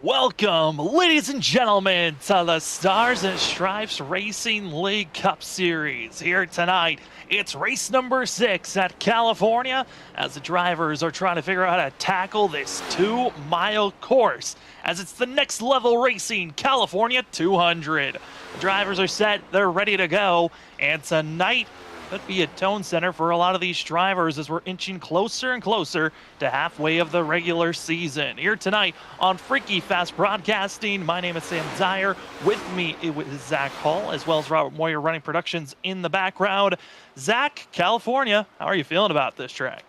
Welcome, ladies and gentlemen, to the Stars and Stripes Racing League Cup Series. Here tonight, it's race number 6 at California as the drivers are trying to figure out how to tackle this 2-mile course as it's the next level racing California 200. The drivers are set, they're ready to go, and tonight could be a tone center for a lot of these drivers as we're inching closer and closer to halfway of the regular season. Here tonight on Freaky Fast Broadcasting, my name is Sam Dyer. With me is Zach Hall, as well as Robert Moyer running productions in the background. Zach, California, how are you feeling about this track?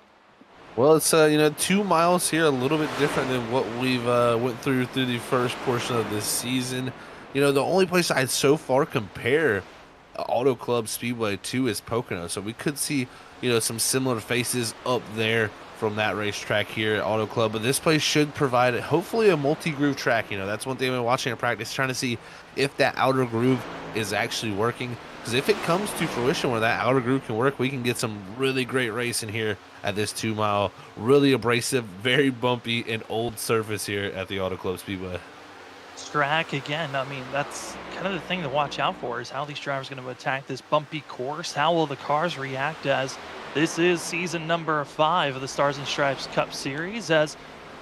Well, it's 2 miles here, a little bit different than what we've went through the first portion of this season. The only place I so far compare Auto Club Speedway to is Pocono, so we could see some similar faces up there from that racetrack here at Auto Club. But this place should provide hopefully a multi-groove track. That's one thing I've been watching in practice, trying to see if that outer groove is actually working. Because if it comes to fruition where that outer groove can work, we can get some really great racing here at this 2 mile. Really abrasive, very bumpy, and old surface here at the Auto Club Speedway. Track again, I mean, that's kind of the thing to watch out for, is how these drivers are going to attack this bumpy course. How will the cars react, as this is season number 5 of the Stars and Stripes Cup Series, as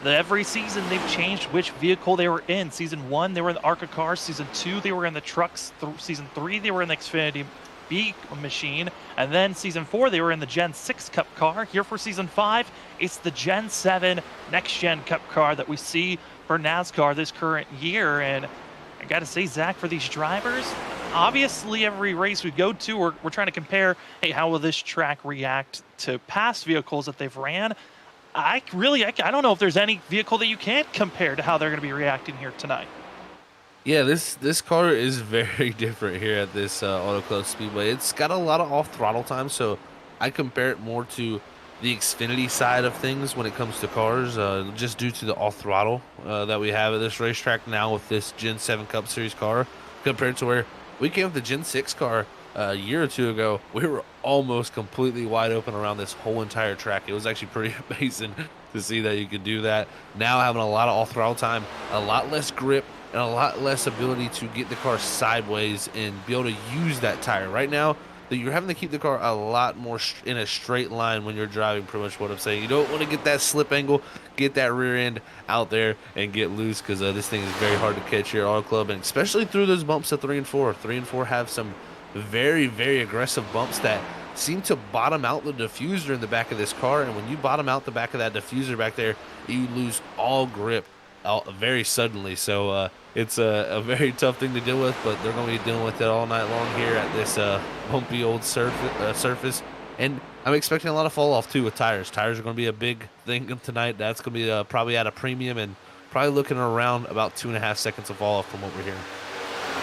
every season they've changed which vehicle they were in. Season 1 they were in the ARCA cars, season 2 they were in the trucks, season 3 they were in the Xfinity B machine, and then season 4 they were in the Gen 6 Cup car. Here for season 5, it's the Gen 7 Next Gen Cup car that we see for NASCAR this current year. And I gotta say, Zach, for these drivers, obviously every race we go to, we're trying to compare, hey, how will this track react to past vehicles that they've ran? I don't know if there's any vehicle that you can't compare to how they're going to be reacting here tonight. Yeah, this car is very different here at this Auto Club Speedway. It's got a lot of off throttle time, so I compare it more to the Xfinity side of things when it comes to cars, just due to the off throttle that we have at this racetrack now with this Gen 7 Cup Series car, compared to where we came with the Gen 6 car a year or two ago. We were almost completely wide open around this whole entire track. It was actually pretty amazing to see that you could do that. Now having a lot of off throttle time, a lot less grip, and a lot less ability to get the car sideways and be able to use that tire. Right now, you're having to keep the car a lot more in a straight line when you're driving, pretty much what I'm saying. You don't want to get that slip angle, get that rear end out there and get loose, because this thing is very hard to catch here at Auto Club, and especially through those bumps at 3 and 4. 3 and 4 have some very, very aggressive bumps that seem to bottom out the diffuser in the back of this car, and when you bottom out the back of that diffuser back there, you lose all grip very suddenly. So it's a very tough thing to deal with, but they're going to be dealing with it all night long here at this bumpy old surface. And I'm expecting a lot of fall off too with tires. Tires are going to be a big thing tonight. That's going to be probably at a premium, and probably looking around about 2.5 seconds of fall off from what we're hearing.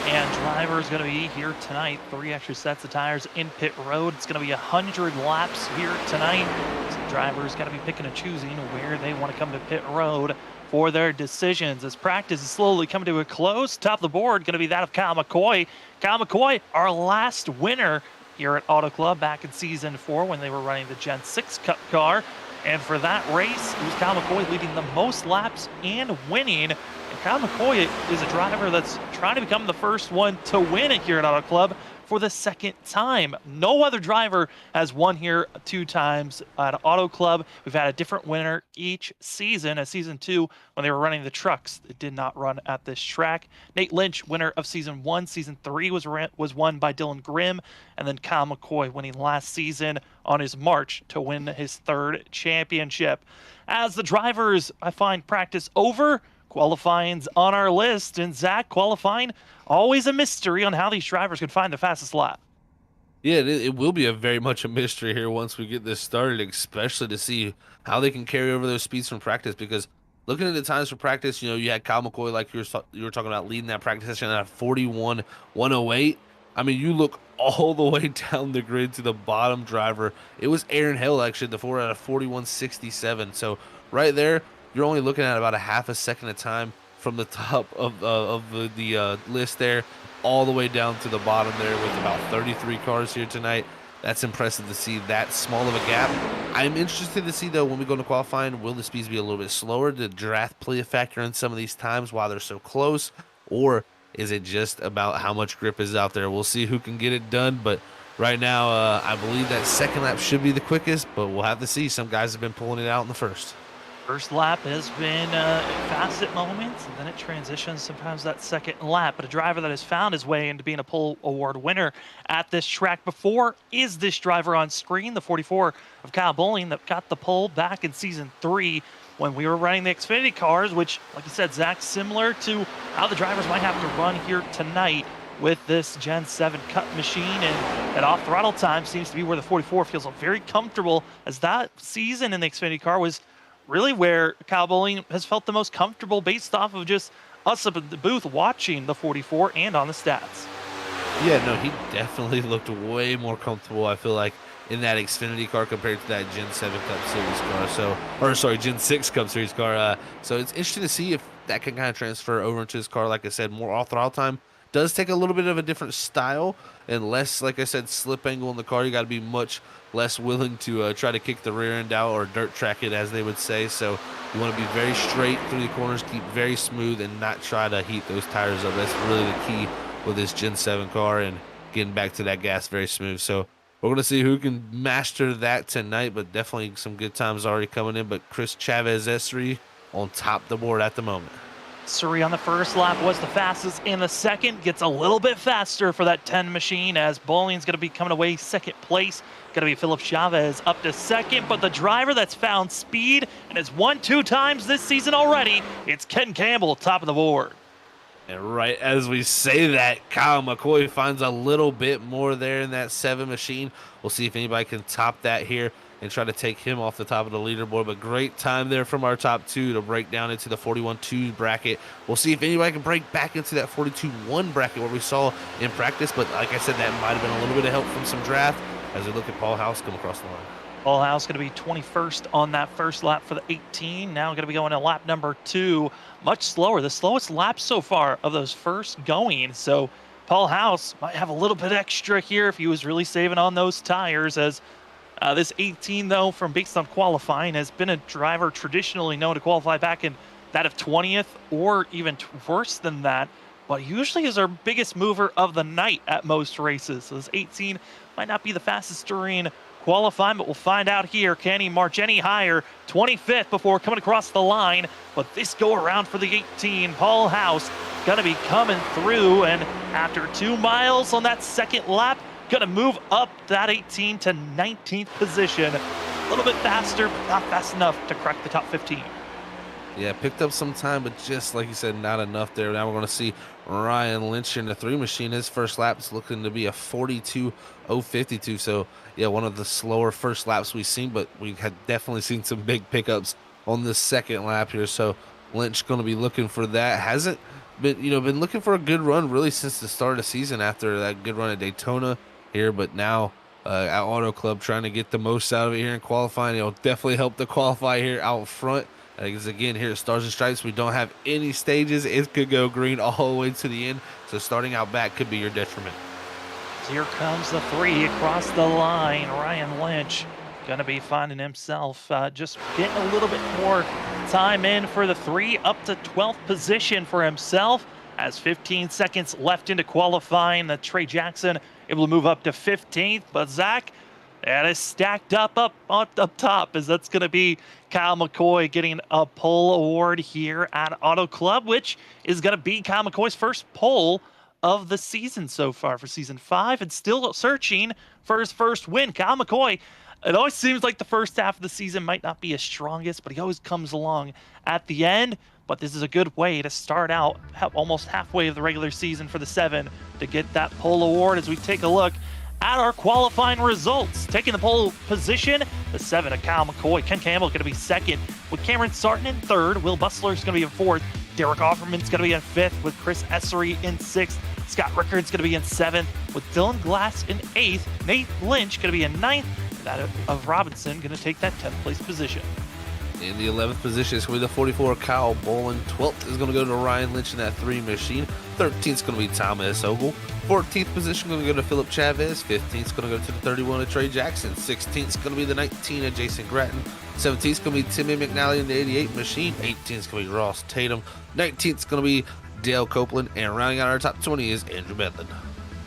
And drivers going to be here tonight, 3 extra sets of tires in pit road. It's going to be 100 laps here tonight. So drivers got to be picking and choosing where they want to come to pit road for their decisions, as practice is slowly coming to a close. Top of the board going to be that of Kyle McCoy. Kyle McCoy, our last winner here at Auto Club back in season 4 when they were running the Gen 6 Cup car. And for that race, it was Kyle McCoy leading the most laps and winning. And Kyle McCoy is a driver that's trying to become the first one to win it here at Auto Club for the second time. No other driver has won here 2 times at Auto Club. We've had a different winner each season. As season 2, when they were running the trucks, it did not run at this track. Nate Lynch, winner of season 1. Season 3 was won by Dylan Grimm, and then Kyle McCoy winning last season on his march to win his 3rd championship. As the drivers, I find, practice over, qualifying's on our list, and Zach, qualifying, always a mystery on how these drivers could find the fastest lap. Yeah, it will be very much a mystery here once we get this started, especially to see how they can carry over those speeds from practice. Because looking at the times for practice, you had Kyle McCoy, like you were talking about, leading that practice session at 41.108. I mean, you look all the way down the grid to the bottom driver. It was Aaron Hill, actually, the 4 at a 41.67. So right there, you're only looking at about a half a second of time from the top of the list there all the way down to the bottom there, with about 33 cars here tonight. That's impressive to see that small of a gap. I'm interested to see, though, when we go into qualifying, will the speeds be a little bit slower? Did draft play a factor in some of these times while they're so close? Or is it just about how much grip is out there? We'll see who can get it done. But right now, I believe that second lap should be the quickest, but we'll have to see. Some guys have been pulling it out in the first. First lap has been fast at moments, and then it transitions sometimes that second lap. But a driver that has found his way into being a pole award winner at this track before is this driver on screen, the 44 of Kyle Bowling, that got the pole back in season 3 when we were running the Xfinity cars, which, like you said, Zach, similar to how the drivers might have to run here tonight with this Gen 7 cut machine, and that off throttle time seems to be where the 44 feels very comfortable, as that season in the Xfinity car was really where Kyle Bowling has felt the most comfortable based off of just us up in the booth watching the 44 and on the stats. Yeah, no, he definitely looked way more comfortable, I feel like, in that Xfinity car compared to that Gen 7 Cup Series car. Gen 6 Cup Series car. So it's interesting to see if that can kind of transfer over into his car. Like I said, more off throttle time. Does take a little bit of a different style and less, like I said, slip angle in the car. You got to be much less willing to try to kick the rear end out or dirt track it, as they would say. So you want to be very straight through the corners, keep very smooth, and not try to heat those tires up. That's really the key with this Gen 7 car and getting back to that gas very smooth. So we're going to see who can master that tonight, but definitely some good times already coming in. But Chris Chavez S3 on top of the board at the moment. Surrey on the first lap was the fastest in the second. Gets a little bit faster for that 10 machine, as Bowling's going to be coming away second place. Going to be Philip Chavez up to second, but the driver that's found speed and has won 2 times this season already, it's Ken Campbell, top of the board. And right as we say that, Kyle McCoy finds a little bit more there in that 7 machine. We'll see if anybody can top that here and try to take him off the top of the leaderboard. But great time there from our top 2 to break down into the 41-2 bracket. We'll see if anybody can break back into that 42-1 bracket where we saw in practice. But like I said, that might have been a little bit of help from some draft as we look at Paul House come across the line. Paul House going to be 21st on that first lap for the 18. Now going to be going to lap number 2. Much slower, the slowest lap so far of those first going. So Paul House might have a little bit extra here if he was really saving on those tires, as this 18, though, from based on qualifying, has been a driver traditionally known to qualify back in that of 20th or even worse than that, but usually is our biggest mover of the night at most races. So this 18 might not be the fastest during qualifying, but we'll find out here. Can he march any higher? 25th before coming across the line, but this go around for the 18, Paul House gonna be coming through, and after 2 miles on that second lap, gonna move up that 18 to 19th position. A little bit faster, but not fast enough to crack the top 15. Yeah, picked up some time, but just like you said, not enough there. Now we're going to see Ryan Lynch in the 3 machine. His first lap is looking to be a 42.052. So, yeah, one of the slower first laps we've seen, but we had definitely seen some big pickups on the second lap here. So Lynch going to be looking for that. Hasn't been looking for a good run really since the start of the season after that good run at Daytona here, but now at Auto Club trying to get the most out of it here in qualifying. It'll definitely help to qualify here out front. Because again, here at Stars and Stripes, we don't have any stages. It could go green all the way to the end. So starting out back could be your detriment. Here comes the 3 across the line. Ryan Lynch going to be finding himself just getting a little bit more time in for the 3, up to 12th position for himself. As 15 seconds left into qualifying, the Trey Jackson able to move up to 15th. But Zach, that is stacked up top, as that's going to be Kyle McCoy getting a pole award here at Auto Club, which is going to be Kyle McCoy's first pole of the season so far for season 5, and still searching for his first win. Kyle McCoy, it always seems like the first half of the season might not be his strongest, but he always comes along at the end. But this is a good way to start out almost halfway of the regular season for the 7 to get that pole award, as we take a look at our qualifying results. Taking the pole position, the 7 of Kyle McCoy. Ken Campbell going to be 2nd, with Cameron Sarton in 3rd. Will Bussler's going to be in 4th. Derek Offerman's going to be in 5th, with Chris Essery in 6th. Scott Rickard's going to be in 7th, with Dylan Glass in 8th. Nate Lynch going to be in 9th. And that of Robinson going to take that 10th place position. In the 11th position is going to be the 44 Kyle Bolin. 12th is going to go to Ryan Lynch in that 3 machine. 13th is going to be Thomas Ogle. 14th position going to go to Philip Chavez. 15th is going to go to the 31 of Trey Jackson. 16th is going to be the 19 of Jason Gratton. 17th is going to be Timmy McNally in the 88 machine. 18th is going to be Ross Tatum. 19th is going to be Dale Copeland. And rounding out our top 20 is Andrew Medlin.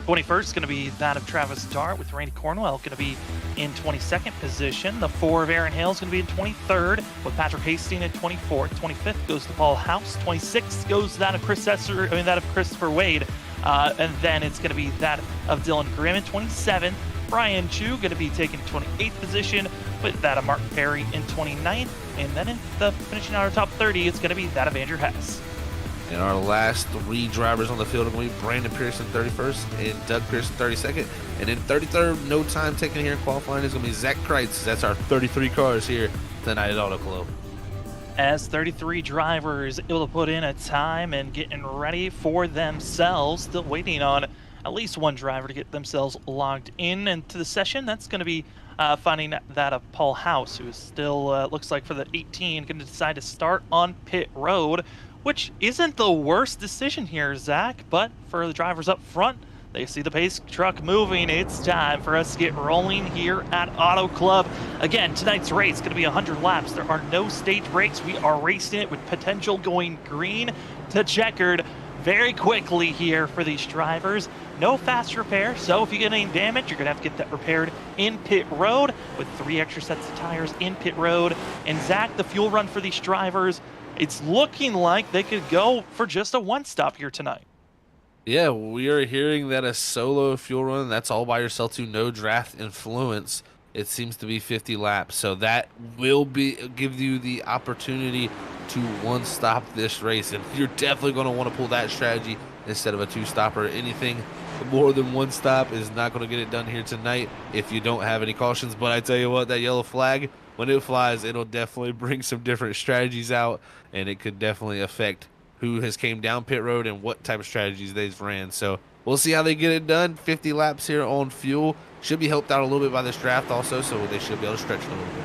21st is going to be that of Travis Dart, with Randy Cornwell going to be in 22nd position. The 4 of Aaron Hale is going to be in 23rd, with Patrick Hastings in 24th. 25th goes to Paul House. 26th goes to that of that of Christopher Wade. And then it's going to be that of Dylan Grimm in 27th. Brian Chu going to be taking 28th position, with that of Mark Perry in 29th. And then in the finishing out our top 30, it's going to be that of Andrew Hess. And our last 3 drivers on the field are going to be Brandon Pearson 31st and Doug Pearson 32nd. And in 33rd, no time taken here in qualifying, is going to be Zach Kreitz. That's our 33 cars here tonight at Auto Club. As 33 drivers able to put in a time and getting ready for themselves, still waiting on at least one driver to get themselves logged in into the session. That's going to be finding that of Paul House, who is still, looks like for the 18, going to decide to start on pit road, which isn't the worst decision here, Zach, but for the drivers up front, they see the pace truck moving. It's time for us to get rolling here at Auto Club. Again, tonight's race is going to be 100 laps. There are no stage breaks. We are racing it with potential going green to checkered very quickly here for these drivers. No fast repair, so if you get any damage, you're going to have to get that repaired in pit road with 3 extra sets of tires in pit road. And Zach, the fuel run for these drivers, it's looking like they could go for just a 1-stop here tonight. Yeah, we are hearing that a solo fuel run, that's all by yourself too, no draft influence. It seems to be 50 laps, so that will give you the opportunity to 1-stop this race, and you're definitely going to want to pull that strategy instead of a 2-stopper. Anything more than 1 stop is not going to get it done here tonight if you don't have any cautions. But I tell you what, that yellow flag, when it flies, it'll definitely bring some different strategies out, and it could definitely affect who has came down pit road and what type of strategies they've ran. So we'll see how they get it done. 50 laps here on fuel. Should be helped out a little bit by this draft also, so they should be able to stretch it a little bit.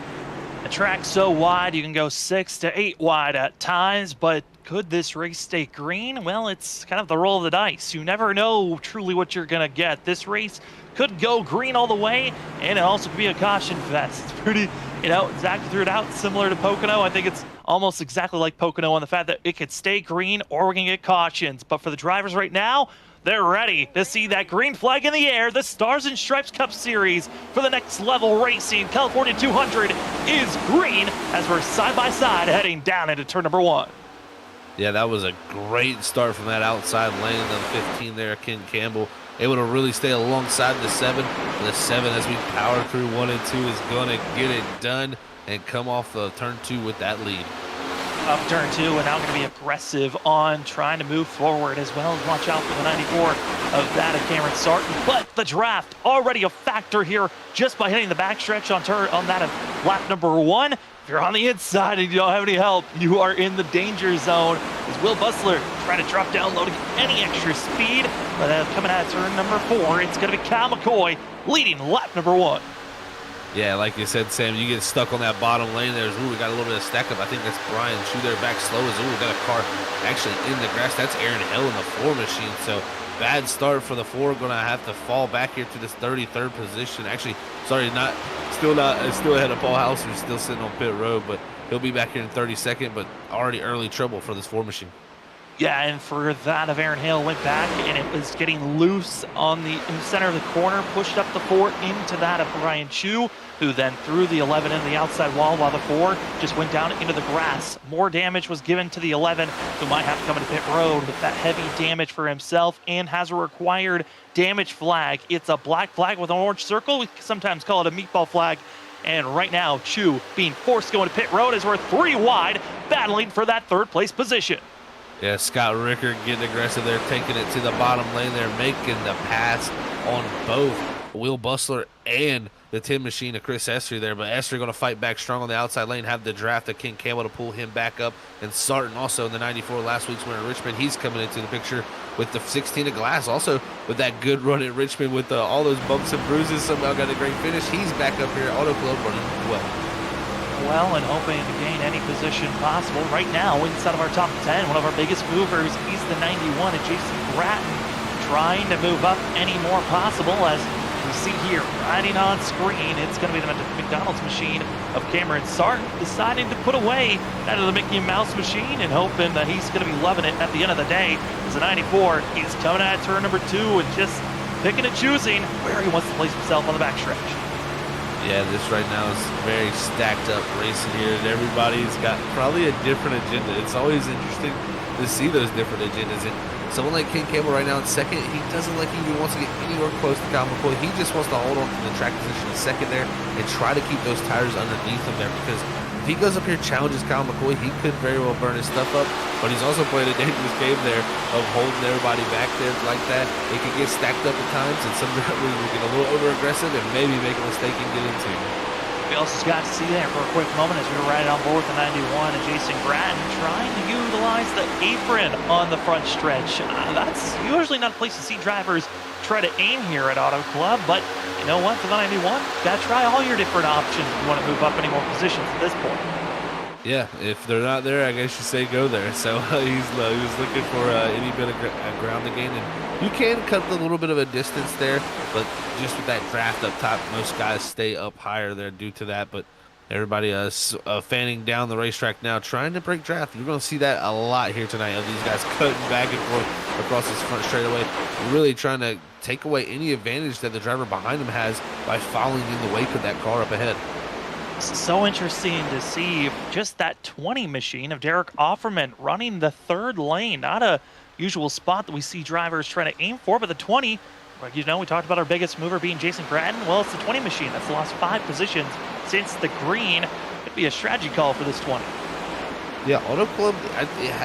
The track's so wide, you can go 6 to 8 wide at times, but could this race stay green? Well, it's kind of the roll of the dice. You never know truly what you're going to get. This race could go green all the way, and it also could be a caution fest. It's pretty, Zach threw it out similar to Pocono. I think it's almost exactly like Pocono on the fact that it could stay green or we can get cautions. But for the drivers right now, they're ready to see that green flag in the air. The Stars and Stripes Cup Series for the next level racing. California 200 is green as we're side by side heading down into turn number 1. Yeah, that was a great start from that outside lane. The 15 there, Ken Campbell, able to really stay alongside the 7. The 7, as we power through 1 and 2, is going to get it done and come off the turn 2 with that lead. Up turn 2, and now going to be aggressive on trying to move forward, as well as watch out for the 94 of that of Cameron Sarton. But the draft already a factor here just by hitting the backstretch on that of lap number 1. If you're on the inside and you don't have any help, you are in the danger zone. As Will Bustler trying to drop down low to get any extra speed. But coming out of turn number 4, it's going to be Cal McCoy leading lap number 1. Yeah, like you said, Sam, you get stuck on that bottom lane. We got a little bit of stack up. I think that's Brian Chu there back slow as we got a car actually in the grass. That's Aaron Hill in the 4 machine. So bad start for the 4. Going to have to fall back here to this 33rd position. Actually, sorry, still ahead of Paul House, who's still sitting on pit road, but he'll be back here in 32nd. But already early trouble for this 4 machine. Yeah, and for that of Aaron Hale, went back, and it was getting loose in the center of the corner, pushed up the 4 into that of Brian Chu, who then threw the 11 into the outside wall while the 4 just went down into the grass. More damage was given to the 11, who might have to come into pit road with that heavy damage for himself and has a required damage flag. It's a black flag with an orange circle. We sometimes call it a meatball flag. And right now, Chu being forced to go into pit road as we're 3 wide, battling for that 3rd place position. Yeah, Scott Ricker getting aggressive there, taking it to the bottom lane there, making the pass on both Will Bustler and the 10 machine of Chris Esther there. But Esther going to fight back strong on the outside lane, have the draft of King Campbell to pull him back up. And Sarton also in the 94 last week's winner Richmond, he's coming into the picture with the 16 of Glass. Also with that good run at Richmond with all those bumps and bruises, somehow got a great finish. He's back up here at Auto Club running well. well and hoping to gain any position possible. Right now, inside of our top 10, one of our biggest movers is the 91 of Jason Bratton, trying to move up any more possible. As we see here, riding on screen, it's going to be the McDonald's machine of Cameron Sarton, deciding to put away that of the Mickey Mouse machine and hoping that he's going to be loving it at the end of the day. As the 94 is coming at turn number 2 and just picking and choosing where he wants to place himself on the backstretch. Yeah, this right now is very stacked up racing here, and everybody's got probably a different agenda. It's always interesting to see those different agendas. And someone like Ken Campbell right now in second, he doesn't like he even wants to get anywhere close to Kyle McCoy. He just wants to hold on to the track position in second there and try to keep those tires underneath him there, because if he goes up here and challenges Kyle McCoy, he could very well burn his stuff up. But he's also playing a dangerous game there of holding everybody back there like that. It can get stacked up at times, and some drivers will get a little over-aggressive and maybe make a mistake and get into it. We also got to see there for a quick moment as we were riding on board with the 91 and Jason Bratton trying to utilize the apron on the front stretch. That's usually not a place to see drivers try to aim here at Auto Club, but you know what, for the 91, got to try all your different options if you want to move up any more positions at this point. Yeah, if they're not there, I guess you say go there. So he was looking for any bit of ground to gain, and you can cut a little bit of a distance there, but just with that draft up top, most guys stay up higher there due to that. But everybody fanning down the racetrack now, trying to break draft. You're going to see that a lot here tonight of these guys cutting back and forth across this front straightaway, really trying to take away any advantage that the driver behind them has by following in the wake of that car up ahead. So interesting to see just that 20 machine of Derek Offerman running the third lane. Not a usual spot that we see drivers trying to aim for, but the 20, like, you know, we talked about our biggest mover being Jason Bratton. Well, it's the 20 machine that's lost 5 positions since the green. It'd be a strategy call for this 20. Yeah, Auto Club,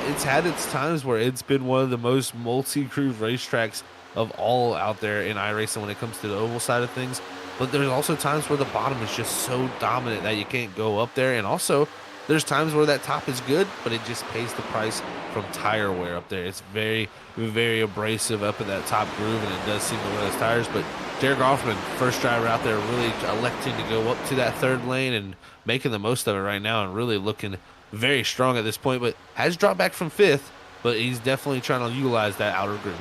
it's had its times where it's been one of the most multi-groove racetracks of all out there in iRacing when it comes to the oval side of things. But there's also times where the bottom is just so dominant that you can't go up there. And also, there's times where that top is good, but it just pays the price from tire wear up there. It's very, very abrasive up in that top groove, and it does seem to wear those tires. But Derek Hoffman, first driver out there, really electing to go up to that third lane and making the most of it right now and really looking very strong at this point. But has dropped back from 5th, but he's definitely trying to utilize that outer groove.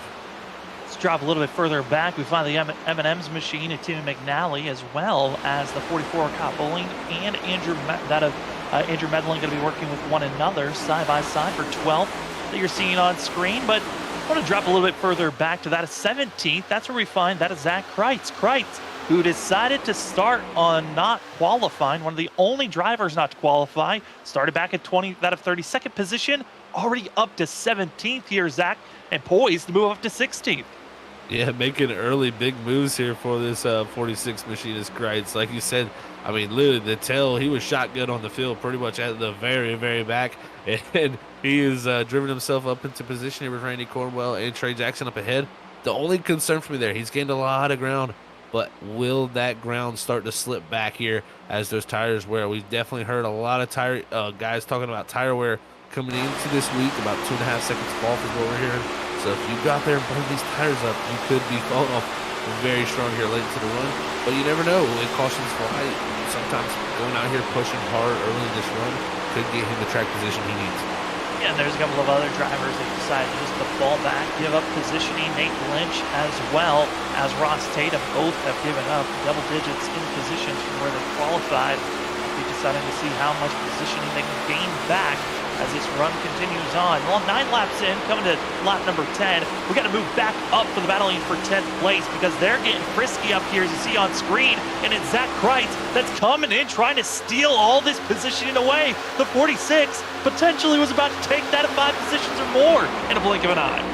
Drop a little bit further back, we find the M&M's machine of Tim McNally, as well as the 44 Kyle Bowling and Andrew Medlin going to be working with one another side by side for 12th that you're seeing on screen. But I want to drop a little bit further back to that of 17th. That's where we find that is Zach Kreitz, who decided to start on not qualifying, one of the only drivers not to qualify. Started back at 20, that of 32nd position, already up to 17th here, Zach, and poised to move up to 16th. Yeah, making early big moves here for this 46 machinist Kreitz. Like you said, I mean, literally the tail, he was shotgun on the field pretty much at the very, very back. And he has driven himself up into position here with Randy Cornwell and Trey Jackson up ahead. The only concern for me there, he's gained a lot of ground, but will that ground start to slip back here as those tires wear? We've definitely heard a lot of tire guys talking about tire wear coming into this week, about 2.5 seconds off is what we're hearing. So if you got there and burn these tires up, you could be falling off very strong here late into the run. But you never know. With cautions fly, sometimes going out here pushing hard early in this run could get him the track position he needs. Yeah, and there's a couple of other drivers that decided just to fall back, give up positioning. Nate Lynch as well as Ross Tatum both have given up double digits in positions from where they qualified. We're deciding to see how much positioning they can gain back as this run continues on. Well, 9 laps in, coming to lap number 10, we got to move back up for the battling for 10th place because they're getting frisky up here, as you see on screen, and it's Zach Kreitz that's coming in trying to steal all this positioning away. The 46 potentially was about to take that at 5 positions or more in a blink of an eye.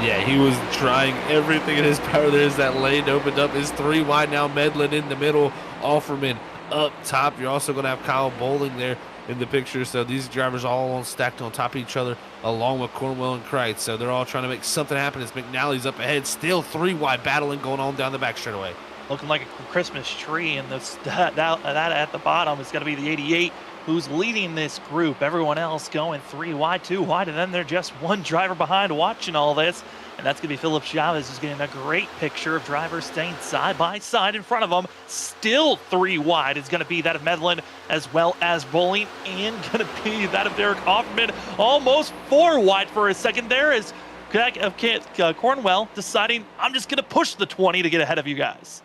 Yeah, he was trying everything in his power. There's that lane opened up. It's 3 wide now. Medlin in the middle. Offerman up top. You're also going to have Kyle Bowling there in the picture. So these drivers all stacked on top of each other along with Cornwell and Kreitz. So they're all trying to make something happen as McNally's up ahead. Still 3 wide battling going on down the back straightaway. Looking like a Christmas tree, and that at the bottom is going to be the 88 who's leading this group. Everyone else going 3 wide, 2 wide, and then they're just one driver behind watching all this. And that's going to be Philip Chavez, who's getting a great picture of drivers staying side by side in front of him. Still 3 wide is going to be that of Medlin, as well as Bowling, and going to be that of Derek Offerman. Almost 4 wide for a second there as Cornwell deciding, I'm just going to push the 20 to get ahead of you guys.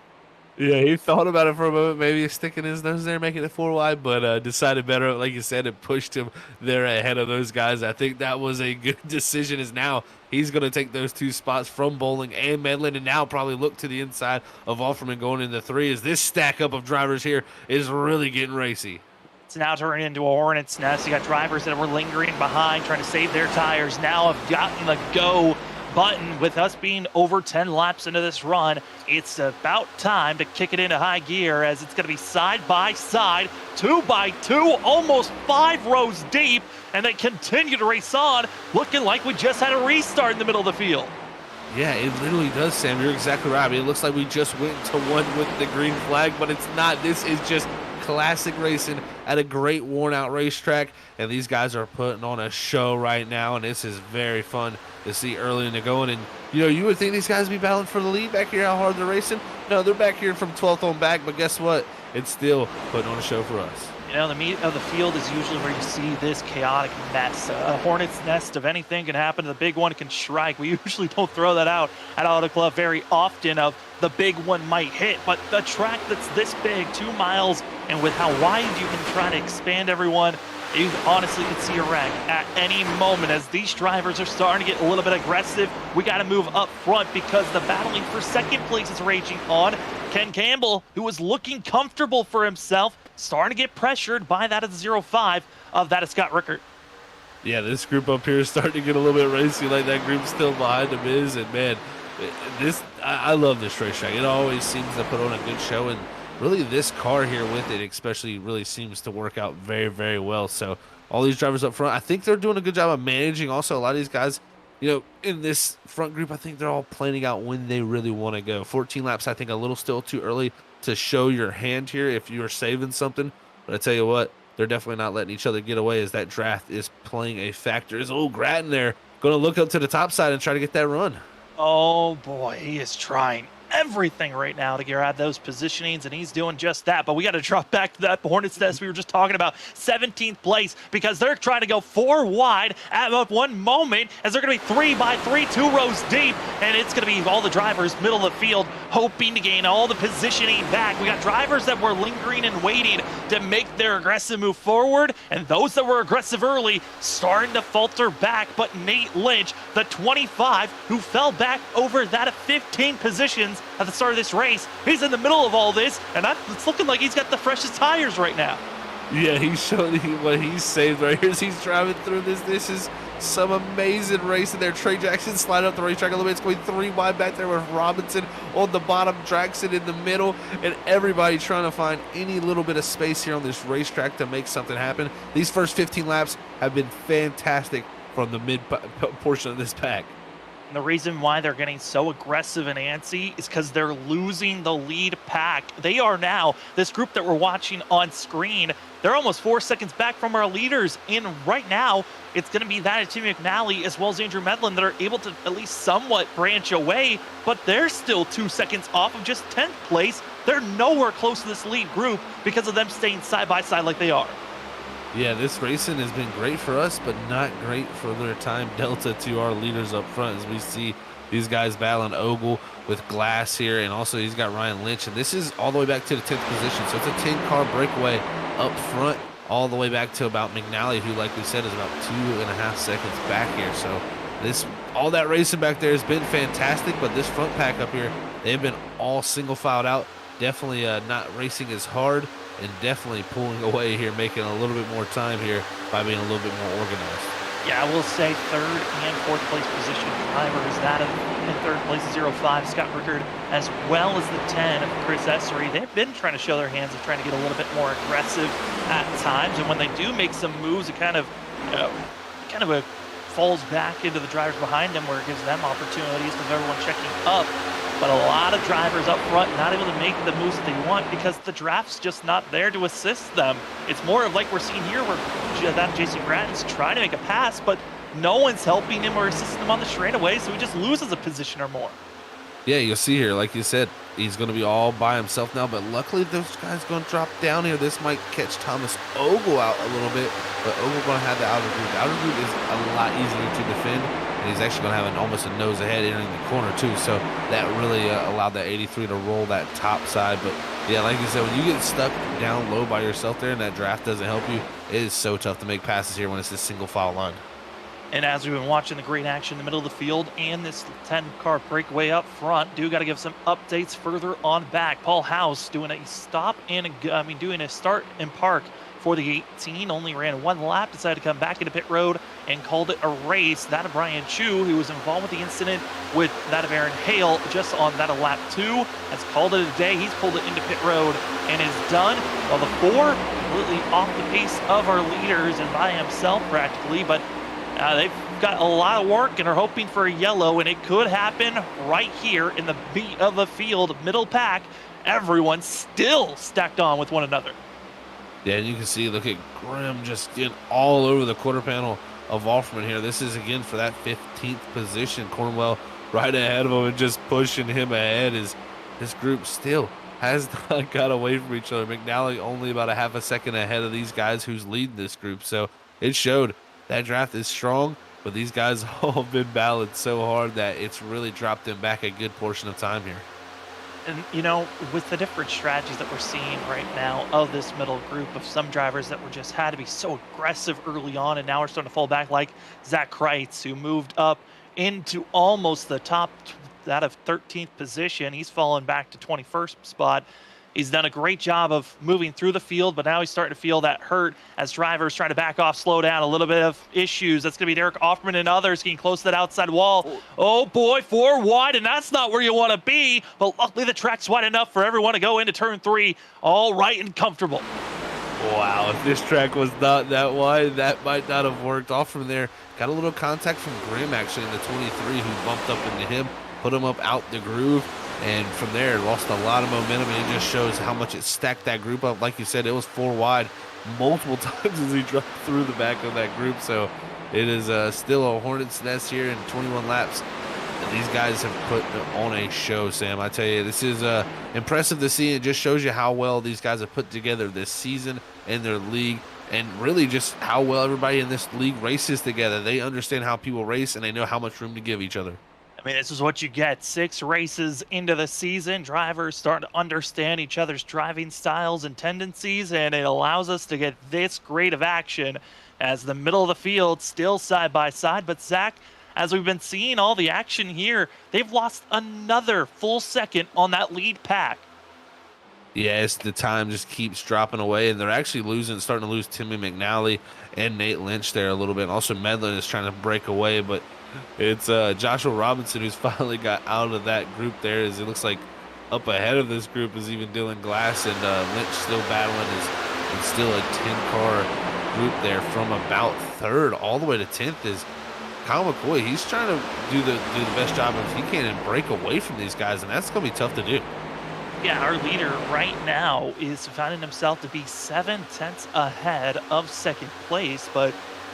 Yeah, he thought about it for a moment, maybe sticking his nose there, making it 4 wide, but decided better, like you said, it pushed him there ahead of those guys. I think that was a good decision, as now he's going to take those 2 spots from Bowling and Medlin, and now probably look to the inside of Offerman going into 3, as this stack up of drivers here is really getting racy. It's now turning into a hornet's nest. You got drivers that were lingering behind, trying to save their tires, now have gotten the go button. With us being over 10 laps into this run, it's about time to kick it into high gear, as it's going to be side by side, 2 by 2, almost 5 rows deep, and they continue to race on, looking like we just had a restart in the middle of the field. Yeah, it literally does, Sam. You're exactly right. I mean, it looks like we just went to one with the green flag, but it's not. This is just classic racing at a great worn-out racetrack, and these guys are putting on a show right now, and this is very fun to see early in the going. And you would think these guys would be battling for the lead back here, how hard they're racing. No, they're back here from 12th on back, but guess what? It's still putting on a show for us. The meat of the field is usually where you see this chaotic mess. A hornet's nest of anything can happen. The big one can strike. We usually don't throw that out at Auto Club very often, of the big one might hit, but the track that's this big, 2 miles, and with how wide you can try to expand everyone, you honestly could see a wreck at any moment. As these drivers are starting to get a little bit aggressive, we got to move up front, because the battling for second place is raging on. Ken Campbell, who was looking comfortable for himself, starting to get pressured by that of the 05 of that of Scott Rickert. Yeah, this group up here is starting to get a little bit racy, like that group still behind them is. And man, I love this racetrack. It always seems to put on a good show, and really this car here with it especially really seems to work out very, very well. So all these drivers up front, I think they're doing a good job of managing. Also, a lot of these guys, in this front group, I think they're all planning out when they really want to go. 14 laps, I think, a little still too early to show your hand here if you are saving something. But I tell you what, they're definitely not letting each other get away, as that draft is playing a factor. Is old Grattan there going to look up to the top side and try to get that run? Oh boy, he is trying everything right now to grab those positionings, and he's doing just that. But we got to drop back to that hornet's nest we were just talking about, 17th place, because they're trying to go 4 wide at one moment, as they're going to be 3 by 3, 2 rows deep, and it's going to be all the drivers middle of the field hoping to gain all the positioning back. We got drivers that were lingering and waiting to make their aggressive move forward, and those that were aggressive early starting to falter back. But Nate Lynch, the 25, who fell back over that of 15 positions at the start of this race, he's in the middle of all this, and it's looking like he's got the freshest tires right now. Yeah, he's showing what he's saved right here as he's driving through this. This is some amazing racing there. Trey Jackson sliding up the racetrack a little bit. It's going 3 wide back there with Robinson on the bottom, Jackson in the middle, and everybody trying to find any little bit of space here on this racetrack to make something happen. These first 15 laps have been fantastic from the mid portion of this pack. And the reason why they're getting so aggressive and antsy is because they're losing the lead pack. They are now, this group that we're watching on screen, they're almost 4 seconds back from our leaders. And right now, it's going to be that of Timmy McNally as well as Andrew Medlin that are able to at least somewhat branch away, but they're still 2 seconds off of just 10th place. They're nowhere close to this lead group because of them staying side by side like they are. Yeah, this racing has been great for us, but not great for their time delta to our leaders up front, as we see these guys battling Ogle with Glass here, and also he's got Ryan Lynch, and this is all the way back to the 10th position. So it's a 10-car breakaway up front all the way back to about McNally, who, like we said, is about 2.5 seconds back here. So all that racing back there has been fantastic, but this front pack up here, they've been all single filed out. Definitely not racing as hard, and definitely pulling away here, making a little bit more time here by being a little bit more organized. Yeah, I will say 3rd and 4th place position drivers, that of in 3rd place is 05 Scott Rickard, as well as the 10 of Chris Essery. They've been trying to show their hands of trying to get a little bit more aggressive at times, and when they do make some moves, it kind of falls back into the drivers behind them, where it gives them opportunities with everyone checking up. but a lot of drivers up front not able to make the moves that they want because the draft's just not there to assist them. It's more of like we're seeing here where that Jason Bratton's trying to make a pass, but no one's helping him or assisting him on the straightaway, so he just loses a position or more. Yeah, you'll see here, like you said, he's going to be all by himself now, but luckily those guys going to drop down here. This might catch Thomas Ogle out a little bit, but Ogle going to have the outer group. The outer group is a lot easier to defend, and he's actually going to have almost a nose ahead entering the corner too, so that really allowed that 83 to roll that top side. But yeah, like you said, when you get stuck down low by yourself there and that draft doesn't help you, it is so tough to make passes here when it's this single file line. And as we've been watching the great action in the middle of the field and this 10-car breakaway up front, do got to give some updates further on back. Paul House doing a start and park for the 18, only ran one lap, decided to come back into pit road and called it a race. That of Brian Chu, who was involved with the incident with that of Aaron Hale just on that of lap 2, has called it a day. He's pulled it into pit road and is done. While the 4 completely off the pace of our leaders and by himself practically, but they've got a lot of work and are hoping for a yellow, and it could happen right here in the beat of the field, middle pack. Everyone still stacked on with one another. Yeah, and you can see, look at Grimm just getting all over the quarter panel of Offerman here. This is, again, for that 15th position. Cornwell right ahead of him and just pushing him ahead. This group still has not got away from each other. McNally only about a half a second ahead of these guys who's leading this group. So it showed that draft is strong, but these guys all been battled so hard that it's really dropped them back a good portion of time here. And, you know, with the different strategies that we're seeing right now of this middle group of some drivers that were just had to be so aggressive early on and now are starting to fall back, like Zach Kreitz, who moved up into almost the top, that of 13th position. He's fallen back to 21st spot. He's done a great job of moving through the field, but now he's starting to feel that hurt as drivers try to back off, slow down, a little bit of issues. That's going to be Derek Offerman and others getting close to that outside wall. Oh boy, 4 wide, and that's not where you want to be, but luckily the track's wide enough for everyone to go into turn 3 all right and comfortable. Wow, if this track was not that wide, that might not have worked. Off from there, got a little contact from Grimm actually in the 23 who bumped up into him, put him up out the groove. And from there, lost a lot of momentum, and it just shows how much it stacked that group up. Like you said, it was 4 wide multiple times as he dropped through the back of that group. So it is still a hornet's nest here in 21 laps. And these guys have put on a show, Sam. I tell you, this is impressive to see. It just shows you how well these guys have put together this season and their league, and really just how well everybody in this league races together. They understand how people race, and they know how much room to give each other. I mean, this is what you get. 6 races into the season. Drivers starting to understand each other's driving styles and tendencies, and it allows us to get this great of action as the middle of the field still side by side. But Zach, as we've been seeing all the action here, they've lost another full second on that lead pack. Yes, the time just keeps dropping away, and they're actually starting to lose Timmy McNally and Nate Lynch there a little bit. And also Medlin is trying to break away, but it's Joshua Robinson who's finally got out of that group there, as it looks like up ahead of this group is even Dylan Glass, and Lynch still battling is still a 10-car group there from about 3rd all the way to 10th is Kyle McCoy. He's trying to do the best job if he can and break away from these guys, and that's going to be tough to do. Yeah, our leader right now is finding himself to be 7/10 ahead of 2nd place, but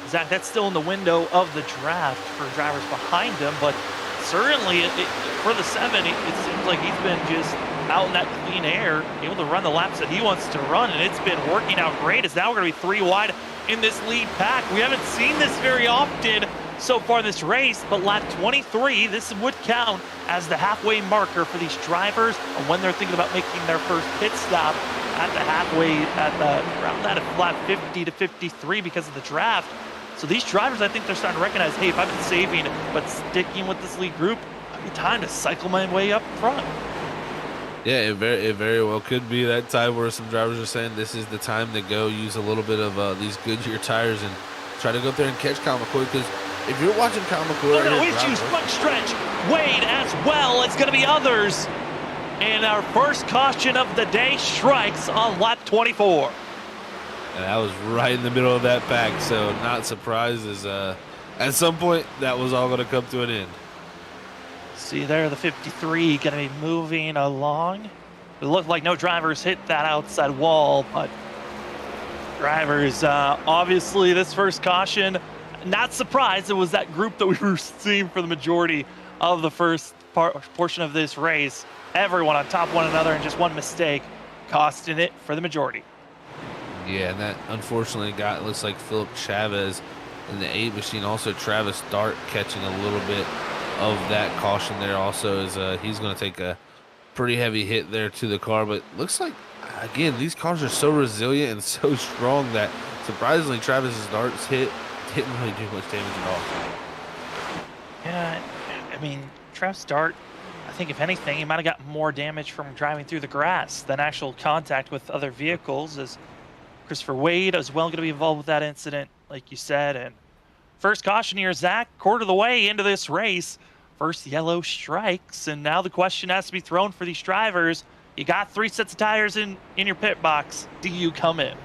Zach, that's still in the window of the draft for drivers behind him, but certainly for the 7, it seems like he's been just out in that clean air, able to run the laps that he wants to run, and it's been working out great. As now we're going to be 3 wide in this lead pack. We haven't seen this very often so far in this race, but lap 23, this would count as the halfway marker for these drivers and when they're thinking about making their first pit stop at the halfway, around that lap 50 to 53 because of the draft. So these drivers, I think they're starting to recognize, hey, if I've been saving but sticking with this lead group, it'd be time to cycle my way up front. Yeah, it very well could be that time where some drivers are saying this is the time to go use a little bit of these Goodyear tires and try to go up there and catch Kyle McCoy, because if you're watching Kyle McCoy... Oh, no, issues, front stretch. Wade as well. It's going to be others. And our first caution of the day strikes on lap 24. And that was right in the middle of that pack, so not surprised as at some point that was all going to come to an end. See there, the 53 going to be moving along. It looked like no drivers hit that outside wall, but drivers, obviously this first caution, not surprised it was that group that we were seeing for the majority of the first portion of this race. Everyone on top of one another, and just one mistake costing it for the majority. Yeah, and that unfortunately looks like Philip Chavez in the 8 machine. Also Travis Dart catching a little bit of that caution there also, as he's going to take a pretty heavy hit there to the car. But looks like, again, these cars are so resilient and so strong that surprisingly Travis's Dart's hit didn't really do much damage at all. Yeah, I mean, Travis Dart, I think if anything, he might have got more damage from driving through the grass than actual contact with other vehicles, as Christopher Wade as well going to be involved with that incident, like you said. And first caution here, Zach, quarter of the way into this race. First yellow strikes, and now the question has to be thrown for these drivers. You got 3 sets of tires in your pit box. Do you come in?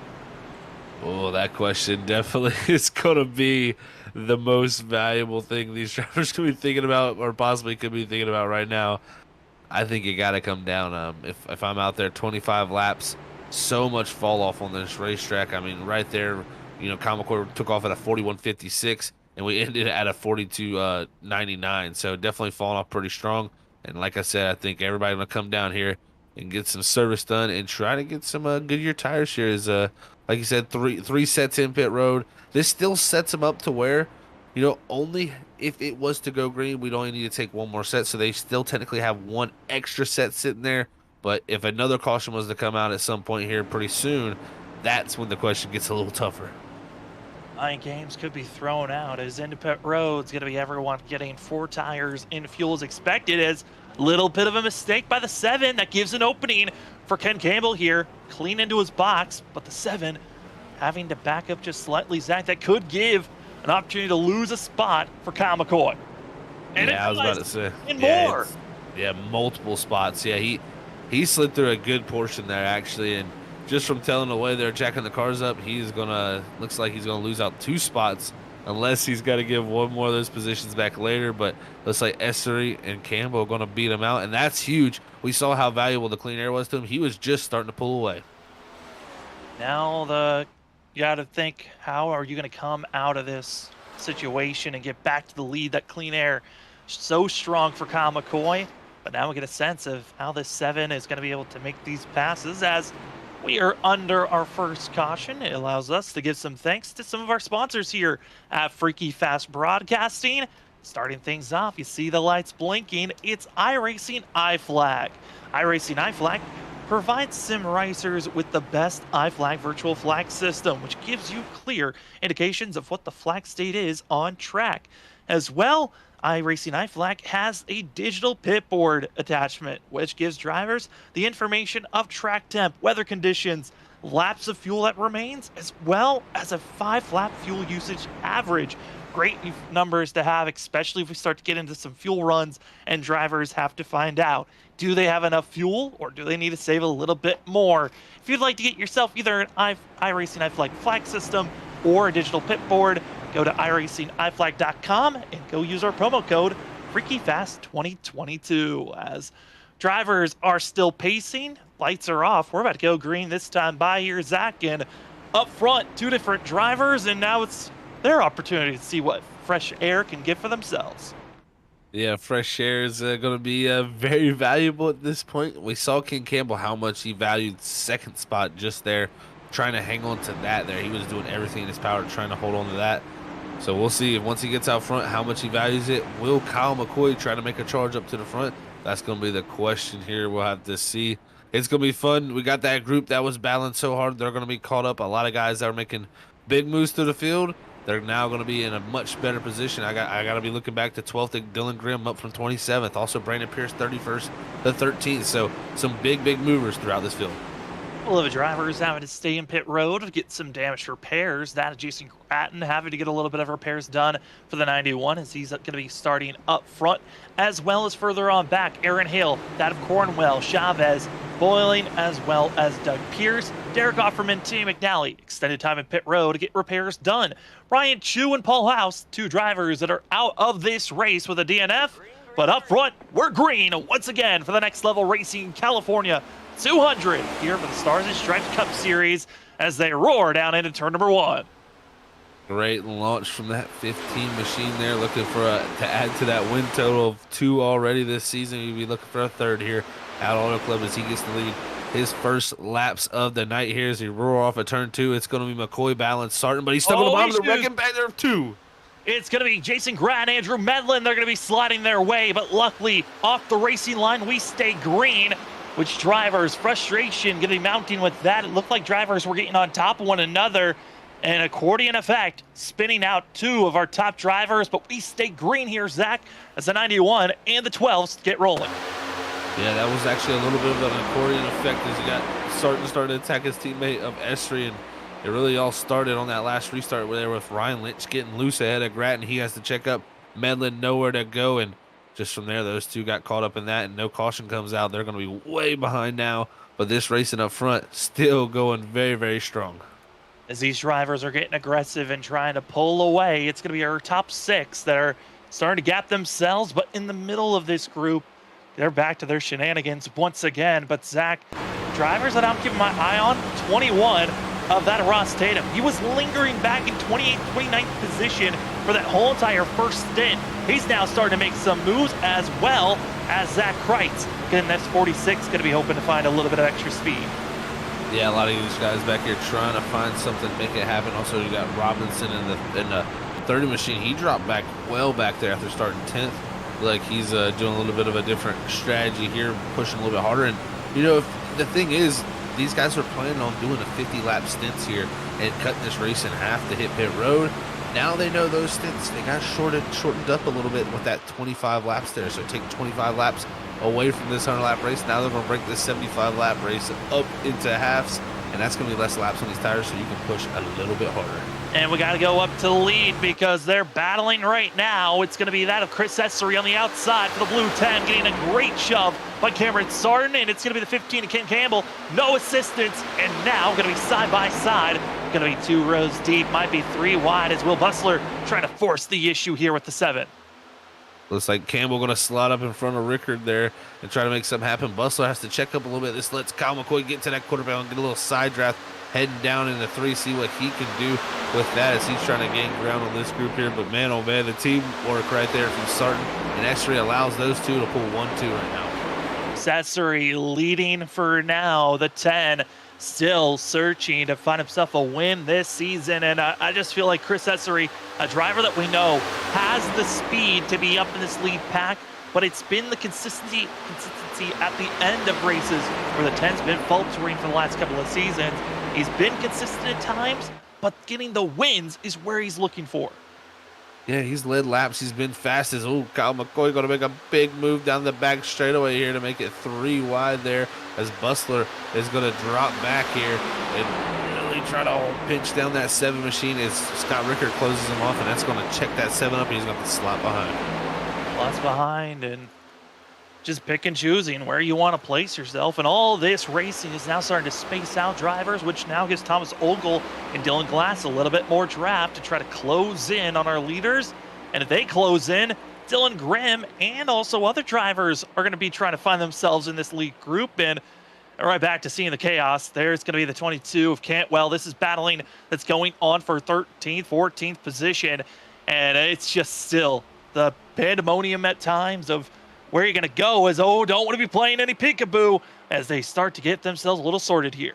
Oh, that question definitely is going to be the most valuable thing these drivers could be thinking about, or possibly could be thinking about right now. I think you got to come down. If I'm out there 25 laps, so much fall off on this racetrack. I mean, right there, you know, Common took off at a 41.56, and we ended at a 42.99. So definitely falling off pretty strong. And like I said, I think everybody gonna come down here and get some service done and try to get some Goodyear tires here. As like you said, three sets in pit road. This still sets them up to where, you know, only if it was to go green, we'd only need to take one more set. So they still technically have one extra set sitting there. But if another caution was to come out at some point here pretty soon, that's when the question gets a little tougher. Mind games could be thrown out, as into pit road's going to be everyone getting 4 tires in fuel as expected. As little bit of a mistake by the 7 that gives an opening for Ken Campbell here, clean into his box, but the 7 having to back up just slightly. Zach, that could give an opportunity to lose a spot for Kyle McCoy. And yeah, I was about to say. And yeah, more. Yeah, multiple spots. Yeah, he slid through a good portion there actually, and just from telling the way they're jacking the cars up, looks like he's gonna lose out 2 spots unless he's got to give one more of those positions back later. But looks like Essery and Campbell are gonna beat him out, and that's huge. We saw how valuable the clean air was to him. He was just starting to pull away. Now you got to think, how are you going to come out of this situation and get back to the lead? That clean air so strong for Kyle McCoy, but now we get a sense of how this 7 is going to be able to make these passes. As we are under our first caution, it allows us to give some thanks to some of our sponsors here at Freaky Fast Broadcasting. Starting things off, you see the lights blinking. It's iRacing iFlag. iRacing iFlag provides sim racers with the best iFlag virtual flag system, which gives you clear indications of what the flag state is on track. As well, iRacing iFlag has a digital pit board attachment, which gives drivers the information of track temp, weather conditions, laps of fuel that remains, as well as a 5-lap fuel usage average. Great numbers to have, especially if we start to get into some fuel runs and drivers have to find out, do they have enough fuel or do they need to save a little bit more? If you'd like to get yourself either an iRacing iFlag flag system or a digital pit board, go to iRacingIFlag.com and go use our promo code FreakyFast2022. As drivers are still pacing, lights are off. We're about to go green this time by here, Zach, and up front, 2 different drivers, and now it's their opportunity to see what fresh air can give for themselves. Yeah, fresh air is going to be very valuable at this point. We saw Ken Campbell how much he valued second spot just there, trying to hang on to that there. He was doing everything in his power trying to hold on to that. So we'll see once he gets out front how much he values it. Will Kyle McCoy try to make a charge up to the front? That's going to be the question here. We'll have to see. It's going to be fun. We got that group that was battling so hard. They're going to be caught up. A lot of guys that are making big moves through the field. They're now going to be in a much better position. I got to be looking back to 12th. Dylan Grimm up from 27th. Also Brandon Pierce 31st to 13th. So some big movers throughout this field. Couple of drivers having to stay in pit road to get some damage repairs. That is Jason Gratton having to get a little bit of repairs done for the 91, as he's going to be starting up front, as well as further on back. Aaron Hill, that of Cornwell, Chavez, Boiling, as well as Doug Pierce. Derek Offerman, Tim McNally, extended time in pit road to get repairs done. Ryan Chu and Paul House, 2 drivers that are out of this race with a DNF. But up front, we're green once again for the Next Level Racing California 200 here for the Stars and Stripes Cup Series as they roar down into turn number 1. Great launch from that 15 machine there, looking for to add to that win total of 2 already this season. He'll be looking for a 3rd here at Auto Club as he gets to lead his first laps of the night here as he roar off of turn 2. It's going to be McCoy balanced starting, but he's stuck on the bottom of the wrecking back there of 2. It's going to be Jason Grant, Andrew Medlin. They're going to be sliding their way, but luckily off the racing line, we stay green, which drivers' frustration going to be mounting with that. It looked like drivers were getting on top of one another. An accordion effect, spinning out 2 of our top drivers, but we stay green here, Zach, as the 91 and the 12s get rolling. Yeah, that was actually a little bit of an accordion effect as he got starting to attack his teammate of Estrie, and it really all started on that last restart there with Ryan Lynch getting loose ahead of Grattan. He has to check up. Medlin nowhere to go, and just from there, those 2 got caught up in that, and no caution comes out. They're going to be way behind now, but this racing up front still going very, very strong. As these drivers are getting aggressive and trying to pull away, it's going to be our top 6 that are starting to gap themselves, but in the middle of this group, they're back to their shenanigans once again. But Zach, drivers that I'm keeping my eye on, 21 of that Ross Tatum. He was lingering back in 28th, 29th position for that whole entire first stint. He's now starting to make some moves as well as Zach Kreitz. Getting that 46, going to be hoping to find a little bit of extra speed. Yeah, a lot of these guys back here trying to find something, make it happen. Also, you got Robinson in the 30 machine. He dropped back well back there after starting 10th. Like he's doing a little bit of a different strategy here, pushing a little bit harder. And, you know, the thing is, these guys were planning on doing a 50-lap stints here and cutting this race in half to hit pit road. Now they know those stints, they got shortened up a little bit with that 25 laps there. So take 25 laps away from this 100-lap race. Now they're going to break this 75-lap race up into halves, and that's going to be less laps on these tires, so you can push a little bit harder. And we got to go up to the lead because they're battling right now. It's going to be that of Chris Essery on the outside for the blue 10, getting a great shove by Cameron Sarton, and it's going to be the 15 of Ken Campbell. No assistance, and now going to be side by side. Going to be 2 rows deep, might be 3 wide as Will Bustler trying to force the issue here with the 7. Looks like Campbell going to slide up in front of Rickard there and try to make something happen. Bustler has to check up a little bit. This lets Kyle McCoy get to that quarter bound and get a little side draft, heading down into 3, see what he can do with that as he's trying to gain ground on this group here. But man, oh man, the teamwork right there from Sarton and Essery allows those 2 to pull 1-2 right now. Essery leading for now, the 10. Still searching to find himself a win this season, and I just feel like Chris Essery, a driver that we know has the speed to be up in this lead pack, but it's been the consistency at the end of races where the 10's been faltering for the last couple of seasons. He's been consistent at times, but getting the wins is where he's looking for. Yeah, he's led laps. He's been fastest. Oh, Kyle McCoy going to make a big move down the back straightaway here to make it 3 wide there as Bustler is going to drop back here and really try to pinch down that 7 machine as Scott Rickard closes him off, and that's going to check that 7 up, and he's going to slot behind. Lots behind, and just pick and choosing where you want to place yourself. And all this racing is now starting to space out drivers, which now gives Thomas Ogle and Dylan Glass a little bit more draft to try to close in on our leaders. And if they close in, Dylan Grimm and also other drivers are going to be trying to find themselves in this lead group. And right back to seeing the chaos. There's going to be the 22 of Cantwell. This is battling that's going on for 13th, 14th position. And it's just still the pandemonium at times of where you're going to go as, don't want to be playing any peekaboo as they start to get themselves a little sorted here.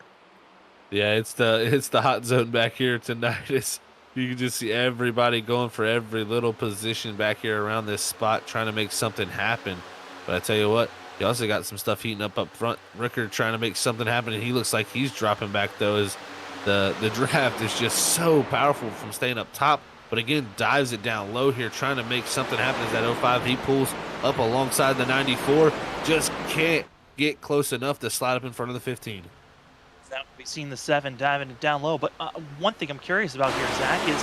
Yeah, it's the hot zone back here tonight. You can just see everybody going for every little position back here around this spot, trying to make something happen. But I tell you what, you also got some stuff heating up front. Rickard trying to make something happen, and he looks like he's dropping back, though, as the draft is just so powerful from staying up top. But again, dives it down low here, trying to make something happen as that 05, he pulls up alongside the 94. Just can't get close enough to slide up in front of the 15. We've seen the 7 diving it down low. But one thing I'm curious about here, Zach, is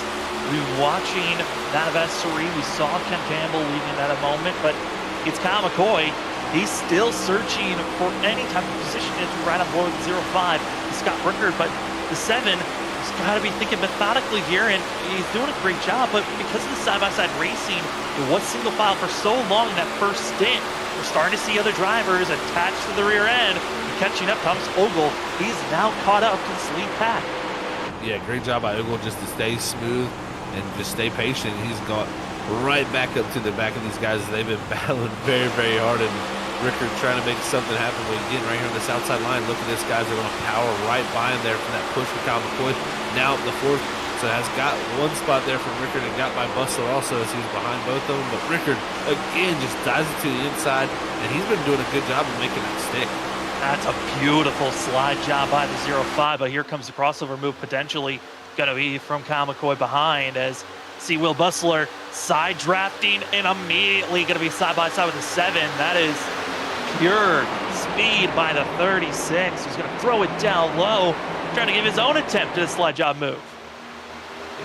we've been watching that of Essery. We saw Ken Campbell leaving at a moment, but it's Kyle McCoy. He's still searching for any type of position to ride on board with 05. Scott Rickard, but The 7 has got to be thinking methodically here, and he's doing a great job. But because of the side-by-side racing, it was single file for so long in that first stint. We're starting to see other drivers attached to the rear end. Catching up, Thomas Ogle, he's now caught up to this lead pack. Yeah, great job by Ogle just to stay smooth and just stay patient. He's got right back up to the back of these guys. They've been battling very, very hard, and Rickard trying to make something happen. But again, right here on this outside line, look at this, guys. They're going to power right by him there from that push with Kyle McCoy. Now the fourth, so has got one spot there from Rickard and got by Bustler also as he's behind both of them. But Rickard, again, just dives it to the inside, and he's been doing a good job of making that stick. That's a beautiful slide job by the 05, but here comes the crossover move potentially going to be from Kyle McCoy behind as see Will Bustler side drafting and immediately going to be side by side with the 7. That is pure speed by the 36. He's going to throw it down low, trying to give his own attempt at a slide job move.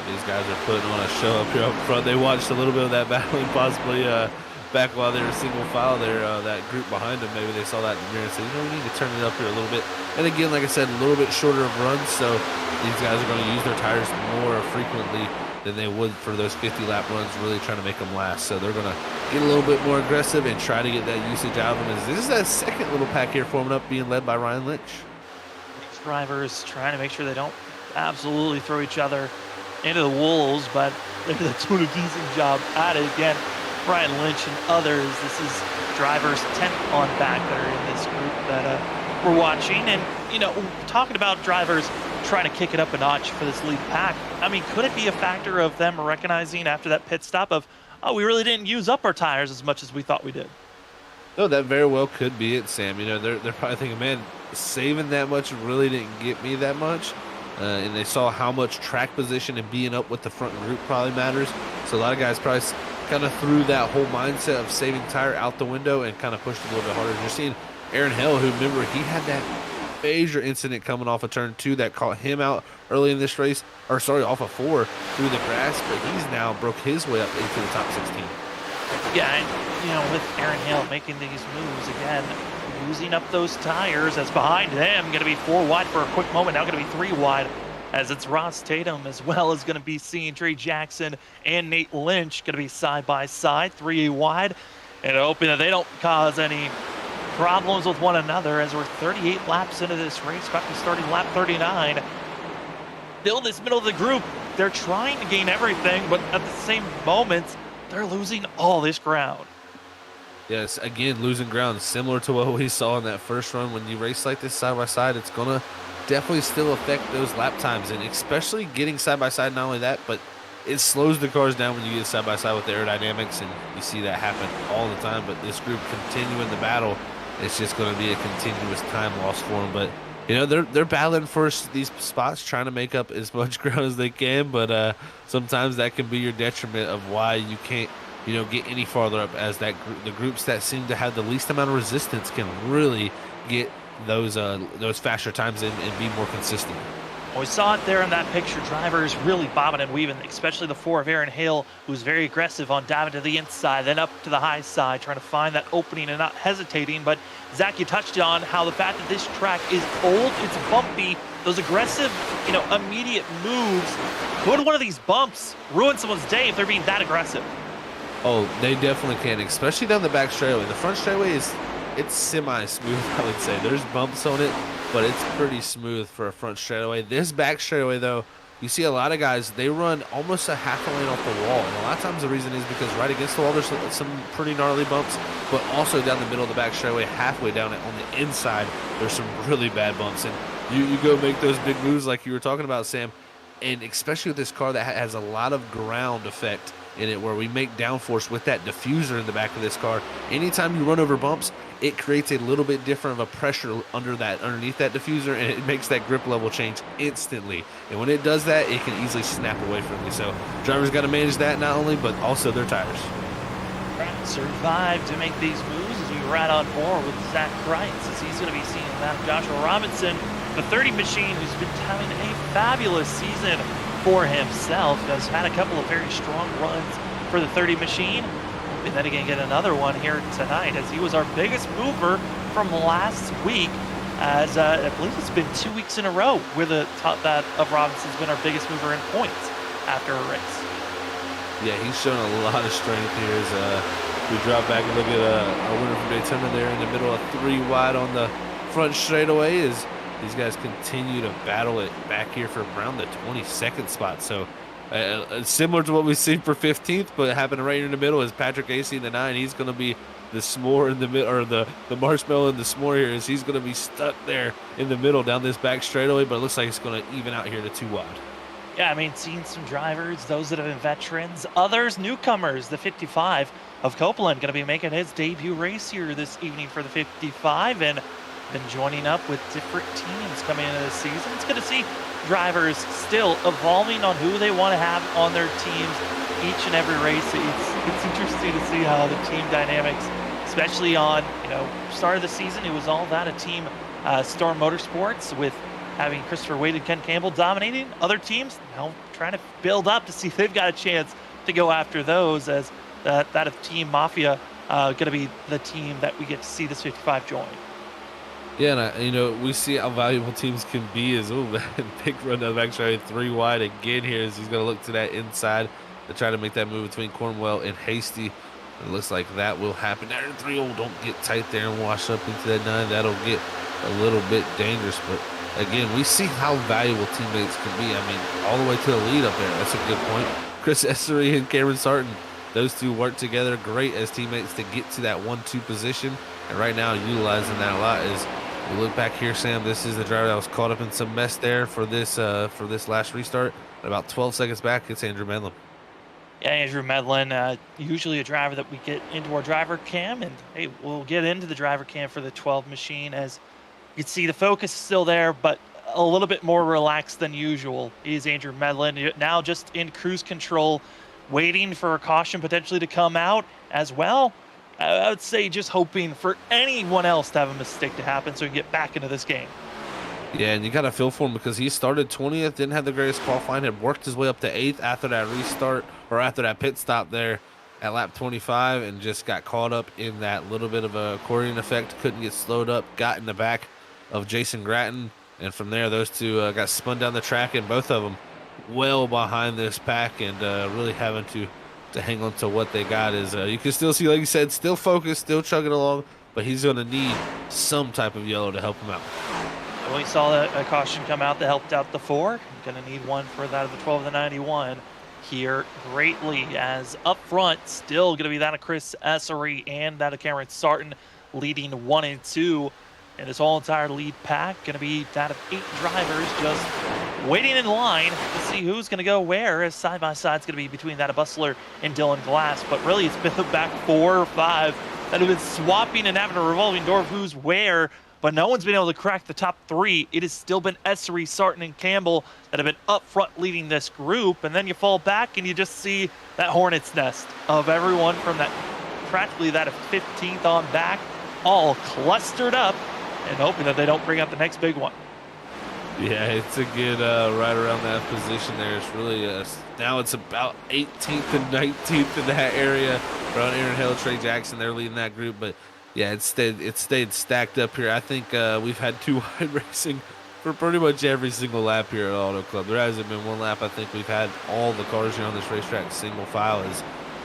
These guys are putting on a show up here up front. They watched a little bit of that battling possibly back while they were single file there, that group behind them, maybe they saw that in the mirror and said, you know, we need to turn it up here a little bit. And again, like I said, a little bit shorter of runs, so these guys are going to use their tires more frequently than they would for those 50-lap runs, really trying to make them last. So they're going to get a little bit more aggressive and try to get that usage out of them. As this is that second little pack here forming up, being led by Ryan Lynch. These drivers trying to make sure they don't absolutely throw each other into the wolves, but they're doing a decent job at it again. Brian Lynch and others, this is drivers 10th on back that are in this group that we're watching. And, you know, talking about drivers trying to kick it up a notch for this lead pack, I mean, could it be a factor of them recognizing after that pit stop of, oh, we really didn't use up our tires as much as we thought we did? No, that very well could be it, Sam. You know, they're probably thinking, man, saving that much really didn't get me that much. And they saw how much track position and being up with the front group probably matters. So a lot of guys probably kind of threw that whole mindset of saving tire out the window and kind of pushed a little bit harder. You're seeing Aaron Hill, who, remember, he had that major incident coming off of turn 2 that caught him out early in this race, or sorry, off of 4 through the grass, but he's now broke his way up into the top 16. Yeah, and, you know, with Aaron Hill making these moves again, using up those tires as behind them, going to be 4 wide for a quick moment, now going to be 3 wide as it's Ross Tatum as well as going to be seeing Trey Jackson and Nate Lynch going to be side by side, 3 wide, and hoping that they don't cause any problems with one another as we're 38 laps into this race, about to be starting lap 39. Still this middle of the group, they're trying to gain everything, but at the same moment, they're losing all this ground. Yes, again, losing ground, similar to what we saw in that first run. When you race like this side by side, it's going to definitely still affect those lap times, and especially getting side by side. Not only that, but it slows the cars down when you get side by side with the aerodynamics, and you see that happen all the time. But this group continuing the battle, it's just going to be a continuous time loss for them. But you know, they're battling for these spots, trying to make up as much ground as they can. But sometimes that can be your detriment of why you can't, you know, get any farther up, as that the groups that seem to have the least amount of resistance can really get those faster times and be more consistent. Well, we saw it there in that picture. Drivers really bobbing and weaving, especially the 4 of Aaron Hill, who's very aggressive on diving to the inside, then up to the high side, trying to find that opening and not hesitating. But Zach, you touched on how the fact that this track is old, it's bumpy, those aggressive, you know, immediate moves, could one of these bumps ruin someone's day if they're being that aggressive? Oh, they definitely can, especially down the back straightaway. The front straightaway it's semi-smooth, I would say. There's bumps on it, but it's pretty smooth for a front straightaway. This back straightaway, though, you see a lot of guys, they run almost a half a lane off the wall. And a lot of times the reason is because right against the wall, there's some pretty gnarly bumps, but also down the middle of the back straightaway, halfway down it on the inside, there's some really bad bumps. And you go make those big moves like you were talking about, Sam, and especially with this car that has a lot of ground effect in it, where we make downforce with that diffuser in the back of this car. Anytime you run over bumps, it creates a little bit different of a pressure underneath that diffuser, and it makes that grip level change instantly. And when it does that, it can easily snap away from you. So drivers got to manage that not only, but also their tires. Survive to make these moves as we ride on board with Zach Kreitz, as he's going to be seeing that Joshua Robinson, the 30 machine, who's been having a fabulous season for himself, has had a couple of very strong runs for the 30 machine, and then again get another one here tonight, as he was our biggest mover from last week as I believe it's been 2 weeks in a row where the top that of Robinson's been our biggest mover in points after a race. Yeah, he's shown a lot of strength here as we drop back and look at our winner from Daytona there in the middle of 3 wide on the front straightaway as these guys continue to battle it back here for around the 22nd spot. So similar to what we've seen for 15th, but happening right here in the middle is Patrick AC in the 9. He's going to be the s'more in the middle, or the marshmallow in the s'more here, is he's going to be stuck there in the middle down this back straightaway, but it looks like it's going to even out here to 2 wide. Yeah, I mean, seeing some drivers, those that have been veterans, others newcomers. The 55 of Copeland going to be making his debut race here this evening for the 55 and been joining up with different teams coming into the season. It's good to see drivers still evolving on who they want to have on their teams each and every race. It's interesting to see how the team dynamics, especially on, start of the season, it was all that a team Storm Motorsports with having Christopher Wade and Ken Campbell dominating. Other teams now trying to build up to see if they've got a chance to go after those, as that of Team Mafia going to be the team that we get to see this 55 join. Yeah, and we see how valuable teams can be as, big run down the back straight 3 wide again here as he's going to look to that inside to try to make that move between Cornwell and Hasty. It looks like that will happen. There, 3 don't get tight there and wash up into that 9. That'll get a little bit dangerous, but again, we see how valuable teammates can be. I mean, all the way to the lead up there. That's a good point. Chris Essery and Cameron Sarton, those two work together great as teammates to get to that 1-2 position. And right now, utilizing that a lot is, we look back here, Sam, this is the driver that was caught up in some mess there for this last restart. And about 12 seconds back, it's Andrew Medlin. Yeah, Andrew Medlin, usually a driver that we get into our driver cam, and hey, we'll get into the driver cam for the 12 machine as you can see the focus is still there, but a little bit more relaxed than usual is Andrew Medlin. Now just in cruise control, waiting for a caution potentially to come out as well. I would say just hoping for anyone else to have a mistake to happen so we can get back into this game. Yeah, and you got to feel for him because he started 20th, didn't have the greatest qualifying, had worked his way up to 8th after that restart, or after that pit stop there at lap 25, and just got caught up in that little bit of a accordion effect, couldn't get slowed up, got in the back of Jason Gratton, and from there those two got spun down the track, and both of them well behind this pack and really having to hang on to what they got. Is you can still see, like you said, still focused, still chugging along, but he's going to need some type of yellow to help him out. We saw a caution come out that helped out the 4. Going to need one for that of the 12 of the 91 here greatly, as up front still going to be that of Chris Essery and that of Cameron Sarton leading 1 and 2. And this whole entire lead pack going to be that of 8 drivers just waiting in line to see who's going to go where, as side by side is going to be between that of Bustler and Dylan Glass. But really it's been the back 4 or 5 that have been swapping and having a revolving door of who's where, but no one's been able to crack the top 3. It has still been Essery, Sarton, and Campbell that have been up front leading this group. And then you fall back and you just see that hornet's nest of everyone from that practically that of 15th on back, all clustered up and hoping that they don't bring up the next big one. Yeah, it's a good right around that position there. It's really now it's about 18th and 19th in that area around Aaron Hill, Trey Jackson. They're leading that group, but yeah, it stayed stacked up here. I think we've had 2 wide racing for pretty much every single lap here at Auto Club. There hasn't been one lap I think we've had all the cars here on this racetrack single file.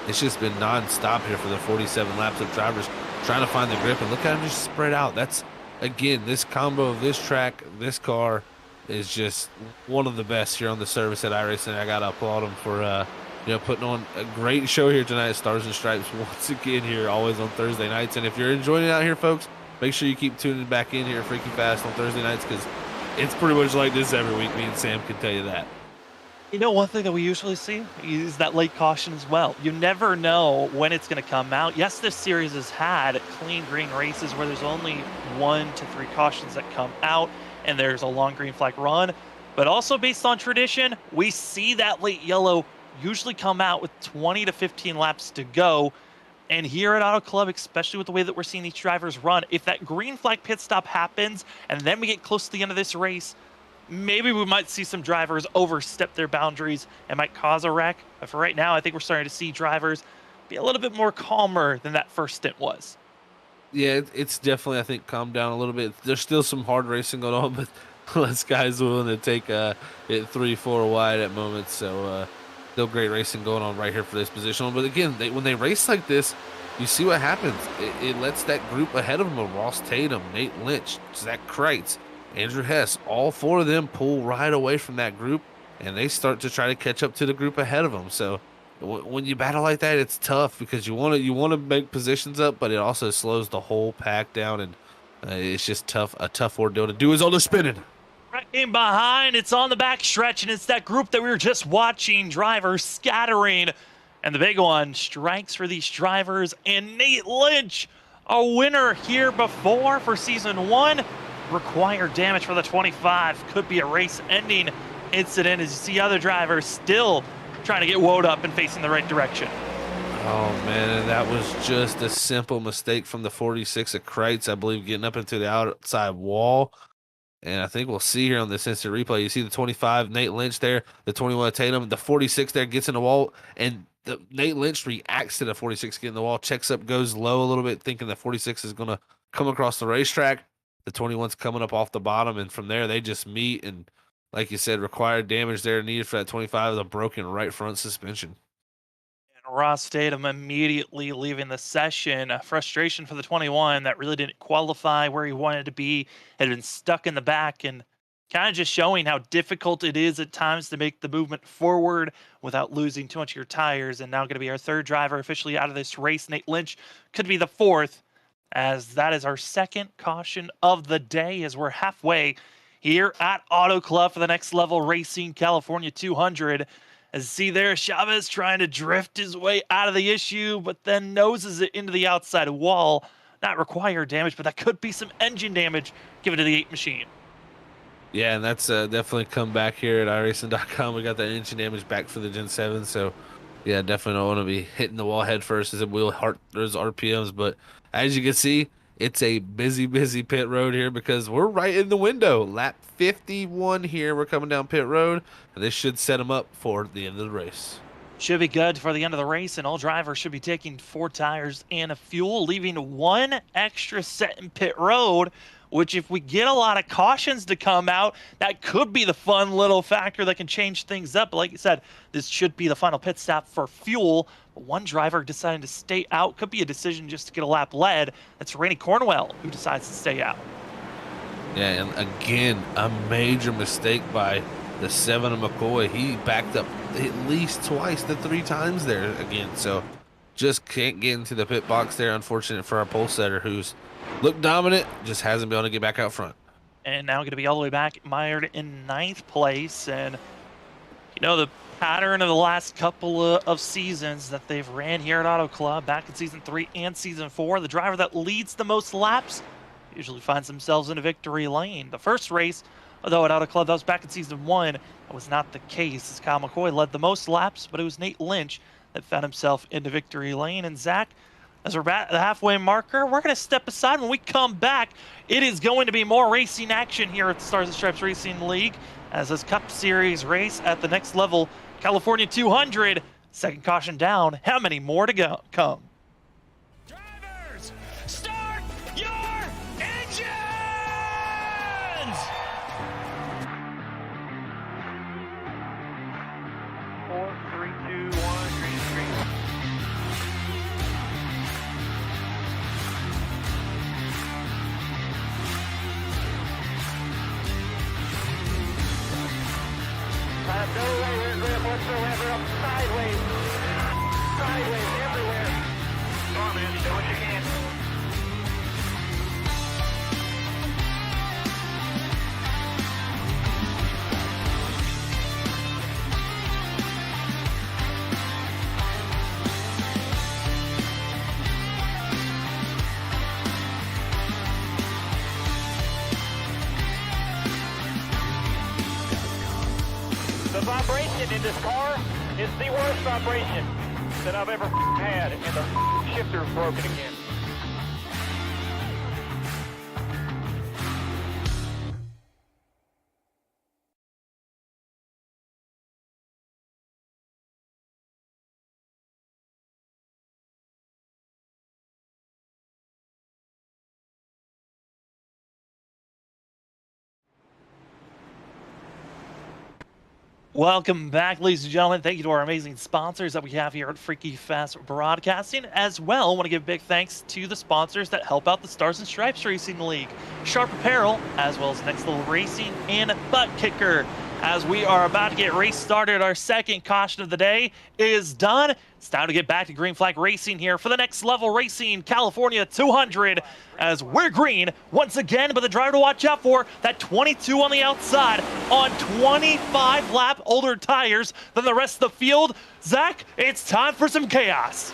It's just been non-stop here for the 47 laps of drivers trying to find the grip, and look at them just spread out. That's, again, this combo of this track, this car is just one of the best here on the service at iRacing. I got to applaud them for putting on a great show here tonight at Stars and Stripes once again here, always on Thursday nights. And if you're enjoying it out here, folks, make sure you keep tuning back in here Freaky Fast on Thursday nights, because it's pretty much like this every week. Me and Sam can tell you that. One thing that we usually see is that late caution as well. You never know when it's going to come out. Yes, this series has had clean green races where there's only 1 to 3 cautions that come out and there's a long green flag run. But also based on tradition, we see that late yellow usually come out with 20 to 15 laps to go. And here at Auto Club, especially with the way that we're seeing these drivers run, if that green flag pit stop happens and then we get close to the end of this race, maybe we might see some drivers overstep their boundaries and might cause a wreck. But for right now, I think we're starting to see drivers be a little bit more calmer than that first stint was. Yeah, it's definitely, I think, calmed down a little bit. There's still some hard racing going on, but less guys willing to take it 3-4 wide at moments. So still great racing going on right here for this position. But again, when they race like this, you see what happens. It lets that group ahead of them, Ross Tatum, Nate Lynch, Zach Kreitz, Andrew Hess, all four of them pull right away from that group, and they start to try to catch up to the group ahead of them. So when you battle like that, it's tough because you want to make positions up, but it also slows the whole pack down, and it's just a tough ordeal to do. Is all the spinning. Right in behind, it's on the back stretch, and it's that group that we were just watching. Drivers scattering, and the big one strikes for these drivers. And Nate Lynch, a winner here before for season 1. Required damage for the 25. Could be a race-ending incident as you see other drivers still trying to get woed up and facing the right direction. Oh man, and that was just a simple mistake from the 46 of Kreitz, I believe, getting up into the outside wall. And I think we'll see here on this instant replay. You see the 25, Nate Lynch there, the 21 Tatum, the 46 there gets in the wall, and Nate Lynch reacts to the 46 getting in the wall, checks up, goes low a little bit, thinking the 46 is going to come across the racetrack. The 21's coming up off the bottom, and from there they just meet. And like you said, required damage there needed for that 25 with a broken right front suspension. Ross Tatum immediately leaving the session. Frustration for the 21 that really didn't qualify where he wanted to be, had been stuck in the back, and kind of just showing how difficult it is at times to make the movement forward without losing too much of your tires. And now going to be our third driver officially out of this race. Nate Lynch could be the fourth, as that is our second caution of the day as we're halfway here at Auto Club for the Next Level Racing California 200. As you see there, Chavez trying to drift his way out of the issue, but then noses it into the outside wall. Not required damage, but that could be some engine damage given to the 8 machine. Yeah, and that's definitely come back here at iRacing.com. We got that engine damage back for the Gen 7. So, yeah, definitely don't want to be hitting the wall head first as it will hurt those RPMs. But as you can see, it's a busy, busy pit road here because we're right in the window. Lap 51 here. We're coming down pit road. And this should set them up for the end of the race. Should be good for the end of the race, and all drivers should be taking 4 tires and a fuel, leaving 1 extra set in pit road, which if we get a lot of cautions to come out, that could be the fun little factor that can change things up. But like you said, this should be the final pit stop for fuel. But one driver deciding to stay out could be a decision just to get a lap led. That's Randy Cornwell who decides to stay out. Yeah, and again, a major mistake by the 7 of McCoy. He backed up at least twice to 3 times there again. So just can't get into the pit box there. Unfortunate for our pole setter who's looked dominant, just hasn't been able to get back out front. And now going to be all the way back mired in 9th place. And you know, the pattern of the last couple of seasons that they've ran here at Auto Club, back in season 3 and season 4, the driver that leads the most laps usually finds themselves in a victory lane. The first race, although at Auto Club, that was back in season 1, that was not the case, as Kyle McCoy led the most laps, but it was Nate Lynch that found himself into victory lane. And Zach, as we're at the halfway marker, we're going to step aside. When we come back, it is going to be more racing action here at the Stars and Stripes Racing League as this Cup Series race at the Next Level California 200. Second caution down. How many more to come? Drivers, start your engines! 4, 3, 2, 1, green screen. No rear grip whatsoever, up sideways. Sideways everywhere. Come on, man, do what you can. The vibration in this car is the worst vibration that I've ever had, and the shifter's broken again. Welcome back, ladies and gentlemen. Thank you to our amazing sponsors that we have here at Freaky Fast Broadcasting. As well, I want to give big thanks to the sponsors that help out the Stars and Stripes Racing League, Sharp Apparel, as well as Next Level Racing and ButtKicker. As we are about to get race started, our second caution of the day is done. It's time to get back to green flag racing here for the Next Level Racing California 200. As we're green once again, but the driver to watch out for, that 22 on the outside on 25 lap older tires than the rest of the field. Zach, it's time for some chaos.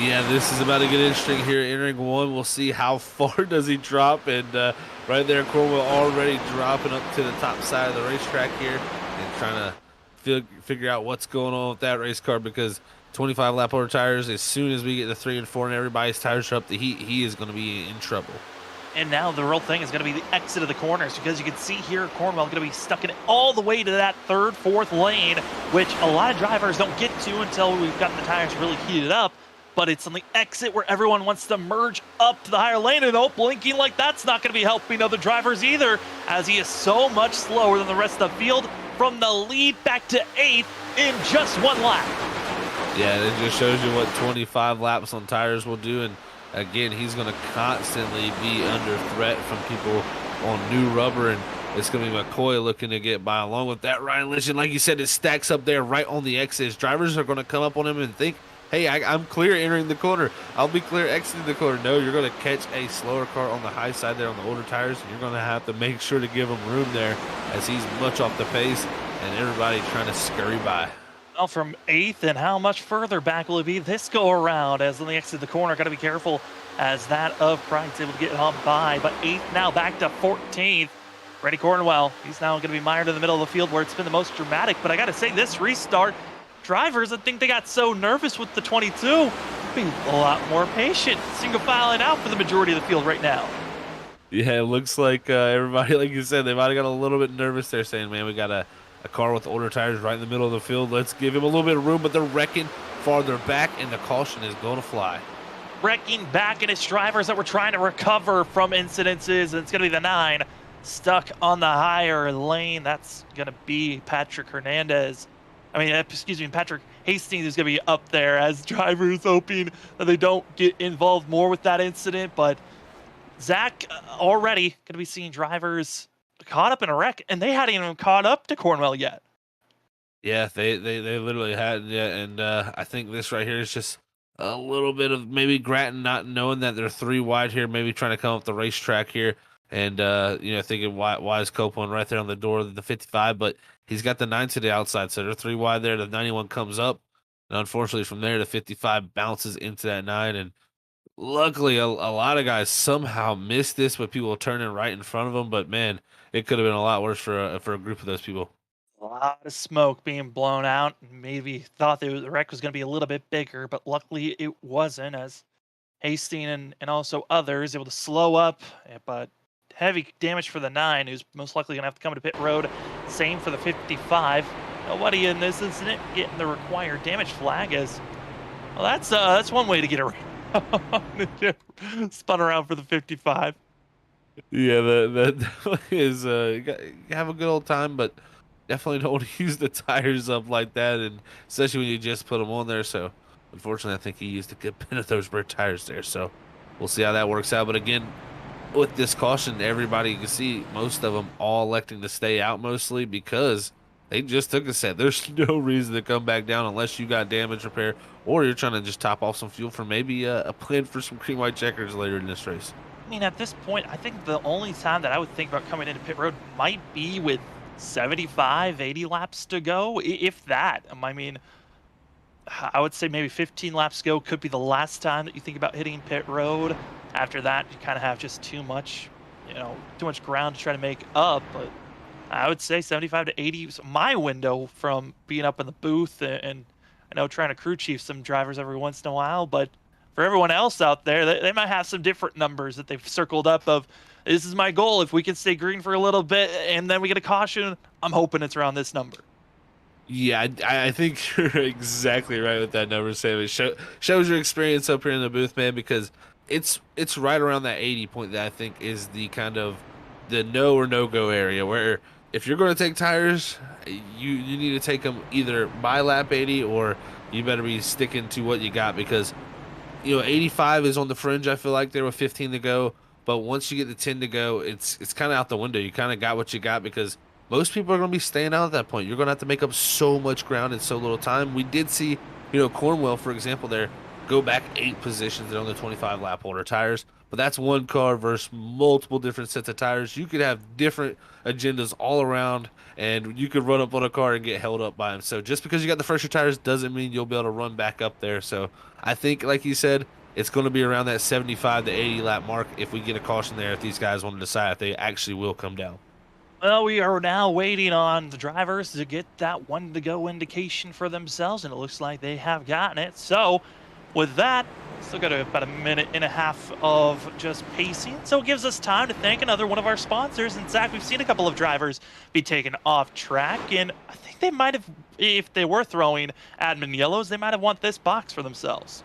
Yeah, this is about to get interesting here. Entering one, we'll see how far does he drop, and right there, Cornwell already dropping up to the top side of the racetrack here and trying to figure out what's going on with that race car, because 25 lap older tires, as soon as we get to 3 and 4 and everybody's tires are up to heat, he is going to be in trouble. And now the real thing is going to be the exit of the corners, because you can see here Cornwell going to be stuck in it all the way to that third, fourth lane, which a lot of drivers don't get to until we've got the tires really heated up. But it's on the exit where everyone wants to merge up to the higher lane, and blinking like that's not going to be helping other drivers either, as he is so much slower than the rest of the field from the lead back to 8th in just 1 lap. Yeah, it just shows you what 25 laps on tires will do, and again, he's going to constantly be under threat from people on new rubber, and it's going to be McCoy looking to get by along with that. Ryan Lynch, and like you said, it stacks up there right on the exits. Drivers are going to come up on him and think, hey, I'm clear entering the corner. I'll be clear exiting the corner. No, you're going to catch a slower car on the high side there on the older tires, and you're going to have to make sure to give him room there, as he's much off the pace and everybody trying to scurry by. Well, from 8th, and how much further back will it be this go around? As on the exit of the corner, got to be careful, as that of Pride's able to get on by. But 8th now back to 14th. Reddy Cornwell, he's now going to be mired in the middle of the field where it's been the most dramatic. But I got to say, this restart, drivers, I think they got so nervous with the 22, being a lot more patient, single filing out for the majority of the field right now. Yeah, it looks like everybody, like you said, they might have got a little bit nervous there, saying, man, we got a car with older tires right in the middle of the field. Let's give him a little bit of room, but they're wrecking farther back, and the caution is going to fly. Wrecking back, and it's drivers that were trying to recover from incidences, and it's going to be the 9 stuck on the higher lane. That's going to be Patrick Hernandez. Patrick Hastings is going to be up there, as drivers hoping that they don't get involved more with that incident. But Zach, already going to be seeing drivers caught up in a wreck, and they hadn't even caught up to Cornwell yet. Yeah, they literally hadn't yet, and I think this right here is just a little bit of maybe Grattan not knowing that they're 3 wide here, maybe trying to come up the racetrack here, and thinking why is Copeland right there on the door of the 55, but he's got the 9 to the outside, so they're 3 wide there. The 91 comes up, and unfortunately from there the 55 bounces into that 9, and luckily a lot of guys somehow missed this, but people turning right in front of them. But man, it could have been a lot worse for a group of those people. A lot of smoke being blown out. Maybe thought the wreck was going to be a little bit bigger, but luckily it wasn't, as Hastings and also others able to slow up. But heavy damage for the 9, who's most likely going to have to come to pit road. Same for the 55. Nobody in this incident getting the required damage flag, as well. That's one way to get around. Spun around for the 55. Yeah, that is you have a good old time, but definitely don't want to use the tires up like that, and especially when you just put them on there. So unfortunately, I think he used a good bit of those rear tires there. So we'll see how that works out. But again, with this caution, everybody, you can see most of them all electing to stay out, mostly because they just took a set. There's no reason to come back down unless you got damage repair, or you're trying to just top off some fuel for maybe a plan for some Green-white-checkers later in this race. I mean, at this point, I think the only time that I would think about coming into pit road might be with 75, 80 laps to go, if that. I mean, I would say maybe 15 laps to go could be the last time that you think about hitting pit road. After that, you kind of have just too much ground to try to make up. But I would say 75 to 80 is my window from being up in the booth, and I know trying to crew chief some drivers every once in a while, but for everyone else out there, they might have some different numbers that they've circled up of, this is my goal. If we can stay green for a little bit and then we get a caution, I'm hoping it's around this number. Yeah, I think you're exactly right with that number, Sam. It shows your experience up here in the booth, man, because it's right around that 80 point that I think is the kind of the no or no-go area, where if you're going to take tires, you need to take them either by lap 80 or you better be sticking to what you got because, 85 is on the fringe. I feel like there were 15 to go, but once you get to 10 to go, it's kind of out the window. You kind of got what you got because most people are going to be staying out at that point. You're going to have to make up so much ground in so little time. We did see, Cornwell, for example, there go back 8 positions on the 25 lap holder tires. But that's one car versus multiple different sets of tires. You could have different agendas all around, and you could run up on a car and get held up by them. So just because you got the fresher tires doesn't mean you'll be able to run back up there. So I think, like you said, it's going to be around that 75 to 80 lap mark if we get a caution there, if these guys want to decide if they actually will come down. Well, we are now waiting on the drivers to get that one to go indication for themselves, and it looks like they have gotten it. So with that, still got about a minute and a half of just pacing, so it gives us time to thank another one of our sponsors. And Zach, we've seen a couple of drivers be taken off track, and I think they might have, if they were throwing admin yellows, they might have want this box for themselves.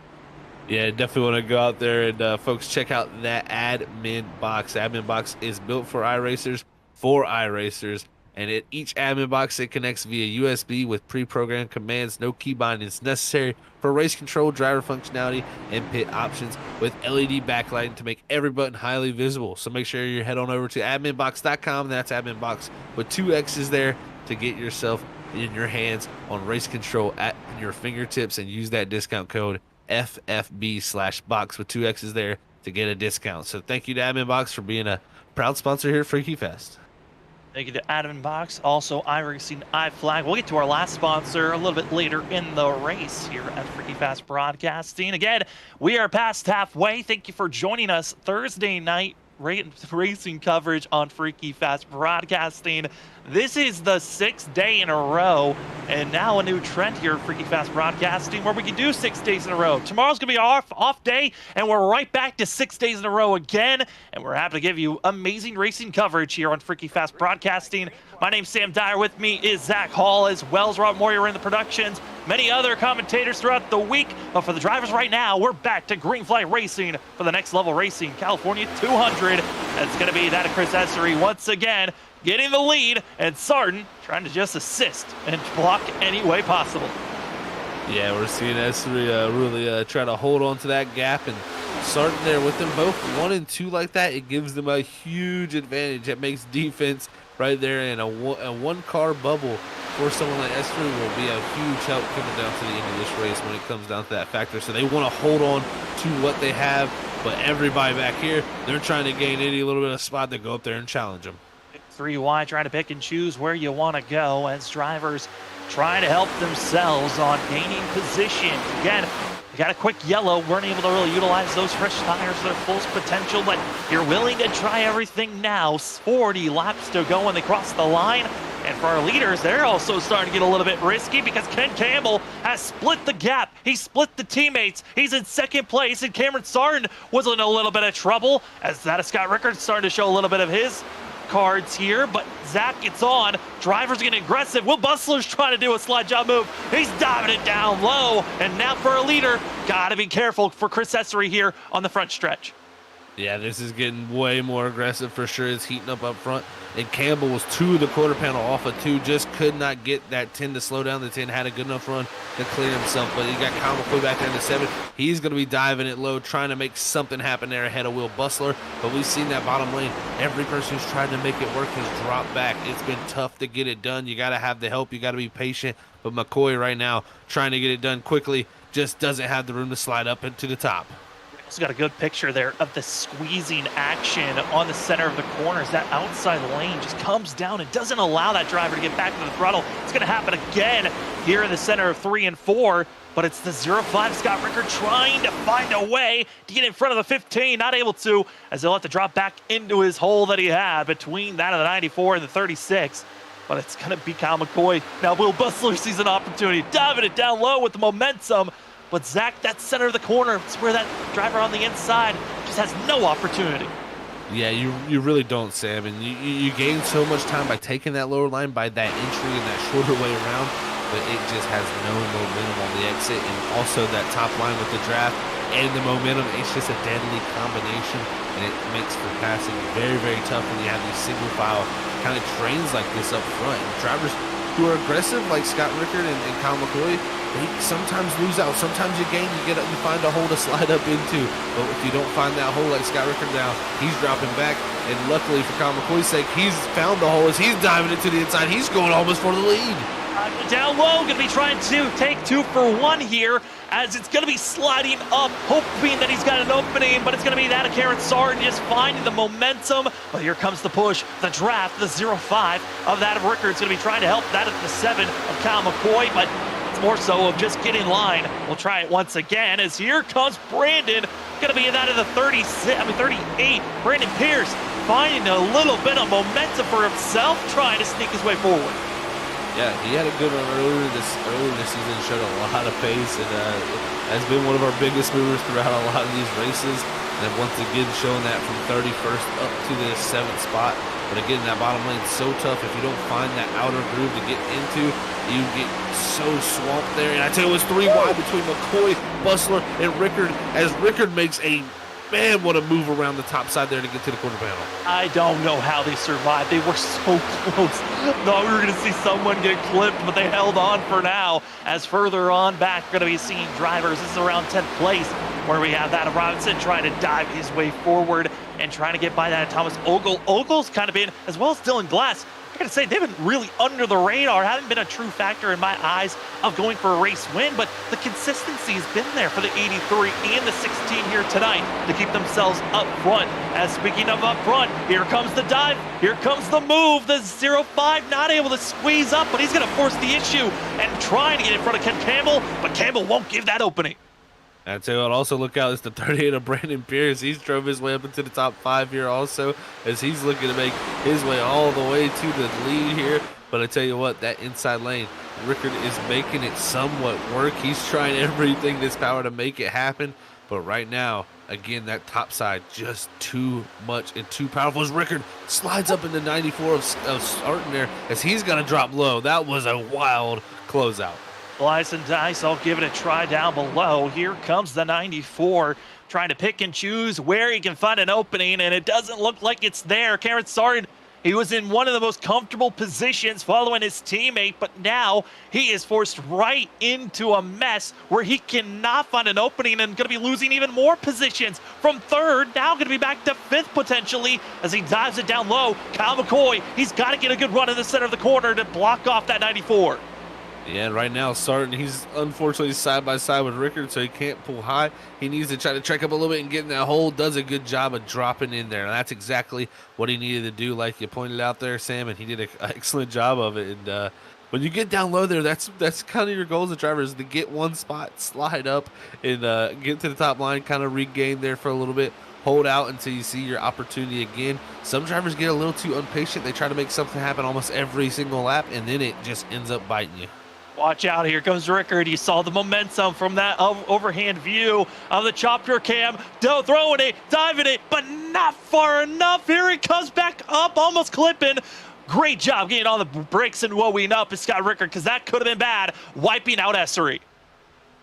Yeah, definitely want to go out there and folks, check out that admin box. Admin box is built for iRacers, for iRacers. And each admin box, it connects via USB with pre-programmed commands. No key bindings necessary for race control, driver functionality, and pit options with LED backlighting to make every button highly visible. So make sure you head on over to adminbox.com. That's adminbox with 2 X's there to get yourself in your hands on race control at your fingertips and use that discount code FFB/box with 2 X's there to get a discount. So thank you to adminbox for being a proud sponsor here at Freaky Fest. Thank you to Adam Box, also iRacing, iFlag. We'll get to our last sponsor a little bit later in the race here at Freaky Fast Broadcasting. Again, we are past halfway. Thank you for joining us Thursday night racing coverage on Freaky Fast Broadcasting. This is the 6th day in a row, and now a new trend here at Freaky Fast Broadcasting where we can do 6 days in a row. Tomorrow's gonna be our off day, and we're right back to 6 days in a row again, and we're happy to give you amazing racing coverage here on Freaky Fast Broadcasting. My name's Sam Dyer. With me is Zach Hall, as well as Rob Moyer in the productions, many other commentators throughout the week. But for the drivers right now, we're back to Green Flag Racing for the Next Level Racing California 200. It's going to be that of Chris Essery once again getting the lead, and Sarton trying to just assist and block any way possible. Yeah, we're seeing Essery really try to hold on to that gap, and Sarton there with them both 1 and 2 like that. It gives them a huge advantage. It makes defense right there, and a one-car bubble for someone like Essery will be a huge help coming down to the end of this race when it comes down to that factor. So they want to hold on to what they have, but everybody back here, they're trying to gain any little bit of spot to go up there and challenge them. 3 wide, trying to pick and choose where you want to go as drivers trying to help themselves on gaining positions. Again, they got a quick yellow, weren't able to really utilize those fresh tires to their full potential, but you're willing to try everything now. 40 laps to go when they cross the line. And for our leaders, they're also starting to get a little bit risky because Ken Campbell has split the gap. He split the teammates. He's in 2nd place, and Cameron Sarton was in a little bit of trouble as that of Scott Rickard starting to show a little bit of his cards here, but Zach gets on. Drivers getting aggressive. Will Bustler's trying to do a slide job move. He's diving it down low, and now for a leader, gotta be careful for Chris Essery here on the front stretch. Yeah, this is getting way more aggressive for sure. It's heating up front. And Campbell was 2 of the quarter panel off of 2. Just could not get that 10 to slow down. The 10 had a good enough run to clear himself. But he got Kyle McCoy back down to 7. He's going to be diving it low, trying to make something happen there ahead of Will Bustler. But we've seen that bottom lane. Every person who's tried to make it work has dropped back. It's been tough to get it done. You got to have the help. You got to be patient. But McCoy right now trying to get it done quickly just doesn't have the room to slide up into the top. Also got a good picture there of the squeezing action on the center of the corners. That outside lane just comes down and doesn't allow that driver to get back to the throttle. It's going to happen again here in the center of 3 and 4, but it's the 05 Scott Rickard trying to find a way to get in front of the 15, not able to, as they'll have to drop back into his hole that he had between that of the 94 and the 36. But it's going to be Kyle McCoy. Now Will Bustler sees an opportunity, diving it down low with the momentum. But Zach, that center of the corner, it's where that driver on the inside just has no opportunity. Yeah, you really don't, Sam. And you gain so much time by taking that lower line, by that entry and that shorter way around, but it just has no momentum on the exit. And also that top line with the draft and the momentum, it's just a deadly combination, and it makes for passing very, very tough when you have these single file kind of trains like this up front. And drivers who are aggressive, like Scott Rickard and Kyle McCoy, they sometimes lose out. Sometimes you gain, you find a hole to slide up into. But if you don't find that hole like Scott Rickard now, he's dropping back. And luckily for Kyle McCoy's sake, he's found the hole as he's diving into the inside. He's going almost for the lead. Down low, going to be trying to take 2 for 1 here, as it's going to be sliding up, hoping that he's got an opening, but it's going to be that of Karen Sarton just finding the momentum. But here comes the push, the draft, the 0-5 of that of Rickard. It's going to be trying to help that at the 7 of Kyle McCoy, but it's more so of just getting in line. We'll try it once again, as here comes Brandon. Going to be that of the 38. Brandon Pierce finding a little bit of momentum for himself, trying to sneak his way forward. Yeah, he had a good run earlier this season, showed a lot of pace, and has been one of our biggest movers throughout a lot of these races. And once again, showing that from 31st up to the 7th spot. But again, that bottom lane is so tough. If you don't find that outer groove to get into, you get so swamped there. And I tell you, it was 3 wide between McCoy, Bustler, and Rickard, as Rickard makes a man, what a move around the top side there to get to the quarter panel. I don't know how they survived. They were so close. Thought we were going to see someone get clipped, but they held on for now. As further on back, we're going to be seeing drivers. This is around 10th place, where we have that of Robinson trying to dive his way forward and trying to get by that of Thomas Ogle. Ogle's kind of been, as well as Dylan Glass, I gotta say, they've been really under the radar, haven't been a true factor in my eyes of going for a race win, but the consistency has been there for the 83 and the 16 here tonight to keep themselves up front. As speaking of up front, here comes the dive, here comes the move, the 0-5 not able to squeeze up, but he's gonna force the issue and trying to get in front of Ken Campbell, but Campbell won't give that opening. I tell you what, also look out, it's the 38 of Brandon Pierce. He's drove his way up into the top 5 here also, as he's looking to make his way all the way to the lead here. But I tell you what, that inside lane, Rickard is making it somewhat work. He's trying everything in his power to make it happen. But right now, again, that top side, just too much and too powerful. As Rickard slides up into 94 of Sarton there, as he's going to drop low. That was a wild closeout. Slice and dice, I'll give it a try down below. Here comes the 94, trying to pick and choose where he can find an opening, and it doesn't look like it's there. Karen Sarton, he was in one of the most comfortable positions following his teammate, but now he is forced right into a mess where he cannot find an opening and going to be losing even more positions. From 3rd, now going to be back to 5th potentially as he dives it down low. Kyle McCoy, he's got to get a good run in the center of the corner to block off that 94. Yeah, and right now, Sarton, he's unfortunately side by side with Rickard, so he can't pull high. He needs to try to track up a little bit and get in that hole. Does a good job of dropping in there. And that's exactly what he needed to do, like you pointed out there, Sam, and he did an excellent job of it. And when you get down low there, that's kind of your goal as a driver, is to get one spot, slide up, and get to the top line, kind of regain there for a little bit. Hold out until you see your opportunity again. Some drivers get a little too impatient. They try to make something happen almost every single lap, and then it just ends up biting you. Watch out, here comes Rickard. You saw the momentum from that overhand view of the chopper cam. Throwing it, diving it, but not far enough. Here he comes back up, almost clipping. Great job getting on the brakes and woeing up as Scott Rickard, because that could have been bad, wiping out Essery.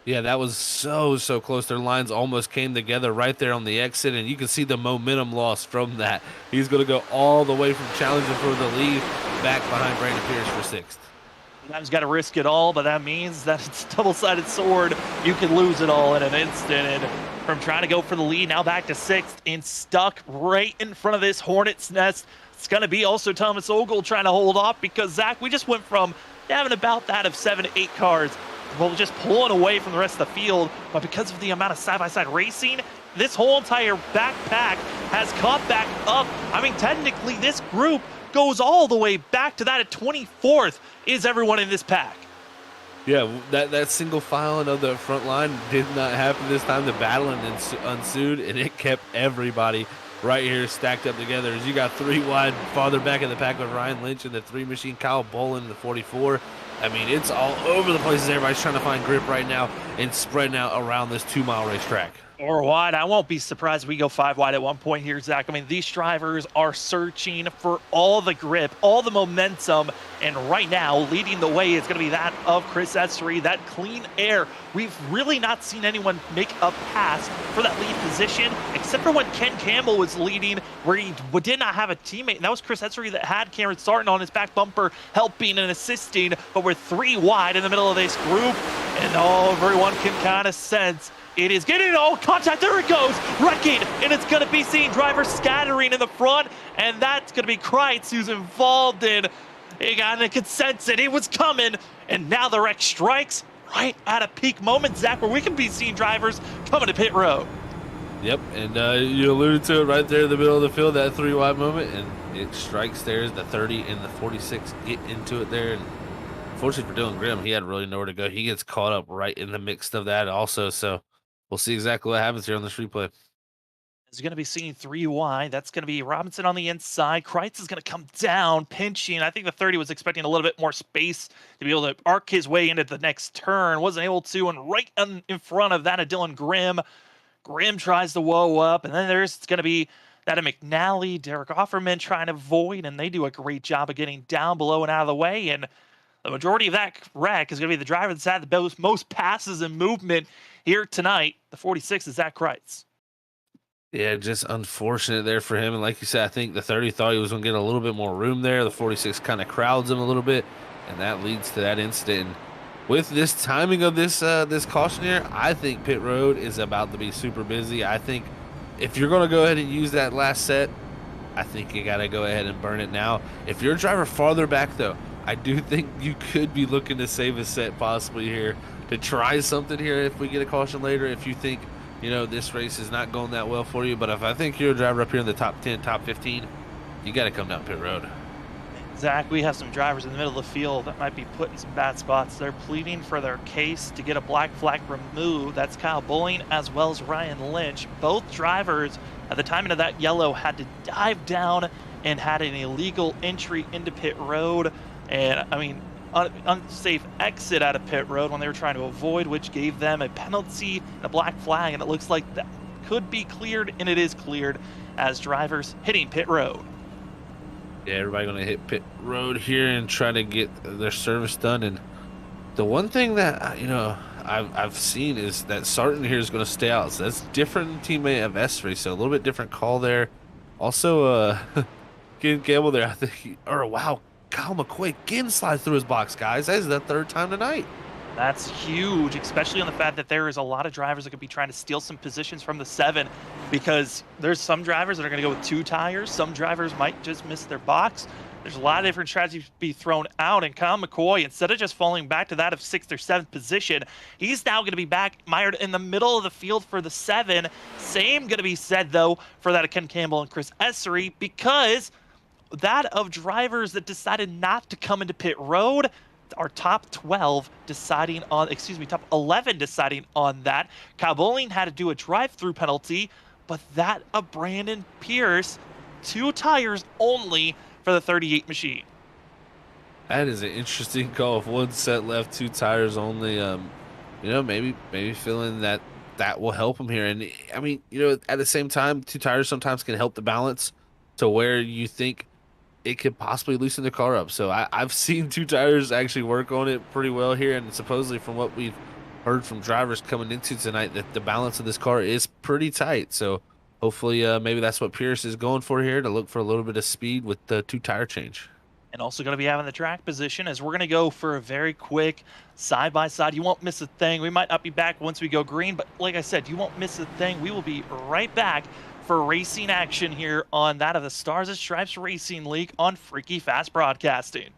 Yeah, that was so close. Their lines almost came together right there on the exit, and you can see the momentum loss from that. He's going to go all the way from challenging for the lead back behind Brandon Pierce for 6th. Sometimes you got to risk it all, but that means that it's a double-sided sword. You can lose it all in an instant. And from trying to go for the lead, now back to 6th and stuck right in front of this Hornet's nest. It's going to be also Thomas Ogle trying to hold off, because, Zach, we just went from having about that of 7 to 8 cars, well, just pulling away from the rest of the field. But because of the amount of side-by-side racing, this whole entire backpack has caught back up. I mean, technically, this group goes all the way back to that at 24th is everyone in this pack. Yeah, that single filing of the front line did not happen this time. The battling ensued, and it kept everybody right here stacked up together. As you got 3 wide farther back in the pack with Ryan Lynch and the 3 machine, Kyle Bolin in the 44, I mean, it's all over the place as everybody's trying to find grip right now and spreading out around this 2-mile racetrack. Or wide. I won't be surprised if we go 5 wide at one point here, Zach. I mean, these drivers are searching for all the grip, all the momentum, and right now, leading the way is going to be that of Chris Essery, that clean air. We've really not seen anyone make a pass for that lead position, except for when Ken Campbell was leading, where he did not have a teammate, and that was Chris Essery that had Cameron Sarton on his back bumper, helping and assisting, but we're 3 wide in the middle of this group, and everyone can kind of sense it is getting all contact. There it goes, wrecking, and it's going to be seeing drivers scattering in the front, and that's going to be Kreitz who's involved in. He got a consent, and he was coming, and now the wreck strikes right at a peak moment, Zach, where we can be seeing drivers coming to pit road. Yep, and you alluded to it right there in the middle of the field, that 3 wide moment, and it strikes there as the 30 and the 46 get into it there. And unfortunately for Dylan Grimm, he had really nowhere to go. He gets caught up right in the mix of that also, so we'll see exactly what happens here on this replay. Is going to be seeing 3 wide. That's going to be Robinson on the inside. Kreitz is going to come down, pinching. I think the 30 was expecting a little bit more space to be able to arc his way into the next turn. Wasn't able to, and right in front of that of Dylan Grimm. Grimm tries to whoa up, and then there's going to be that of McNally, Derek Offerman trying to avoid, and they do a great job of getting down below and out of the way, and the majority of that wreck is going to be the driver that's had the most passes and movement here tonight. The 46 is Zach Kreitz. Yeah, just unfortunate there for him. And like you said, I think the 30 thought he was going to get a little bit more room there. The 46 kind of crowds him a little bit, and that leads to that incident. And with this timing of this caution here, I think pit road is about to be super busy. I think if you're going to go ahead and use that last set, I think you got to go ahead and burn it now. If you're a driver farther back, though, I do think you could be looking to save a set possibly here to try something here if we get a caution later, if you think, you know, this race is not going that well for you. But if I think you're a driver up here in the top 10, top 15, you got to come down pit road. Zach, we have some drivers in the middle of the field that might be put in some bad spots. They're pleading for their case to get a black flag removed. That's Kyle Bowling as well as Ryan Lynch. Both drivers at the timing of that yellow had to dive down and had an illegal entry into pit road. And I mean, unsafe exit out of pit road when they were trying to avoid, which gave them a penalty, a black flag, and it looks like that could be cleared, and it is cleared as drivers hitting pit road. Yeah, everybody going to hit pit road here and try to get their service done. And the one thing that, you know, I've seen is that Sarton here is going to stay out. So that's different teammate of Essery, so a little bit different call there. Also, Ken Campbell there, I think, wow, Kyle McCoy again slides through his box, guys. That is the 3rd time tonight. That's huge, especially on the fact that there is a lot of drivers that could be trying to steal some positions from the 7, because there's some drivers that are going to go with 2 tires. Some drivers might just miss their box. There's a lot of different strategies to be thrown out, and Kyle McCoy, instead of just falling back to that of 6th or 7th position, he's now going to be back mired in the middle of the field for the 7. Same going to be said, though, for that of Ken Campbell and Chris Essery, because that of drivers that decided not to come into pit road are top 12 deciding on, top 11 deciding on that. Kyle Bowling had to do a drive-through penalty, but that of Brandon Pierce, 2 tires only for the 38 machine. That is an interesting call. If 1 set left, 2 tires only, you know, maybe feeling that will help him here. And I mean, you know, at the same time, 2 tires sometimes can help the balance to where you think it could possibly loosen the car up. So I've seen 2 tires actually work on it pretty well here, and supposedly from what we've heard from drivers coming into tonight, that the balance of this car is pretty tight. So hopefully maybe that's what Pierce is going for here, to look for a little bit of speed with the 2 tire change. And also going to be having the track position, as we're going to go for a very quick side-by-side. You won't miss a thing. We might not be back once we go green, but like I said, you won't miss a thing. We will be right back for racing action here on that of the Stars and Stripes Racing League on Freaky Fast Broadcasting.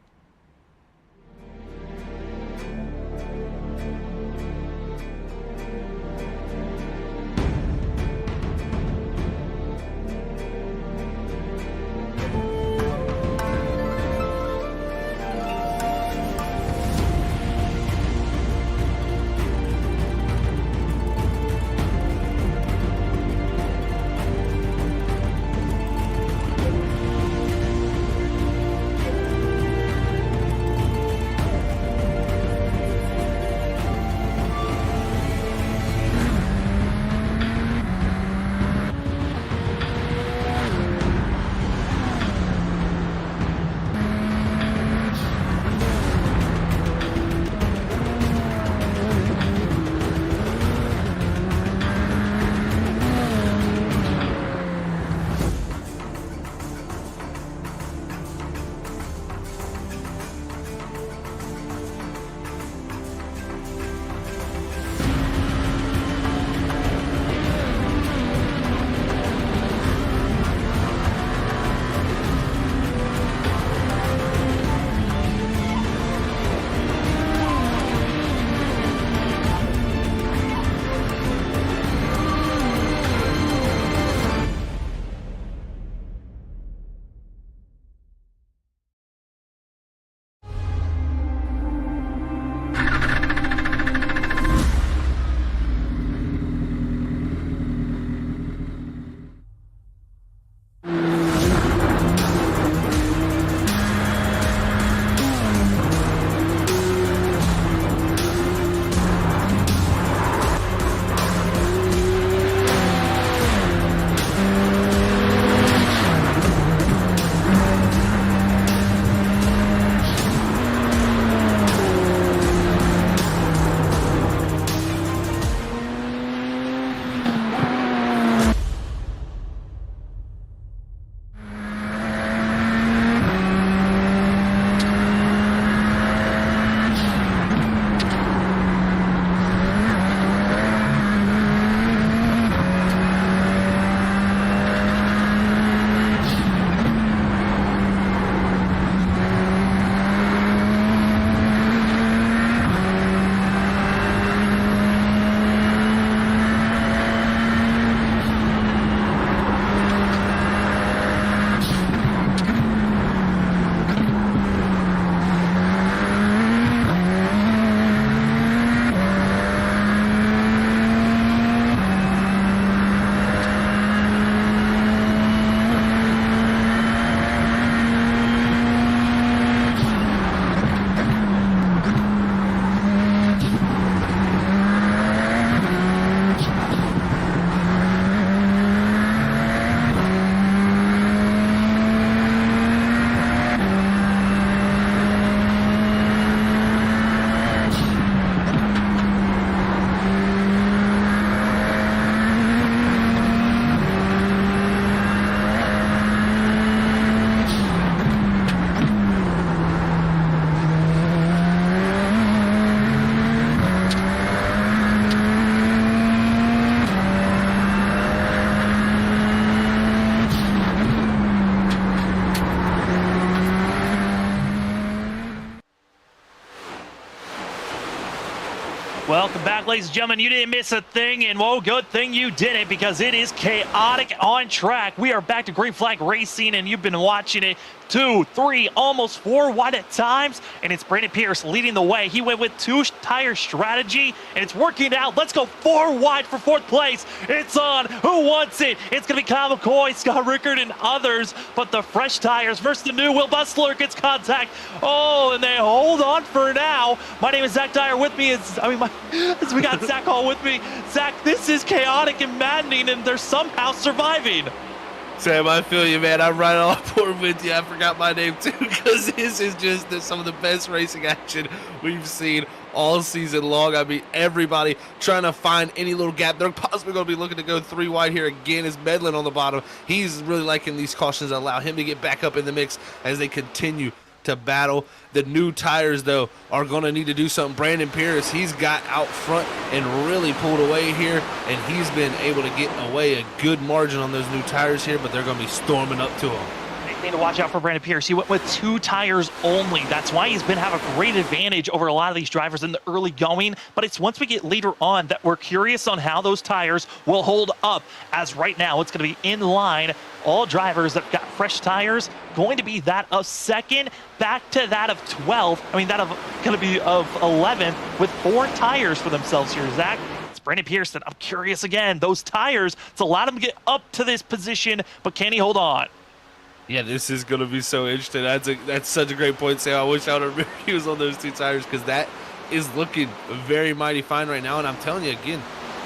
Welcome back, ladies and gentlemen. You didn't miss a thing, and well, good thing you didn't, because it is chaotic on track. We are back to green flag racing, and you've been watching it 2, 3, almost 4 wide at times, and it's Brandon Pierce leading the way. He went with 2-tire strategy, and it's working out. Let's go 4 wide for 4th place. It's on. Who wants it? It's going to be Kyle McCoy, Scott Rickard, and others, but the fresh tires versus the new. Will Bustler gets contact. Oh, and they hold on for now. My name is Zach Dyer. With me is, we got Zach Hall with me. Zach, this is chaotic and maddening, and they're somehow surviving. Sam, I feel you, man. I'm right on board with you. I forgot my name, too, because this is just some of the best racing action we've seen all season long. I mean, everybody trying to find any little gap. They're possibly going to be looking to go 3 wide here again. Is Medlin on the bottom. He's really liking these cautions that allow him to get back up in the mix as they continue to battle. The new tires, though, are going to need to do something. Brandon Pierce, he's got out front and really pulled away here, and he's been able to get away a good margin on those new tires here, but they're going to be storming up to him. Thing to watch out for Brandon Pierce. He went with 2 tires only. That's why he's been having a great advantage over a lot of these drivers in the early going, but it's once we get later on that we're curious on how those tires will hold up, as right now it's going to be in line. All drivers that got fresh tires going to be that of 2nd back to that of 12th. That of going to be of 11th with 4 tires for themselves here, Zach. It's Brandon Pierce. I'm curious again. Those tires, it's allowed him to get up to this position, but can he hold on? Yeah, this is going to be so interesting. That's such a great point, Sam. I wish I would have remembered he was on those 2 tires, because that is looking very mighty fine right now. And I'm telling you again,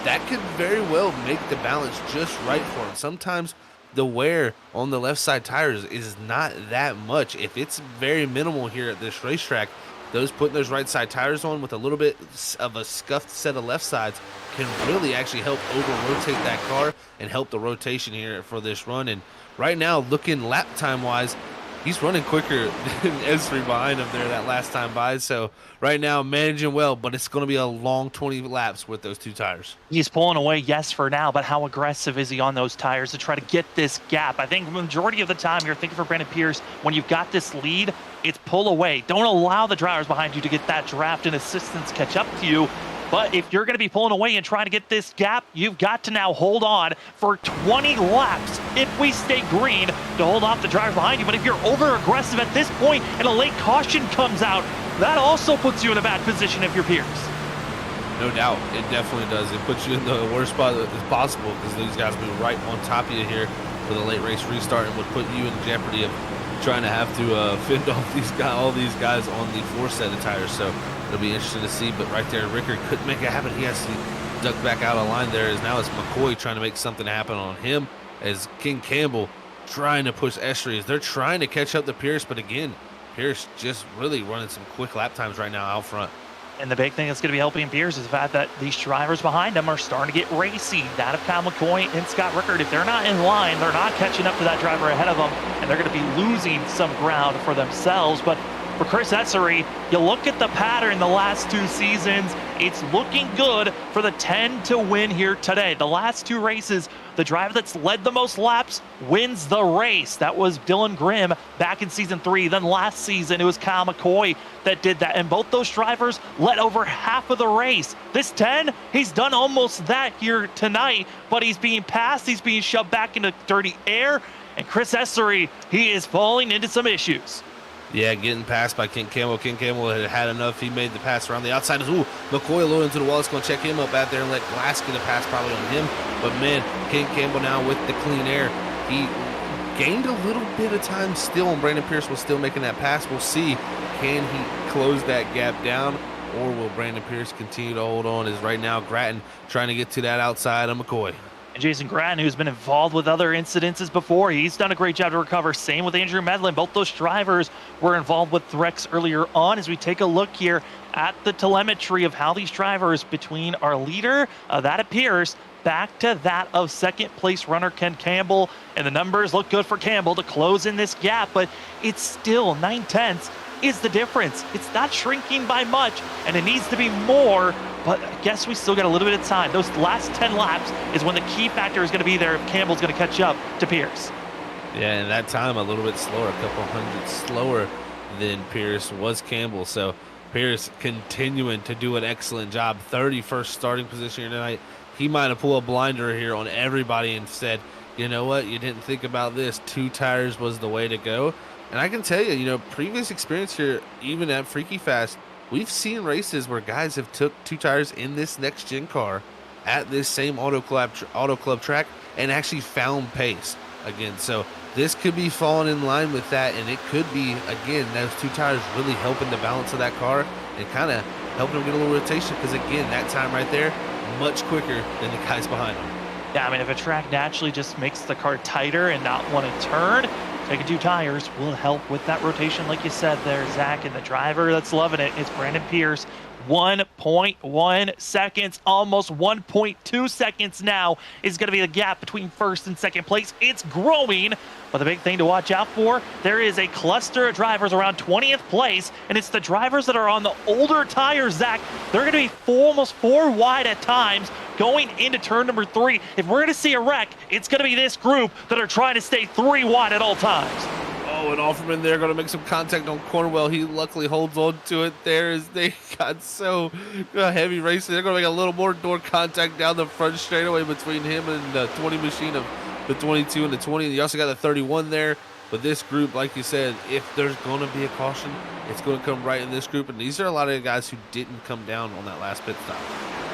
that could very well make the balance just right for him. Sometimes the wear on the left side tires is not that much. If it's very minimal here at this racetrack, putting those right side tires on with a little bit of a scuffed set of left sides can really actually help over-rotate that car and help the rotation here for this run. And right now, looking lap time wise, he's running quicker than Esri behind him there that last time by. So right now, managing well, but it's going to be a long 20 laps with those 2 tires. He's pulling away, yes, for now, but how aggressive is he on those tires to try to get this gap? I think the majority of the time you're thinking for Brandon Pierce, when you've got this lead, it's pull away. Don't allow the drivers behind you to get that draft and assistance catch up to you. But if you're going to be pulling away and trying to get this gap, you've got to now hold on for 20 laps if we stay green to hold off the driver behind you. But if you're over-aggressive at this point and a late caution comes out, that also puts you in a bad position if you're Pierce. No doubt. It definitely does. It puts you in the worst spot as possible, because these guys will be right on top of you here for the late race restart, and would put you in jeopardy of trying to have to fend off all these guys on the 4 set of tires. So it'll be interesting to see. But right there, Rickard couldn't make it happen. He has to duck back out of line there. As now it's McCoy trying to make something happen on him, as King Campbell trying to push Esri as they're trying to catch up to Pierce. But again, Pierce just really running some quick lap times right now out front. And the big thing that's going to be helping Pierce is the fact that these drivers behind him are starting to get racy. That of Kyle McCoy and Scott Rickard. If they're not in line, they're not catching up to that driver ahead of them, and they're going to be losing some ground for themselves. But for Chris Esri, you look at the pattern the last 2 seasons, it's looking good for the 10 to win here today. The last 2 races, the driver that's led the most laps wins the race. That was Dylan Grimm back in season 3. Then last season, it was Kyle McCoy that did that. And both those drivers led over half of the race. This 10, he's done almost that here tonight, but he's being passed. He's being shoved back into dirty air. And Chris Esri, he is falling into some issues. Yeah, getting passed by King Campbell. King Campbell had enough. He made the pass around the outside. Ooh, McCoy low into the wall. It's going to check him up out there and let Glass get a pass probably on him. But, man, King Campbell now with the clean air. He gained a little bit of time still, and Brandon Pierce was still making that pass. We'll see. Can he close that gap down, or will Brandon Pierce continue to hold on? As right now, Grattan trying to get to that outside of McCoy. And Jason Grattan, who's been involved with other incidences before, he's done a great job to recover. Same with Andrew Medlin. Both those drivers were involved with wrecks earlier on. As we take a look here at the telemetry of how these drivers, between our leader, that of Pierce, back to that of 2nd place runner Ken Campbell, and the numbers look good for Campbell to close in this gap, but it's still 9/10 is the difference. It's not shrinking by much, and it needs to be more. But I guess we still got a little bit of time. Those last 10 laps is when the key factor is going to be there if Campbell's going to catch up to Pierce. Yeah, and that time a little bit slower, a couple hundred slower than Pierce was Campbell. So Pierce continuing to do an excellent job. 31st starting position here tonight. He might have pulled a blinder here on everybody and said, you know what, you didn't think about this. 2 tires was the way to go. And I can tell you, you know, previous experience here, even at Freaky Fast, we've seen races where guys have took 2 tires in this next gen car at this same auto club track and actually found pace again. So this could be falling in line with that, and it could be, again, those 2 tires really helping the balance of that car and kind of helping them get a little rotation, because again, that time right there, much quicker than the guys behind them. Yeah, I mean, if a track naturally just makes the car tighter and not want to turn, taking 2 tires will help with that rotation, like you said there, Zach. And the driver that's loving it is Brandon Pierce. 1.1 seconds, almost 1.2 seconds now is going to be the gap between first and second place. It's growing, but the big thing to watch out for, there is a cluster of drivers around 20th place, and it's the drivers that are on the older tires, Zach. They're going to be almost 4 wide at times going into turn number 3. If we're going to see a wreck, it's going to be this group that are trying to stay 3 wide at all times. Oh, and Offerman there going to make some contact on Cornwell. He luckily holds on to it there as they got so heavy racing. They're going to make a little more door contact down the front straightaway between him and the 20 machine of the 22 and the 20. You also got the 31 there. But this group, like you said, if there's going to be a caution, it's going to come right in this group. And these are a lot of guys who didn't come down on that last pit stop.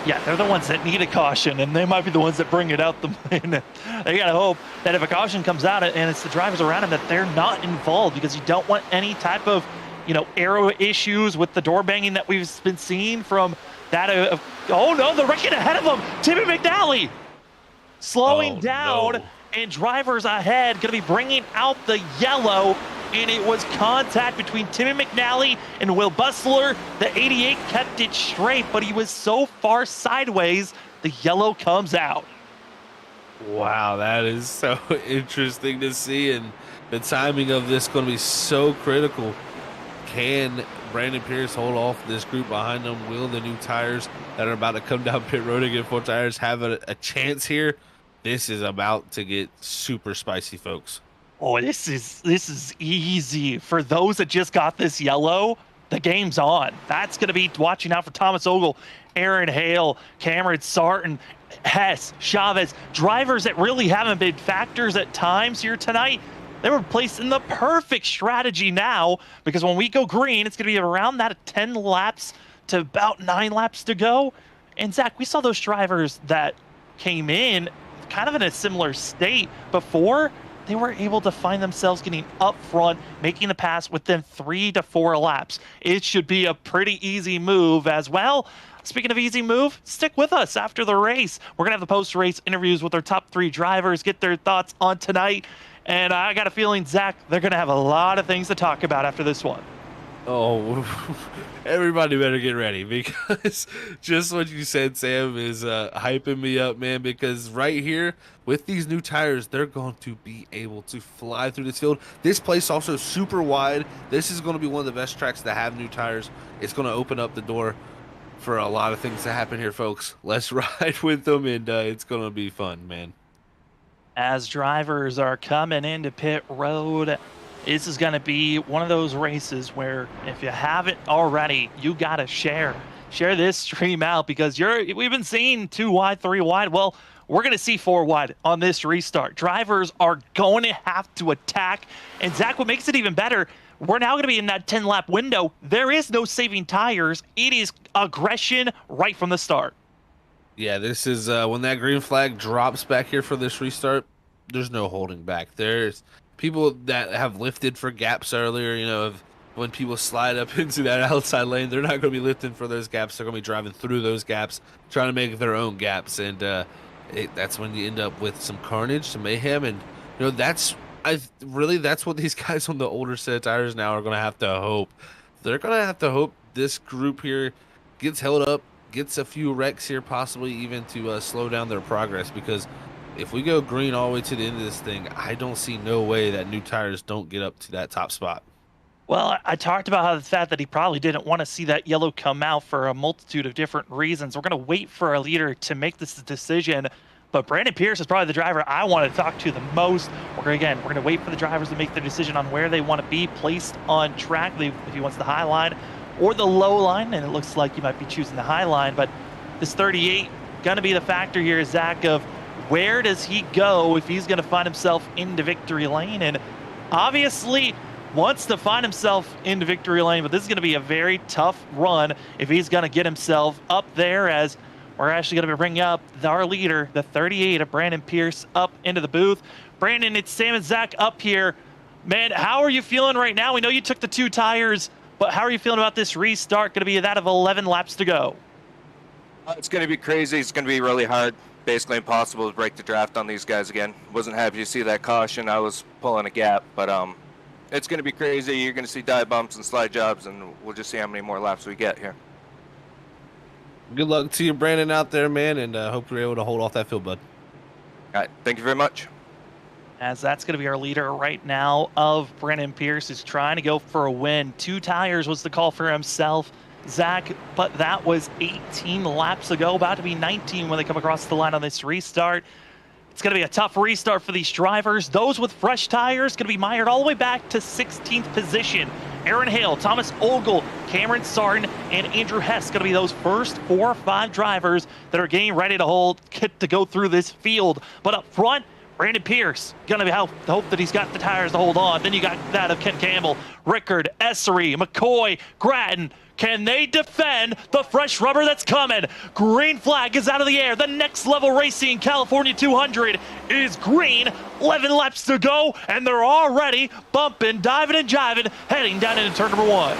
Yeah, they're the ones that need a caution, and they might be the ones that bring it out. They got to hope that if a caution comes out and it's the drivers around them, that they're not involved, because you don't want any type of, you know, aero issues with the door banging that we've been seeing from that. Oh, no, they're wrecking ahead of them. Timmy McNally slowing down, no. And drivers ahead going to be bringing out the yellow. And it was contact between Timmy McNally and Will Bustler. The 88 kept it straight, but he was so far sideways, the yellow comes out. Wow, that is so interesting to see, and the timing of this going to be so critical. Can Brandon Pierce hold off this group behind them? Will the new tires that are about to come down pit road and get 4 tires have a chance here? This is about to get super spicy, folks. Oh, this is easy. For those that just got this yellow, the game's on. That's going to be watching out for Thomas Ogle, Aaron Hale, Cameron Sarton, Hess, Chavez, drivers that really haven't been factors at times here tonight. They were placed in the perfect strategy now, because when we go green, it's going to be around that 10 laps to about 9 laps to go. And Zach, we saw those drivers that came in kind of in a similar state before. They were able to find themselves getting up front, making the pass within 3 to 4 laps. It should be a pretty easy move as well. Speaking of easy move, stick with us after the race. We're going to have the post-race interviews with our top 3 drivers, get their thoughts on tonight. And I got a feeling, Zach, they're going to have a lot of things to talk about after this one. Oh, everybody better get ready, because just what you said, Sam, is hyping me up, man, because right here with these new tires, they're going to be able to fly through this field. This place also super wide. This is going to be one of the best tracks to have new tires. It's going to open up the door for a lot of things to happen here, folks. Let's ride with them, and it's going to be fun, man. As drivers are coming into pit road, this is going to be one of those races where if you haven't already, you got to share this stream out, because we've been seeing 2 wide, 3 wide. Well, we're going to see 4 wide on this restart. Drivers are going to have to attack. And Zach, what makes it even better, we're now going to be in that 10-lap window. There is no saving tires. It is aggression right from the start. Yeah, this is when that green flag drops back here for this restart, there's no holding back. There's people that have lifted for gaps earlier, you know, when people slide up into that outside lane, they're not going to be lifting for those gaps. They're going to be driving through those gaps, trying to make their own gaps. And that's when you end up with some carnage, some mayhem. And, you know, that's what these guys on the older set of tires now are going to have to hope. They're going to have to hope this group here gets held up, gets a few wrecks here, possibly even to slow down their progress, because if we go green all the way to the end of this thing, I don't see no way that new tires don't get up to that top spot. Well, I talked about how the fact that he probably didn't want to see that yellow come out for a multitude of different reasons. We're going to wait for a leader to make this decision, but Brandon Pierce is probably the driver I want to talk to the most. We're going to wait for the drivers to make their decision on where they want to be placed on track. If he wants the high line or the low line, and it looks like you might be choosing the high line, but this 38 going to be the factor here, Zach, of where does he go if he's going to find himself into victory lane, and obviously wants to find himself into victory lane, but this is going to be a very tough run if he's going to get himself up there, as we're actually going to be bringing up our leader, the 38 of Brandon Pierce, up into the booth. Brandon, it's Sam and Zach up here. Man, how are you feeling right now? We know you took the 2 tires, but how are you feeling about this restart? Going to be that of 11 laps to go. It's going to be crazy. It's going to be really hard. Basically impossible to break the draft on these guys again. Wasn't happy to see that caution. I was pulling a gap, but it's going to be crazy. You're going to see dive bumps and slide jobs, and we'll just see how many more laps we get here. Good luck to you, Brandon, out there, man, and hope you're able to hold off that field, bud. All right. Thank you very much. As that's going to be our leader right now of Brandon Pierce, is trying to go for a win. 2 tires was the call for himself, Zach, but that was 18 laps ago, about to be 19 when they come across the line on this restart. It's going to be a tough restart for these drivers. Those with fresh tires going to be mired all the way back to 16th position. Aaron Hale, Thomas Ogle, Cameron Sarton, and Andrew Hess going to be those first 4 or 5 drivers that are getting ready to go through this field. But up front, Brandon Pierce going to hope that he's got the tires to hold on. Then you got that of Ken Campbell, Rickard, Essery, McCoy, Grattan. Can they defend the fresh rubber that's coming? Green flag is out of the air. The next level racing California 200 is green. 11 laps to go, and they're already bumping, diving, and jiving, heading down into turn number 1.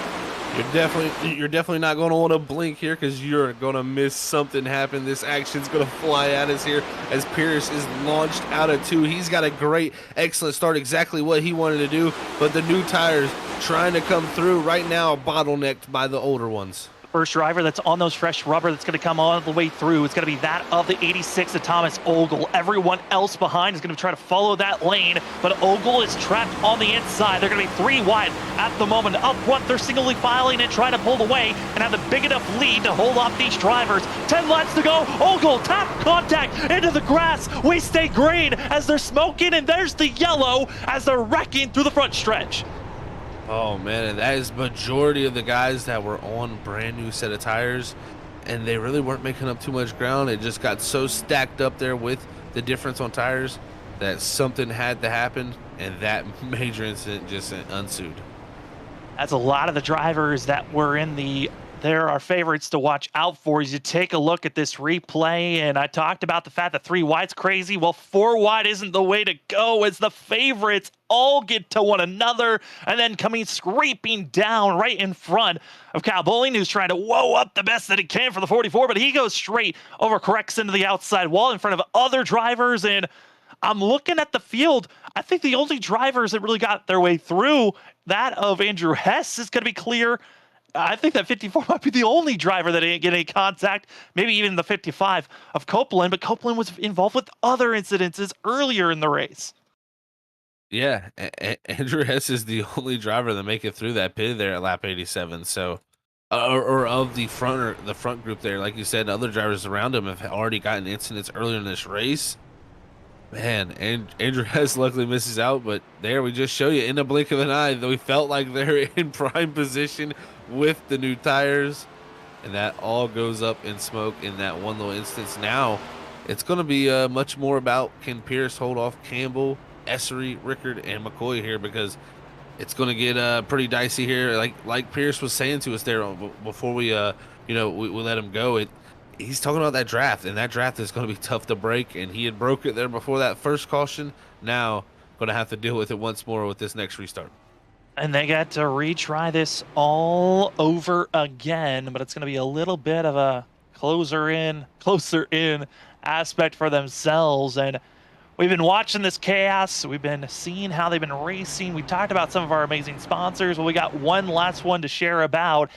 You're definitely not going to want to blink here, because you're going to miss something happen. This action's going to fly at us here as Pierce is launched out of 2. He's got a great, excellent start, exactly what he wanted to do, but the new tires trying to come through right now, bottlenecked by the older ones. First driver that's on those fresh rubber that's going to come all the way through is going to be that of the 86 of Thomas Ogle. Everyone else behind is going to try to follow that lane, but Ogle is trapped on the inside. They're going to be 3 wide at the moment. Up front, they're singly filing and trying to pull away and have the big enough lead to hold off these drivers. 10 laps to go. Ogle, tap contact into the grass. We stay green as they're smoking, and there's the yellow as they're wrecking through the front stretch. Oh man, and that is majority of the guys that were on brand new set of tires, and they really weren't making up too much ground. It just got so stacked up there with the difference on tires that something had to happen, and that major incident just ensued. That's a lot of the drivers that were there are favorites to watch out for as you take a look at this replay. And I talked about the fact that 3 wide's crazy. Well, 4 wide isn't the way to go, as the favorites all get to one another and then coming scraping down right in front of Kyle Bowling, who's trying to whoa up the best that he can for the 44, but he goes straight over, corrects into the outside wall in front of other drivers. And I'm looking at the field. I think the only drivers that really got their way through, that of Andrew Hess, is going to be clear. I think that 54 might be the only driver that didn't get any contact, maybe even the 55 of Copeland, but Copeland was involved with other incidences earlier in the race. Yeah, Andrew Hess is the only driver that make it through that pit there at lap 87. So, or of the front group there, like you said, other drivers around him have already gotten incidents earlier in this race. Man, and Andrew Hess luckily misses out, but there we just show you in a blink of an eye that we felt like they're in prime position with the new tires, and that all goes up in smoke in that one little instance. Now it's going to be much more about, can Pierce hold off Campbell, Essery, Rickard, and McCoy here, because it's going to get pretty dicey here. Like Pierce was saying to us there before we we let him go. He's talking about that draft, and that draft is going to be tough to break, and he had broke it there before that first caution. Now going to have to deal with it once more with this next restart. And they got to retry this all over again, but it's going to be a little bit of a closer in aspect for themselves. And we've been watching this chaos. We've been seeing how they've been racing. We talked about some of our amazing sponsors. Well, we got one last one to share about.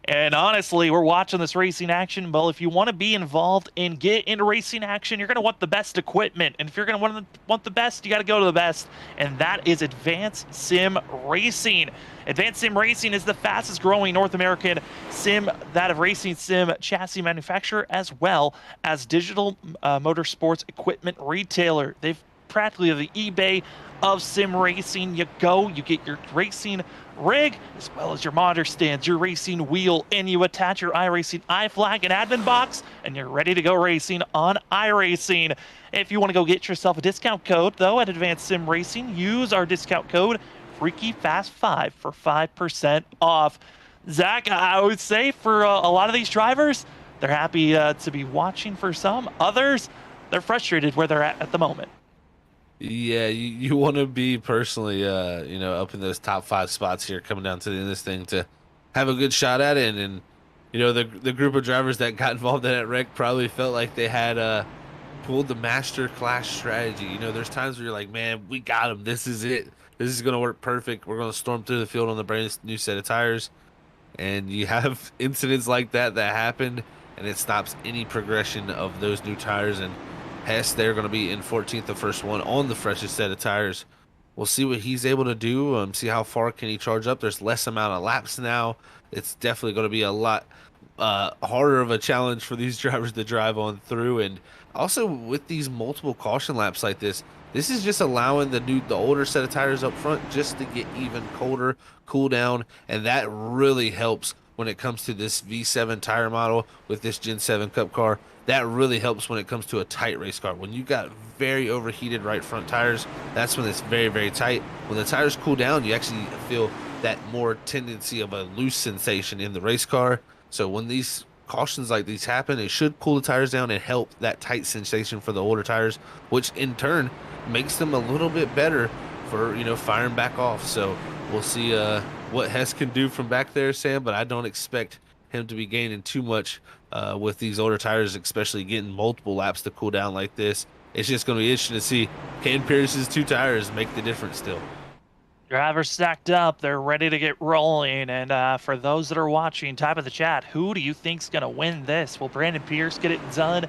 And honestly, we're watching this racing action. Well, if you want to be involved and get into racing action, you're going to want the best equipment. And if you're going to want the best, you got to go to the best. And that is Advanced Sim Racing. Advanced Sim Racing is the fastest growing North American racing sim chassis manufacturer, as well as digital motorsports equipment retailer. They've practically the eBay of sim racing. You go, you get your racing rig, as well as your monitor stands, your racing wheel, and you attach your iRacing iFlag and admin box, and you're ready to go racing on iRacing. If you want to go get yourself a discount code, though, at Advanced Sim Racing, use our discount code FreakyFast5 for 5% off. Zach, I would say for a lot of these drivers, they're happy to be watching. For some others, they're frustrated where they're at the moment. Yeah, you want to be personally, you know, up in those top 5 spots here coming down to the end of this thing to have a good shot at it. And you know, the group of drivers that got involved in that wreck probably felt like they had pulled the master class strategy. You know, there's times where you're like, man, we got him. This is it. This is going to work perfect. We're going to storm through the field on the brand new set of tires. And you have incidents like that happen, and it stops any progression of those new tires. And Hess, they're going to be in 14th, the first one on the freshest set of tires. We'll see what he's able to do. See how far can he charge up. There's less amount of laps now. It's definitely going to be a lot harder of a challenge for these drivers to drive on through. And also with these multiple caution laps like this is just allowing the older set of tires up front just to get even colder, cool down, and that really helps when it comes to this V7 tire model with this Gen 7 Cup car. That really helps when it comes to a tight race car. When you got very overheated right front tires, that's when it's very, very tight. When the tires cool down, you actually feel that more tendency of a loose sensation in the race car. So when these cautions like these happen, it should cool the tires down and help that tight sensation for the older tires, which in turn makes them a little bit better for, you know, firing back off. So we'll see what Hess can do from back there, Sam, but I don't expect him to be gaining too much with these older tires, especially getting multiple laps to cool down like this. It's just going to be interesting to see, can Pierce's 2 tires make the difference still? Drivers stacked up, they're ready to get rolling. And for those that are watching, type in the chat, who do you think's going to win this? Will Brandon Pierce get it done?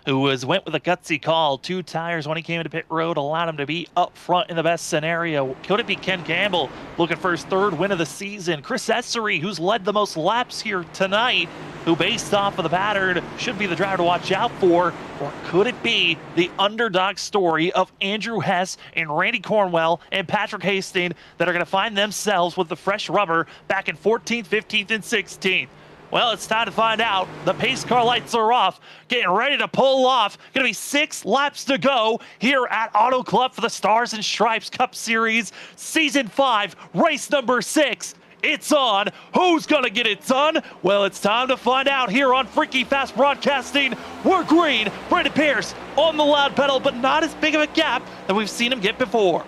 Who went with a gutsy call, 2 tires when he came into pit road, allowed him to be up front in the best scenario. Could it be Ken Campbell looking for his 3rd win of the season? Chris Essery, who's led the most laps here tonight, who based off of the pattern should be the driver to watch out for? Or could it be the underdog story of Andrew Hess and Randy Cornwell and Patrick Hastings that are going to find themselves with the fresh rubber back in 14th, 15th, and 16th? Well, it's time to find out. The pace car lights are off, getting ready to pull off. Gonna be 6 laps to go here at Auto Club for the Stars and Stripes Cup Series, Season 5, race number 6. It's on. Who's gonna get it done? Well, it's time to find out here on Freaky Fast Broadcasting. We're green. Brandon Pierce on the loud pedal, but not as big of a gap that we've seen him get before.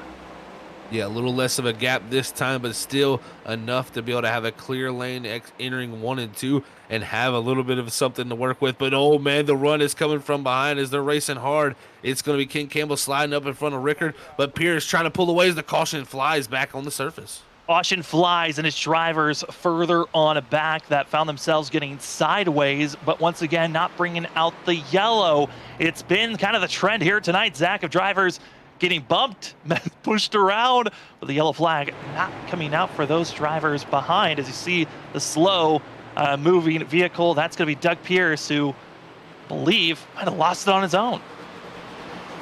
Yeah, a little less of a gap this time, but still enough to be able to have a clear lane entering 1 and 2 and have a little bit of something to work with. But, oh, man, the run is coming from behind as they're racing hard. It's going to be Ken Campbell sliding up in front of Rickard, but Pierce trying to pull away as the caution flies back on the surface. Caution flies and his drivers further on back that found themselves getting sideways, but once again, not bringing out the yellow. It's been kind of the trend here tonight, Zach, of drivers getting bumped, pushed around, with the yellow flag not coming out for those drivers behind. As you see the slow moving vehicle, that's going to be Doug Pierce, who I believe might have lost it on his own.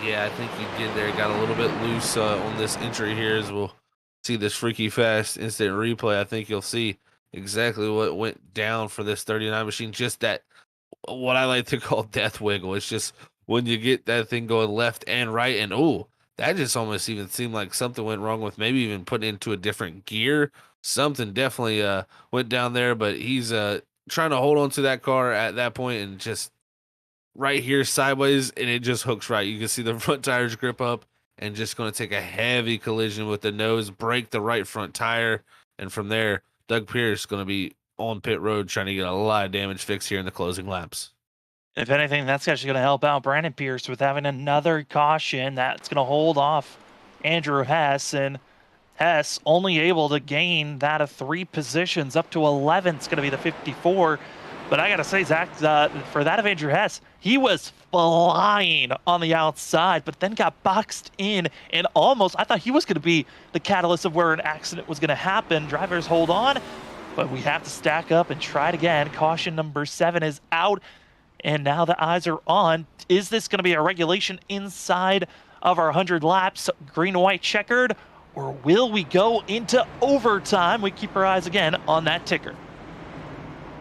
Yeah, I think he did there. Got a little bit loose on this entry here, as we'll see this freaky fast instant replay. I think you'll see exactly what went down for this 39 machine. Just that, what I like to call death wiggle. It's just when you get that thing going left and right, and oh, that just almost even seemed like something went wrong with maybe even putting it into a different gear. Something definitely went down there, but he's trying to hold on to that car at that point and just right here sideways, and it just hooks right. You can see the front tires grip up and just going to take a heavy collision with the nose, break the right front tire, and from there, Doug Pierce is going to be on pit road trying to get a lot of damage fixed here in the closing laps. If anything, that's actually going to help out Brandon Pierce with having another caution that's going to hold off Andrew Hess. And Hess only able to gain that of 3 positions up to 11. It's going to be the 54. But I got to say, Zach, for that of Andrew Hess, he was flying on the outside, but then got boxed in and almost, I thought he was going to be the catalyst of where an accident was going to happen. Drivers hold on, but we have to stack up and try it again. Caution number 7 is out. And now the eyes are on. Is this going to be a regulation inside of our 100 laps, green-white checkered, or will we go into overtime? We keep our eyes again on that ticker.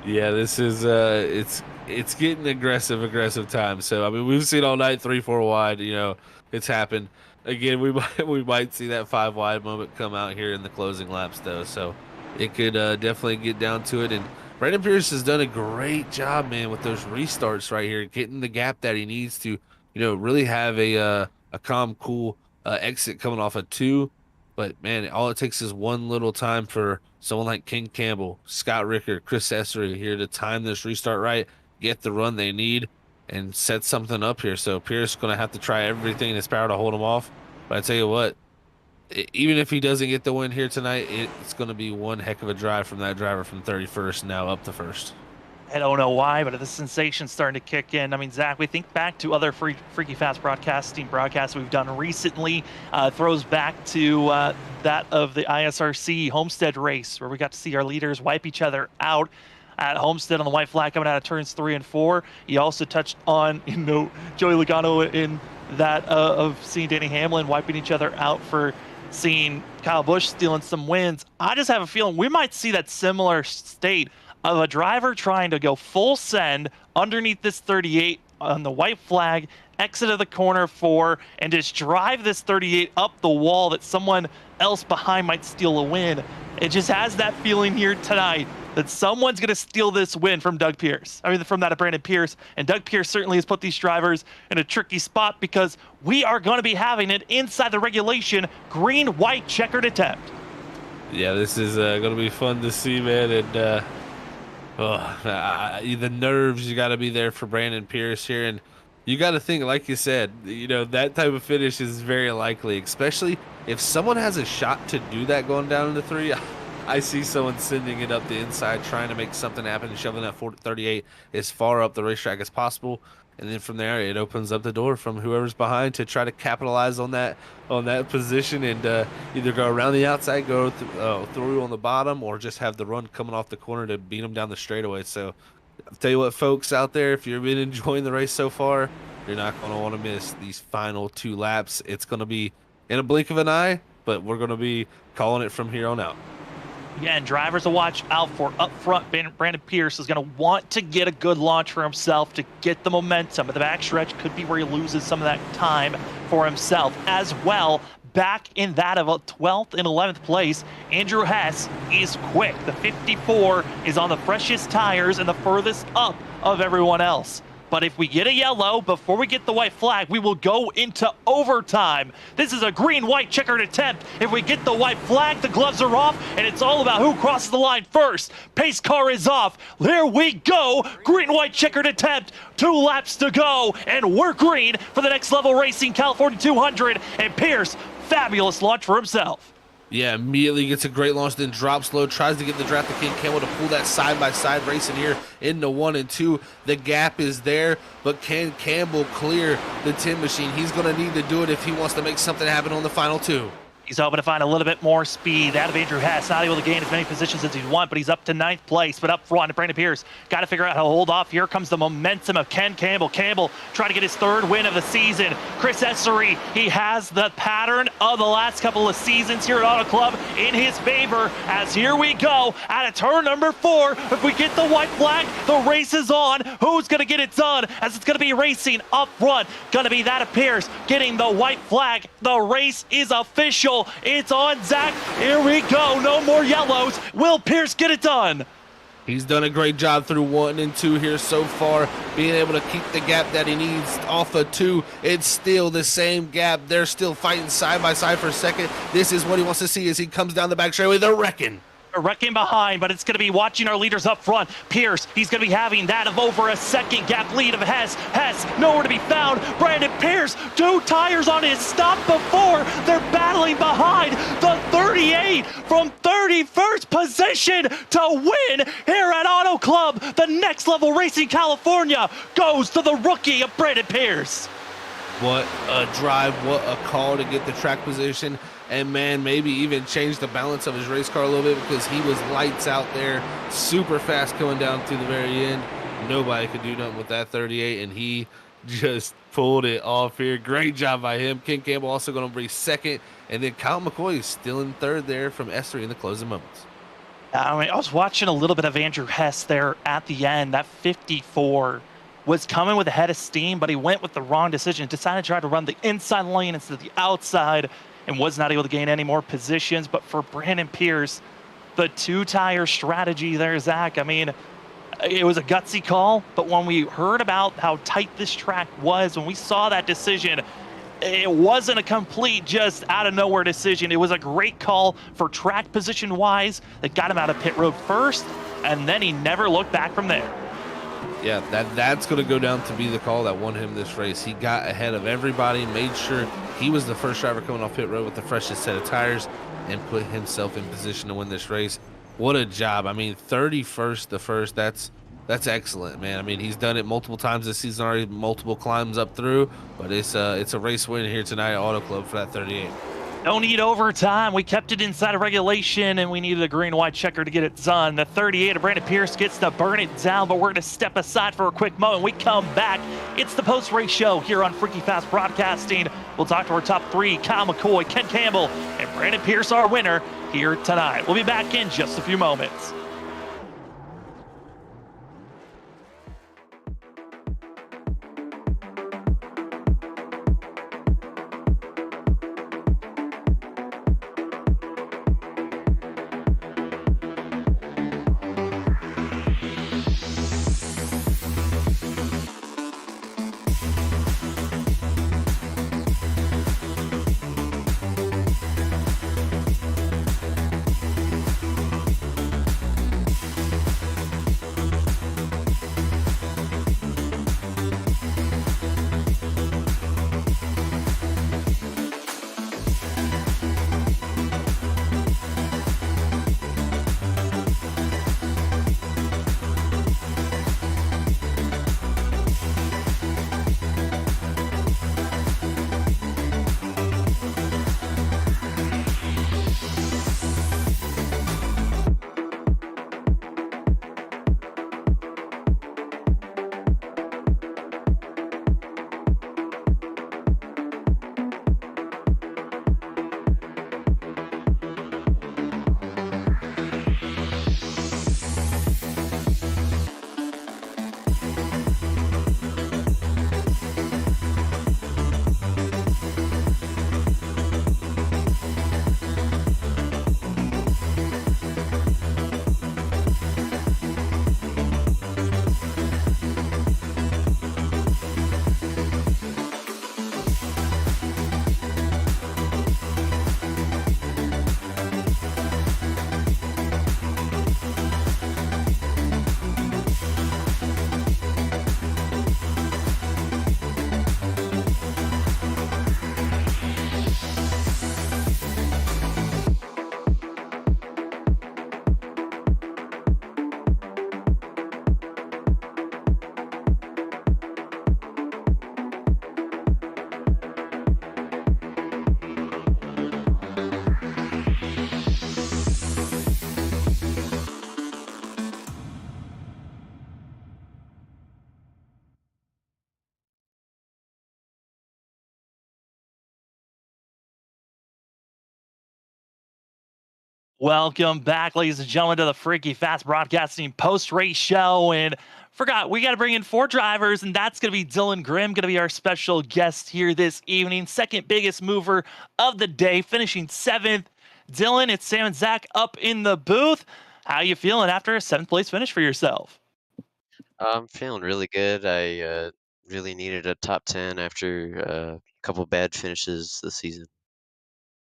Yeah, this is it's getting aggressive time. So I mean, we've seen all night 3-4 wide. You know, it's happened again. We might see that 5 wide moment come out here in the closing laps though. So it could definitely get down to it. And Brandon Pierce has done a great job, man, with those restarts right here, getting the gap that he needs to, really have a calm, cool exit coming off a 2. But man, all it takes is one little time for someone like Ken Campbell, Scott Ricker, Chris Essery here to time this restart right, get the run they need, and set something up here. So Pierce going to have to try everything in his power to hold him off. But I tell you what, even if he doesn't get the win here tonight, it's going to be one heck of a drive from that driver from 31st now up to 1st. I don't know why, but the sensation's starting to kick in. I mean, Zach, we think back to other Freaky Fast broadcasts we've done recently, throws back to that of the ISRC Homestead race, where we got to see our leaders wipe each other out at Homestead on the white flag coming out of turns 3 and 4. He also touched on, Joey Logano in that of seeing Danny Hamlin wiping each other out for seeing Kyle Busch stealing some wins. I just have a feeling we might see that similar state of a driver trying to go full send underneath this 38 on the white flag, exit of the corner 4, and just drive this 38 up the wall that someone else behind might steal a win. It just has that feeling here tonight that someone's going to steal this win from Doug Pierce. I mean, from that of Brandon Pierce. And Doug Pierce certainly has put these drivers in a tricky spot because we are going to be having it inside the regulation green-white-checkered attempt. Yeah, this is going to be fun to see, man. And the nerves, you got to be there for Brandon Pierce here. And you got to think, like you said, that type of finish is very likely, especially if someone has a shot to do that going down into 3. I see someone sending it up the inside, trying to make something happen, and shoving that 38 as far up the racetrack as possible. And then from there, it opens up the door from whoever's behind to try to capitalize on that position and either go around the outside, go through on the bottom, or just have the run coming off the corner to beat them down the straightaway. So I'll tell you what, folks out there, if you've been enjoying the race so far, you're not going to want to miss these final 2 laps. It's going to be in a blink of an eye, but we're going to be calling it from here on out. Yeah, and drivers to watch out for up front. Brandon Pierce is going to want to get a good launch for himself to get the momentum. But the backstretch could be where he loses some of that time for himself as well. Back in that of a 12th and 11th place, Andrew Hess is quick. The 54 is on the freshest tires and the furthest up of everyone else. But if we get a yellow before we get the white flag, we will go into overtime. This is a green-white checkered attempt. If we get the white flag, the gloves are off, and it's all about who crosses the line first. Pace car is off. There we go. Green-white checkered attempt. 2 laps to go, and we're green for the Next Level Racing California 200. And Pierce, fabulous launch for himself. Yeah, immediately gets a great launch, then drops low, tries to get the draft to King Campbell to pull that side-by-side racing here into 1 and 2. The gap is there, but can Campbell clear the Tin Machine? He's going to need to do it if he wants to make something happen on the final 2. He's hoping to find a little bit more speed out of Andrew Hess. Not able to gain as many positions as he'd want, but he's up to 9th place. But up front, Brandon Pierce got to figure out how to hold off. Here comes the momentum of Ken Campbell. Campbell trying to get his 3rd win of the season. Chris Essery, he has the pattern of the last couple of seasons here at Auto Club in his favor. As here we go out of turn number 4. If we get the white flag, the race is on. Who's going to get it done? As it's going to be racing up front. Going to be that of Pierce getting the white flag. The race is official. It's on, Zach. Here we go. No more yellows. Will Pierce get it done? He's done a great job through 1 and 2 here so far, being able to keep the gap that he needs off of 2. It's still the same gap. They're still fighting side by side for a second. This is what he wants to see as he comes down the back straightaway. They're wrecking. Wrecking behind, but it's going to be watching our leaders up front. Pierce, he's going to be having that of over a 2nd gap lead of Hess. Hess, nowhere to be found. Brandon Pierce, 2 tires on his stop before. They're battling behind the 38 from 31st position to win here at Auto Club. The Next Level Racing California goes to the rookie of Brandon Pierce. What a drive, what a call to get the track position. And man, maybe even change the balance of his race car a little bit because he was lights out there, super fast coming down to the very end. Nobody could do nothing with that 38, and he just pulled it off here. Great job by him. Ken Campbell also going to be second. And then Kyle McCoy is still in third there from S3 in the closing moments. I mean, I was watching a little bit of Andrew Hess there at the end. That 54 was coming with a head of steam, but he went with the wrong decision. Decided to try to run the inside lane instead of the outside and was not able to gain any more positions. But for Brandon Pierce, the two-tire strategy there, Zach, I mean, it was a gutsy call, but when we heard about how tight this track was, when we saw that decision, it wasn't a complete just out of nowhere decision. It was a great call for track position wise that got him out of pit road first, and then he never looked back from there. Yeah, that's going to go down to be the call that won him this race. He got ahead of everybody, made sure he was the first driver coming off pit road with the freshest set of tires, and put himself in position to win this race. What a job. I mean, 31st to first, that's excellent, man. I mean, he's done it multiple times this season already, multiple climbs up through, but it's a race win here tonight at Auto Club for that 38. Don't need overtime. We kept it inside of regulation, and we needed a green-white checker to get it done. The 38 of Brandon Pierce gets to burn it down, but we're going to step aside for a quick moment. We come back. It's the post-race show here on Freaky Fast Broadcasting. We'll talk to our top three, Kyle McCoy, Ken Campbell, and Brandon Pierce, our winner, here tonight. We'll be back in just a few moments. Welcome back, ladies and gentlemen, to the Freaky Fast Broadcasting post-race show. And forgot, we got to bring in 4 drivers, and that's going to be Dylan Grimm, going to be our special guest here this evening. Second biggest mover of the day, finishing 7th. Dylan, it's Sam and Zach up in the booth. How you feeling after a 7th place finish for yourself? I'm feeling really good. I really needed a top 10 after a couple bad finishes this season.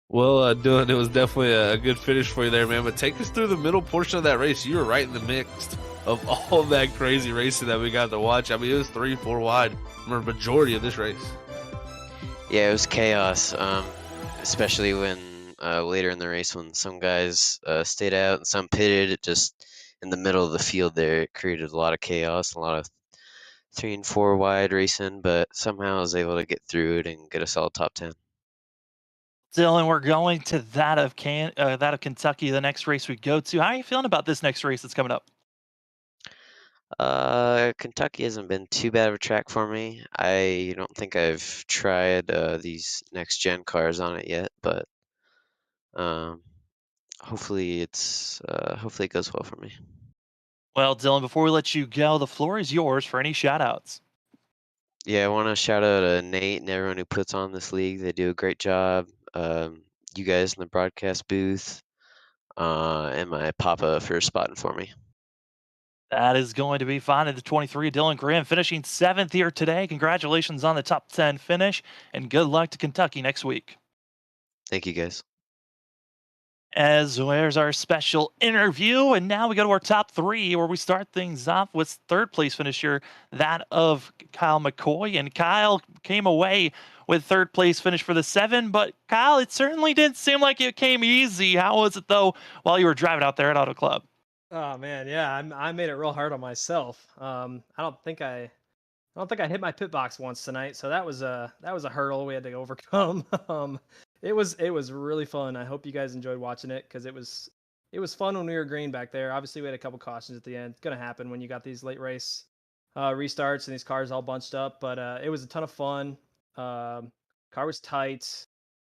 Well, Dylan, it was definitely a good finish for you there, man. But take us through the middle portion of that race. You were right in the mix of all that crazy racing that we got to watch. I mean, it was 3-4 wide for the majority of this race. Yeah, it was chaos, especially when later in the race when some guys stayed out and some pitted. It just in the middle of the field there, it created a lot of chaos, a lot of 3 and 4 wide racing, but somehow I was able to get through it and get a solid top 10. Dylan, we're going to that of Kentucky, the next race we go to. How are you feeling about this next race that's coming up? Kentucky hasn't been too bad of a track for me. I don't think I've tried these next gen cars on it yet, but um, hopefully it goes well for me. Well, Dylan, before we let you go, the floor is yours for any shout outs. Yeah, I want to shout out Nate and everyone who puts on this league. They do a great job. You guys in the broadcast booth, and my papa for spotting for me. That is going to be fine at the 23. Dylan Graham finishing 7th here today. Congratulations on the top 10 finish, and good luck to Kentucky next week. Thank you guys. As there's our special interview, and now we go to our top 3, where we start things off with 3rd place finisher, that of Kyle McCoy. And Kyle came away with 3rd place finish for the 7, but Kyle, it certainly didn't seem like it came easy. How was it though while you were driving out there at Auto Club? Oh man, yeah, I made it real hard on myself. I don't think I hit my pit box once tonight, so that was a hurdle we had to overcome. It was really fun. I hope you guys enjoyed watching it because it was fun when we were green back there. Obviously, we had a couple cautions at the end. It's gonna happen when you got these late race restarts and these cars all bunched up, but it was a ton of fun. Car was tight.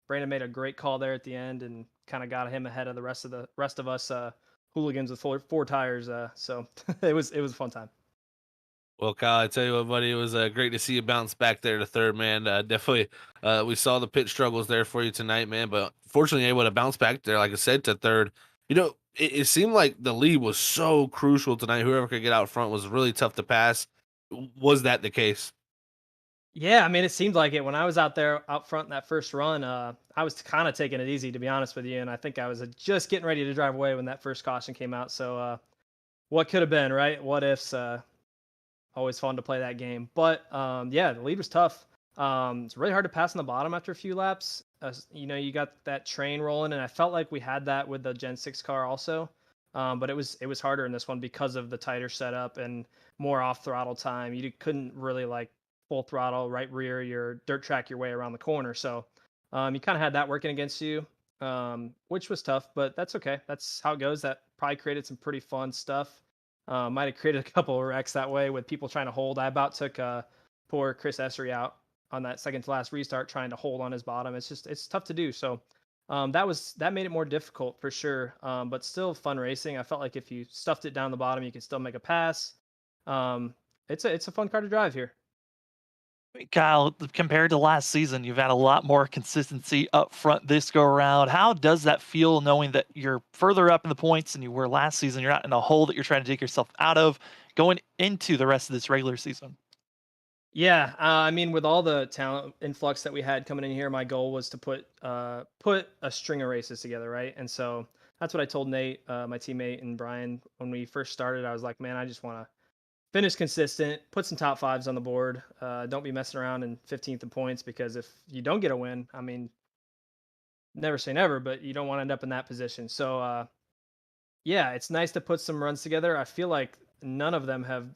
Brandon made a great call there at the end and kind of got him ahead of the rest of us hooligans with four tires. So it was a fun time. Well, Kyle, I tell you what, buddy, it was great to see you bounce back there to 3rd, man. Definitely, we saw the pit struggles there for you tonight, man. But fortunately, able to bounce back there, like I said, to 3rd. You know, it seemed like the lead was so crucial tonight. Whoever could get out front was really tough to pass. Was that the case? Yeah, I mean, it seemed like it when I was out there out front in that first run. I was kind of taking it easy, to be honest with you, and I think I was just getting ready to drive away when that first caution came out. So, what could have been, right? What ifs? Always fun to play that game. But yeah, the lead was tough. It's really hard to pass on the bottom after a few laps. You got that train rolling, and I felt like we had that with the Gen 6 car also. But it was harder in this one because of the tighter setup and more off throttle time. You couldn't really like full throttle right rear your dirt track your way around the corner. So you kind of had that working against you, which was tough, but that's okay. That's how it goes. That probably created some pretty fun stuff. Might have created a couple of wrecks that way with people trying to hold. I about took poor Chris Essery out on that second to last restart trying to hold on his bottom. It's tough to do. So that made it more difficult for sure. But still fun racing. I felt like if you stuffed it down the bottom, you could still make a pass. It's a fun car to drive here. Kyle, compared to last season, you've had a lot more consistency up front this go around. How does that feel knowing that you're further up in the points than you were last season? You're not in a hole that you're trying to dig yourself out of going into the rest of this regular season. Yeah, I mean, with all the talent influx that we had coming in here, my goal was to put a string of races together, right? And so that's what I told Nate, my teammate, and Brian when we first started. I was like, man, I just want to finish consistent, put some top fives on the board. Don't be messing around in 15th in points because if you don't get a win, I mean, never say never, but you don't want to end up in that position. So yeah, it's nice to put some runs together. I feel like none of them have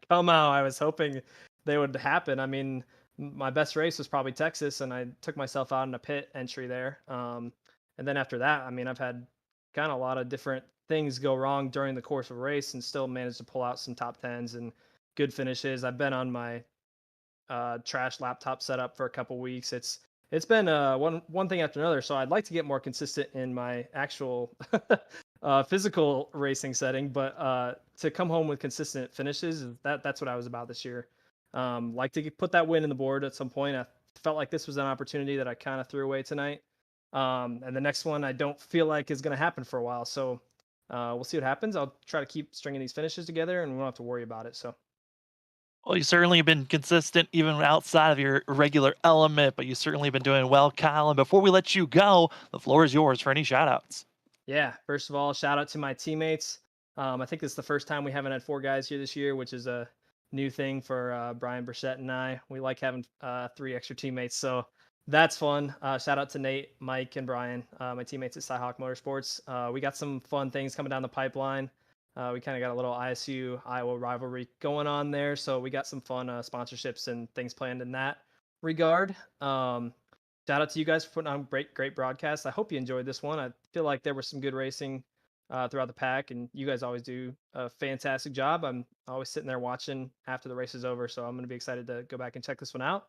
come out. I was hoping they would happen. I mean, my best race was probably Texas, and I took myself out in a pit entry there. And then after that, I mean, I've had kind of a lot of different things go wrong during the course of a race, and still managed to pull out some top tens and good finishes. I've been on my trash laptop setup for a couple weeks. It's been one thing after another. So I'd like to get more consistent in my actual physical racing setting, but to come home with consistent finishes, that's what I was about this year. Like to put that win in the board at some point. I felt like this was an opportunity that I kind of threw away tonight. And the next one I don't feel like is going to happen for a while. So we'll see what happens. I'll try to keep stringing these finishes together, and we won't have to worry about it. So. Well, you certainly have been consistent even outside of your regular element, but you certainly been doing well, Kyle. And before we let you go, the floor is yours for any shout outs. Yeah, first of all, shout out to my teammates. I think this is the first time we haven't had 4 guys here this year, which is a new thing for Brian Brissett and I. We like having 3 extra teammates, so that's fun. Shout out to Nate, Mike, and Brian, my teammates at Cyhawk Motorsports. We got some fun things coming down the pipeline. We kind of got a little ISU Iowa rivalry going on there, so we got some fun sponsorships and things planned in that regard. Shout out to you guys for putting on great broadcasts. I hope you enjoyed this one. I feel like there was some good racing throughout the pack, and you guys always do a fantastic job. I'm always sitting there watching after the race is over, so I'm going to be excited to go back and check this one out.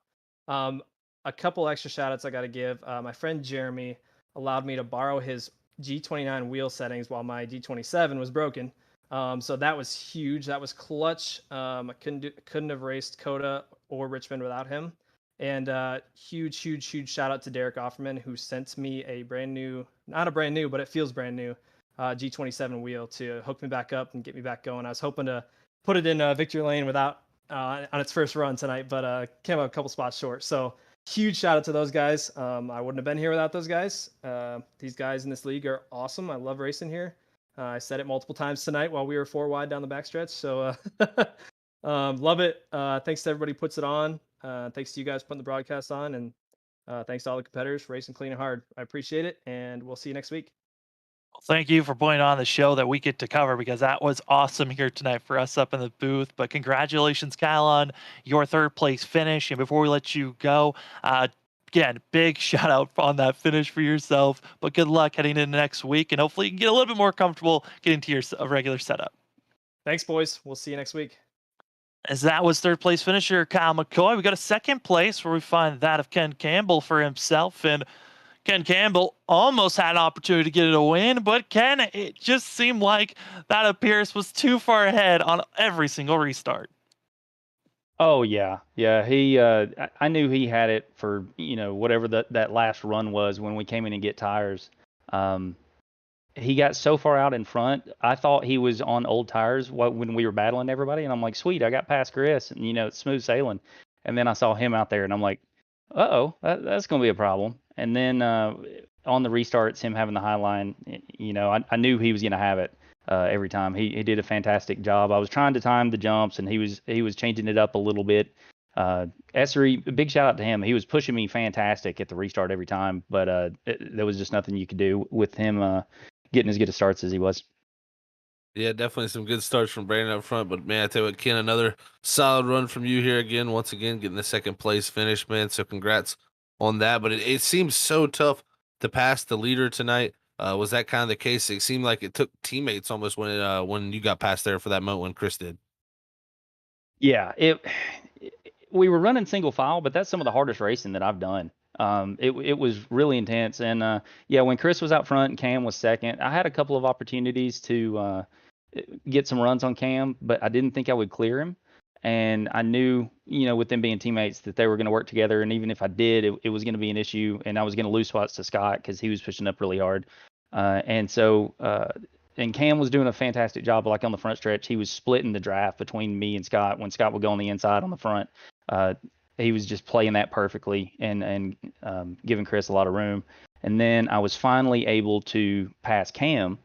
A couple extra shout outs I got to give. My friend Jeremy allowed me to borrow his G29 wheel settings while my G27 was broken. So that was huge. That was clutch. I couldn't have raced Coda or Richmond without him. And huge shout out to Derek Offerman, who sent me a brand new, not a brand new, but it feels brand new, G27 wheel to hook me back up and get me back going. I was hoping to put it in victory lane without on its first run tonight, but came up a couple spots short. So huge shout out to those guys. I wouldn't have been here without those guys. These guys in this league are awesome. I love racing here. I said it multiple times tonight while we were 4 wide down the backstretch. So love it. Thanks to everybody who puts it on. Thanks to you guys putting the broadcast on, and thanks to all the competitors for racing clean and hard. I appreciate it, and we'll see you next week. Well, thank you for putting on the show that we get to cover, because that was awesome here tonight for us up in the booth. But congratulations, Kyle, on your 3rd place finish. And before we let you go, again, big shout out on that finish for yourself. But good luck heading into next week, and hopefully you can get a little bit more comfortable getting to your regular setup. Thanks, boys. We'll see you next week. As that was 3rd place finisher Kyle McCoy, we got a 2nd place where we find that of Ken Campbell for himself. And Ken Campbell almost had an opportunity to get it a win, but Ken, it just seemed like that of Pierce was too far ahead on every single restart. Oh yeah. He, I knew he had it for, whatever that last run was when we came in and get tires. He got so far out in front. I thought he was on old tires when we were battling everybody, and I'm like, sweet, I got past Chris, and it's smooth sailing. And then I saw him out there, and I'm like, that's gonna be a problem. And then on the restarts, him having the high line, I knew he was gonna have it every time. He did a fantastic job. I was trying to time the jumps, and he was changing it up a little bit. Essery, big shout out to him. He was pushing me fantastic at the restart every time, but there was just nothing you could do with him getting as good a starts as he was. Yeah, definitely some good starts from Brandon up front. But man, I tell you what, Ken, another solid run from you here again. Once again, getting the 2nd place finish, man. So congrats on that. But it seems so tough to pass the leader tonight. Was that kind of the case? It seemed like it took teammates almost when you got past there for that moment when Chris did. Yeah, we were running single file, but that's some of the hardest racing that I've done. It was really intense, and when Chris was out front and Cam was 2nd, I had a couple of opportunities to get some runs on Cam, but I didn't think I would clear him. And I knew, with them being teammates, that they were going to work together. And even if I did, it was going to be an issue, and I was going to lose spots to Scott because he was pushing up really hard. And Cam was doing a fantastic job. Like on the front stretch, he was splitting the draft between me and Scott. When Scott would go on the inside on the front, he was just playing that perfectly and giving Chris a lot of room. And then I was finally able to pass Cam,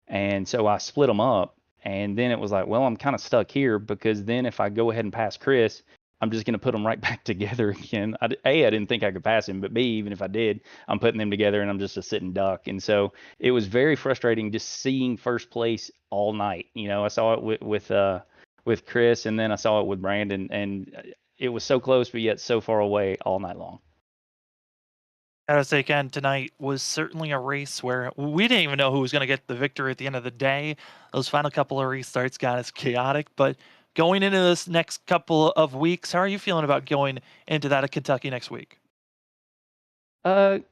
and so I split them up. And then it was like, well, I'm kind of stuck here, because then if I go ahead and pass Chris, I'm just going to put them right back together again. I didn't think I could pass him, but B, even if I did, I'm putting them together and I'm just a sitting duck. And so it was very frustrating just seeing first place all night. I saw it with Chris, and then I saw it with Brandon, and it was so close, but yet so far away all night long. Gotta say, Ken, tonight was certainly a race where we didn't even know who was going to get the victory at the end of the day. Those final couple of restarts got us chaotic, but going into this next couple of weeks, how are you feeling about going into that at Kentucky next week? I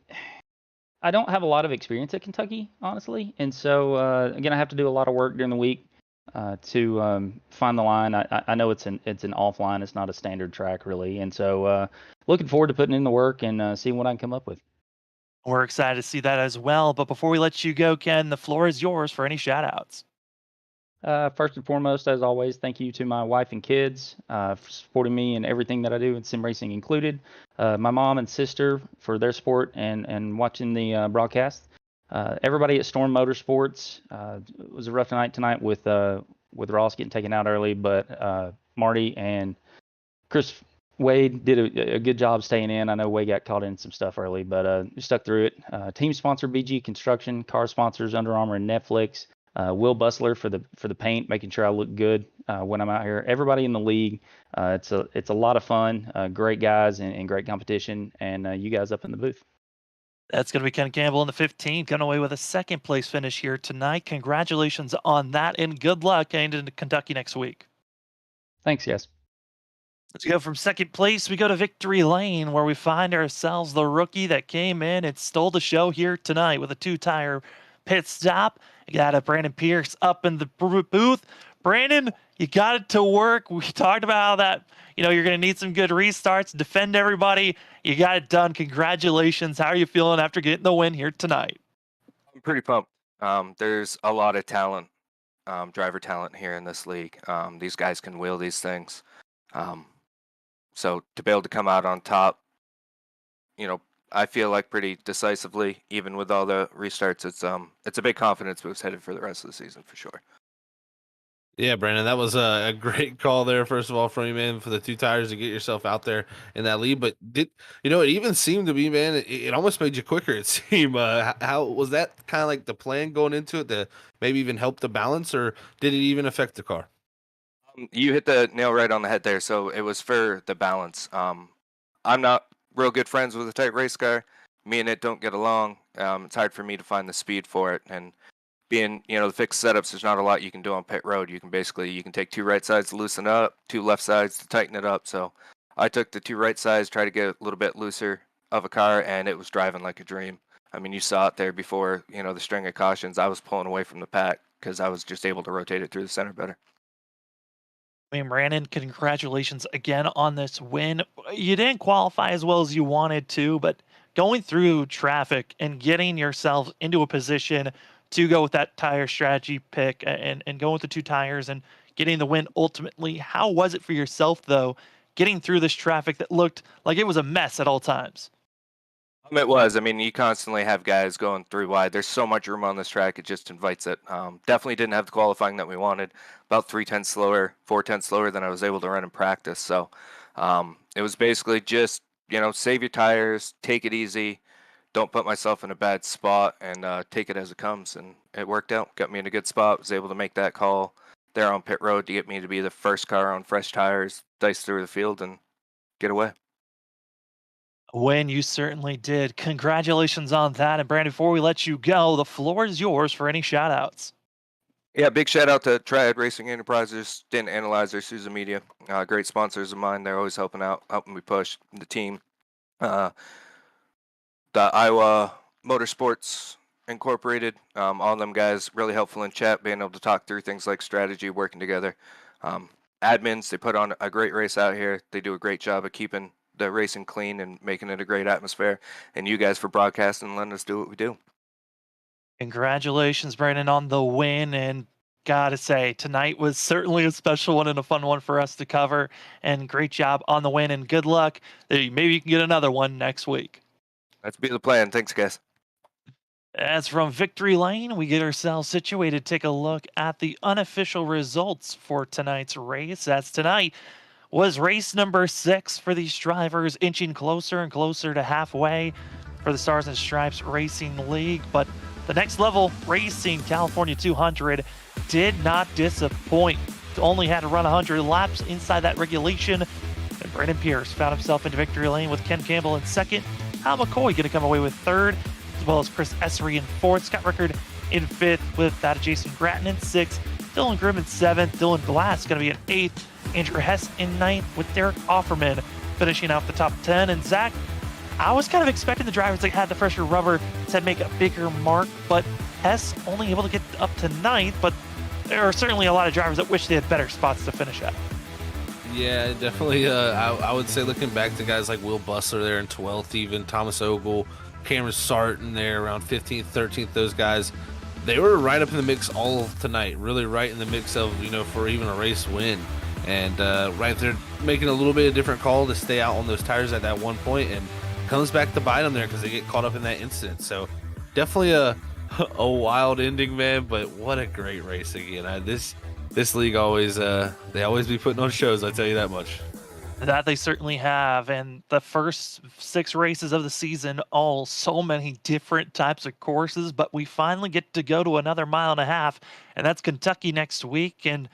don't have a lot of experience at Kentucky, honestly, and so I'm gonna have to do a lot of work during the week to find the line. I know it's an offline, it's not a standard track really, and so looking forward to putting in the work and seeing what I can come up with. We're excited to see that as well. But before we let you go, Ken, the floor is yours for any shout outs. First and foremost, as always, thank you to my wife and kids for supporting me in everything that I do, and sim racing included. My mom and sister for their support and watching the broadcast. Everybody at Storm Motorsports. It was a rough night tonight with Ross getting taken out early, but Marty and Chris Wade did a good job staying in. I know Wade got caught in some stuff early, but stuck through it. Team sponsor BG Construction, car sponsors Under Armour and Netflix. Will Bustler for the paint, making sure I look good when I'm out here. Everybody in the league, it's a lot of fun. Great guys and great competition, and you guys up in the booth. That's going to be Ken Campbell in the 15, coming away with a second place finish here tonight. Congratulations on that, and good luck heading into Kentucky next week. Thanks, yes. Let's go from second place. We go to Victory Lane, where we find ourselves the rookie that came in and stole the show here tonight with a 2-tire pit stop. You got a Brandon Pierce up in the booth. Brandon, you got it to work. We talked about how that, you're going to need some good restarts, defend everybody. You got it done. Congratulations. How are you feeling after getting the win here tonight? I'm pretty pumped. There's a lot of talent, driver talent here in this league. These guys can wheel these things. So to be able to come out on top, I feel like pretty decisively, even with all the restarts, it's a big confidence boost headed for the rest of the season for sure. Yeah, Brandon, that was a great call there. First of all, from you, man, for the 2 tires to get yourself out there in that lead. But it even seemed to be, man, it almost made you quicker. It seemed. How was that kind of like the plan going into it to maybe even help the balance, or did it even affect the car? You hit the nail right on the head there. So it was for the balance. I'm not real good friends with a tight race car. Me and it don't get along. It's hard for me to find the speed for it, and being, the fixed setups, there's not a lot you can do on pit road. You can take 2 right sides to loosen up, 2 left sides to tighten it up. So I took the 2 right sides, tried to get a little bit looser of a car, and it was driving like a dream. I mean, you saw it there before, the string of cautions. I was pulling away from the pack because I was just able to rotate it through the center better. Brandon, congratulations again on this win. You didn't qualify as well as you wanted to, but going through traffic and getting yourself into a position to go with that tire strategy pick and going with the 2 tires and getting the win ultimately, how was it for yourself, though, getting through this traffic that looked like it was a mess at all times? It was. I mean, you constantly have guys going 3 wide. There's so much room on this track; it just invites it. Definitely didn't have the qualifying that we wanted. About 3/10 slower, 4/10 slower than I was able to run in practice. So it was basically just save your tires, take it easy, don't put myself in a bad spot, and take it as it comes. And it worked out. Got me in a good spot. Was able to make that call there on pit road to get me to be the first car on fresh tires, dice through the field, and get away. When you certainly did. Congratulations on that. And Brandon, before we let you go, the floor is yours for any shout outs. Yeah, big shout out to Triad Racing Enterprises, Stint Analyzer, Sousa Media. Great sponsors of mine. They're always helping out, helping me push the team. The Iowa Motorsports Incorporated, all them guys really helpful in chat, being able to talk through things like strategy, working together. Admins, they put on a great race out here. They do a great job of keeping the racing clean and making it a great atmosphere. And you guys for broadcasting and letting us do what we do. Congratulations, Brandon, on the win. And gotta say, tonight was certainly a special one and a fun one for us to cover. And great job on the win, and good luck. Maybe you can get another one next week. That's be the plan. Thanks, guys. As from Victory Lane, we get ourselves situated. Take a look at the unofficial results for tonight's race. As tonight was race number 6 for these drivers, inching closer and closer to halfway for the Stars and Stripes Racing League. But the Next Level Racing California 200 did not disappoint. Only had to run 100 laps inside that regulation. And Brandon Pierce found himself into victory lane with Ken Campbell in second. Al McCoy going to come away with third, as well as Chris Essery in fourth. Scott Rickard in fifth with that of Jason Gratton in sixth. Dylan Grimm in seventh. Dylan Glass going to be in eighth. Andrew Hess in ninth, with Derek Offerman finishing off the top 10. And Zach, I was kind of expecting the drivers that had the fresher rubber to make a bigger mark, but Hess only able to get up to ninth. But there are certainly a lot of drivers that wish they had better spots to finish at. Yeah, definitely. I would say looking back to guys like Will Bussler there in 12th, even Thomas Ogle, Cameron Sarton there around 15th, 13th, those guys, they were right up in the mix all of tonight, really right in the mix of, for even a race win. And right there, making a little bit of different call to stay out on those tires at that one point, and comes back to bite them there because they get caught up in that incident. So definitely a wild ending, man. But what a great race again. This league always they always be putting on shows. I tell you that much. That they certainly have. And the first 6 races of the season, all so many different types of courses, but we finally get to go to another 1.5 miles, and that's Kentucky next week. And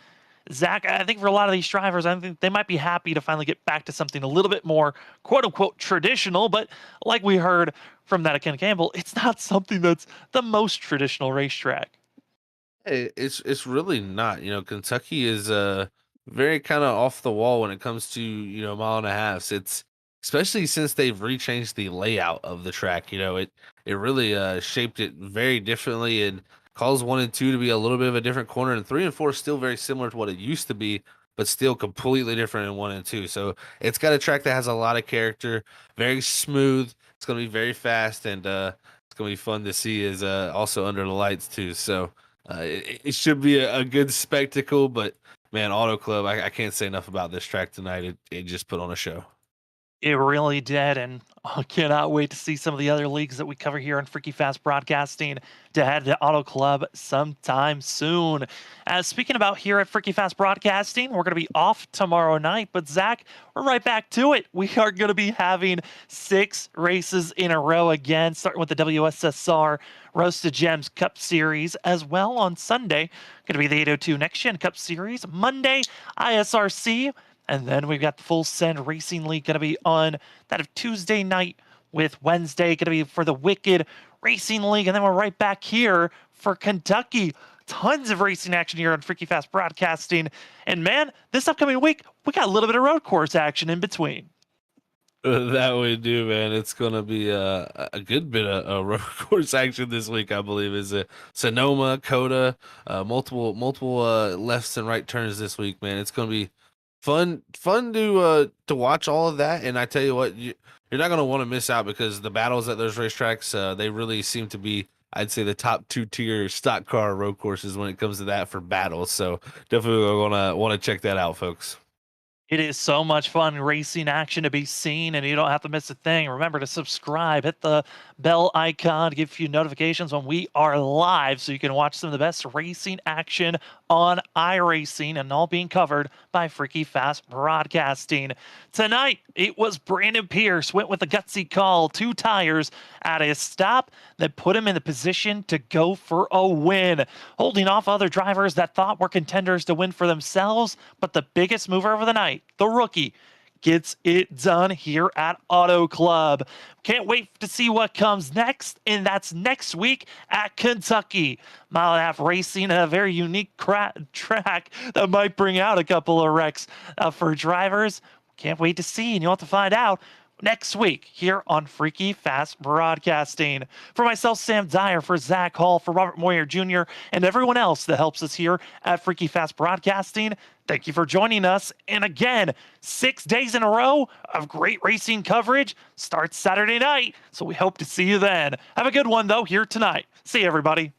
Zach, I think for a lot of these drivers, I think they might be happy to finally get back to something a little bit more quote unquote traditional. But like we heard from that Ken Campbell, it's not something that's the most traditional racetrack. It's really not. Kentucky is very kind of off the wall when it comes to mile and a half. It's especially since they've rechanged the layout of the track. It really shaped it very differently and calls 1 and 2 to be a little bit of a different corner, and 3 and 4 is still very similar to what it used to be, but still completely different in 1 and 2. So it's got a track that has a lot of character, very smooth. It's gonna be very fast, and it's gonna be fun to see is also under the lights too. So. It should be a good spectacle, but man, Auto Club, I can't say enough about this track tonight. It just put on a show. It really did, and I cannot wait to see some of the other leagues that we cover here on Freaky Fast Broadcasting to head to Auto Club sometime soon. As speaking about here at Freaky Fast Broadcasting, we're going to be off tomorrow night, but Zach, we're right back to it. We are going to be having 6 races in a row again, starting with the WSSR Roasted Gems Cup Series as well on Sunday. Going to be the 802 Next Gen Cup Series. Monday, ISRC. And then we've got the Full Send Racing League going to be on that of Tuesday night, with Wednesday going to be for the Wicked Racing League. And then we're right back here for Kentucky. Tons of racing action here on Freaky Fast Broadcasting. And man, this upcoming week, we got a little bit of road course action in between. That we do, man. It's gonna be a good bit of road course action this week. I believe is Sonoma, Coda, multiple lefts and right turns this week, man. It's gonna be fun to watch all of that. And I tell you what, you're not gonna want to miss out, because the battles at those racetracks, they really seem to be, I'd say, the top 2-tier stock car road courses when it comes to that for battles. So definitely gonna want to check that out, folks. It is so much fun racing action to be seen, and you don't have to miss a thing. Remember to subscribe, hit the bell icon to give you notifications when we are live, so you can watch some of the best racing action on iRacing, and all being covered by Freaky Fast Broadcasting. Tonight, it was Brandon Pierce went with a gutsy call, 2 tires at his stop that put him in the position to go for a win, holding off other drivers that thought were contenders to win for themselves. But the biggest mover of the night, the rookie, gets it done here at Auto Club. Can't wait to see what comes next, and that's next week at Kentucky. Mile and a half racing, a very unique track that might bring out a couple of wrecks for drivers. Can't wait to see, and you'll have to find out next week here on Freaky Fast Broadcasting. For myself, Sam Dyer, for Zach Hall, for Robert Moyer Jr., and everyone else that helps us here at Freaky Fast Broadcasting, thank you for joining us. And again, 6 days in a row of great racing coverage starts Saturday night, so we hope to see you then. Have a good one, though, here tonight. See you, everybody.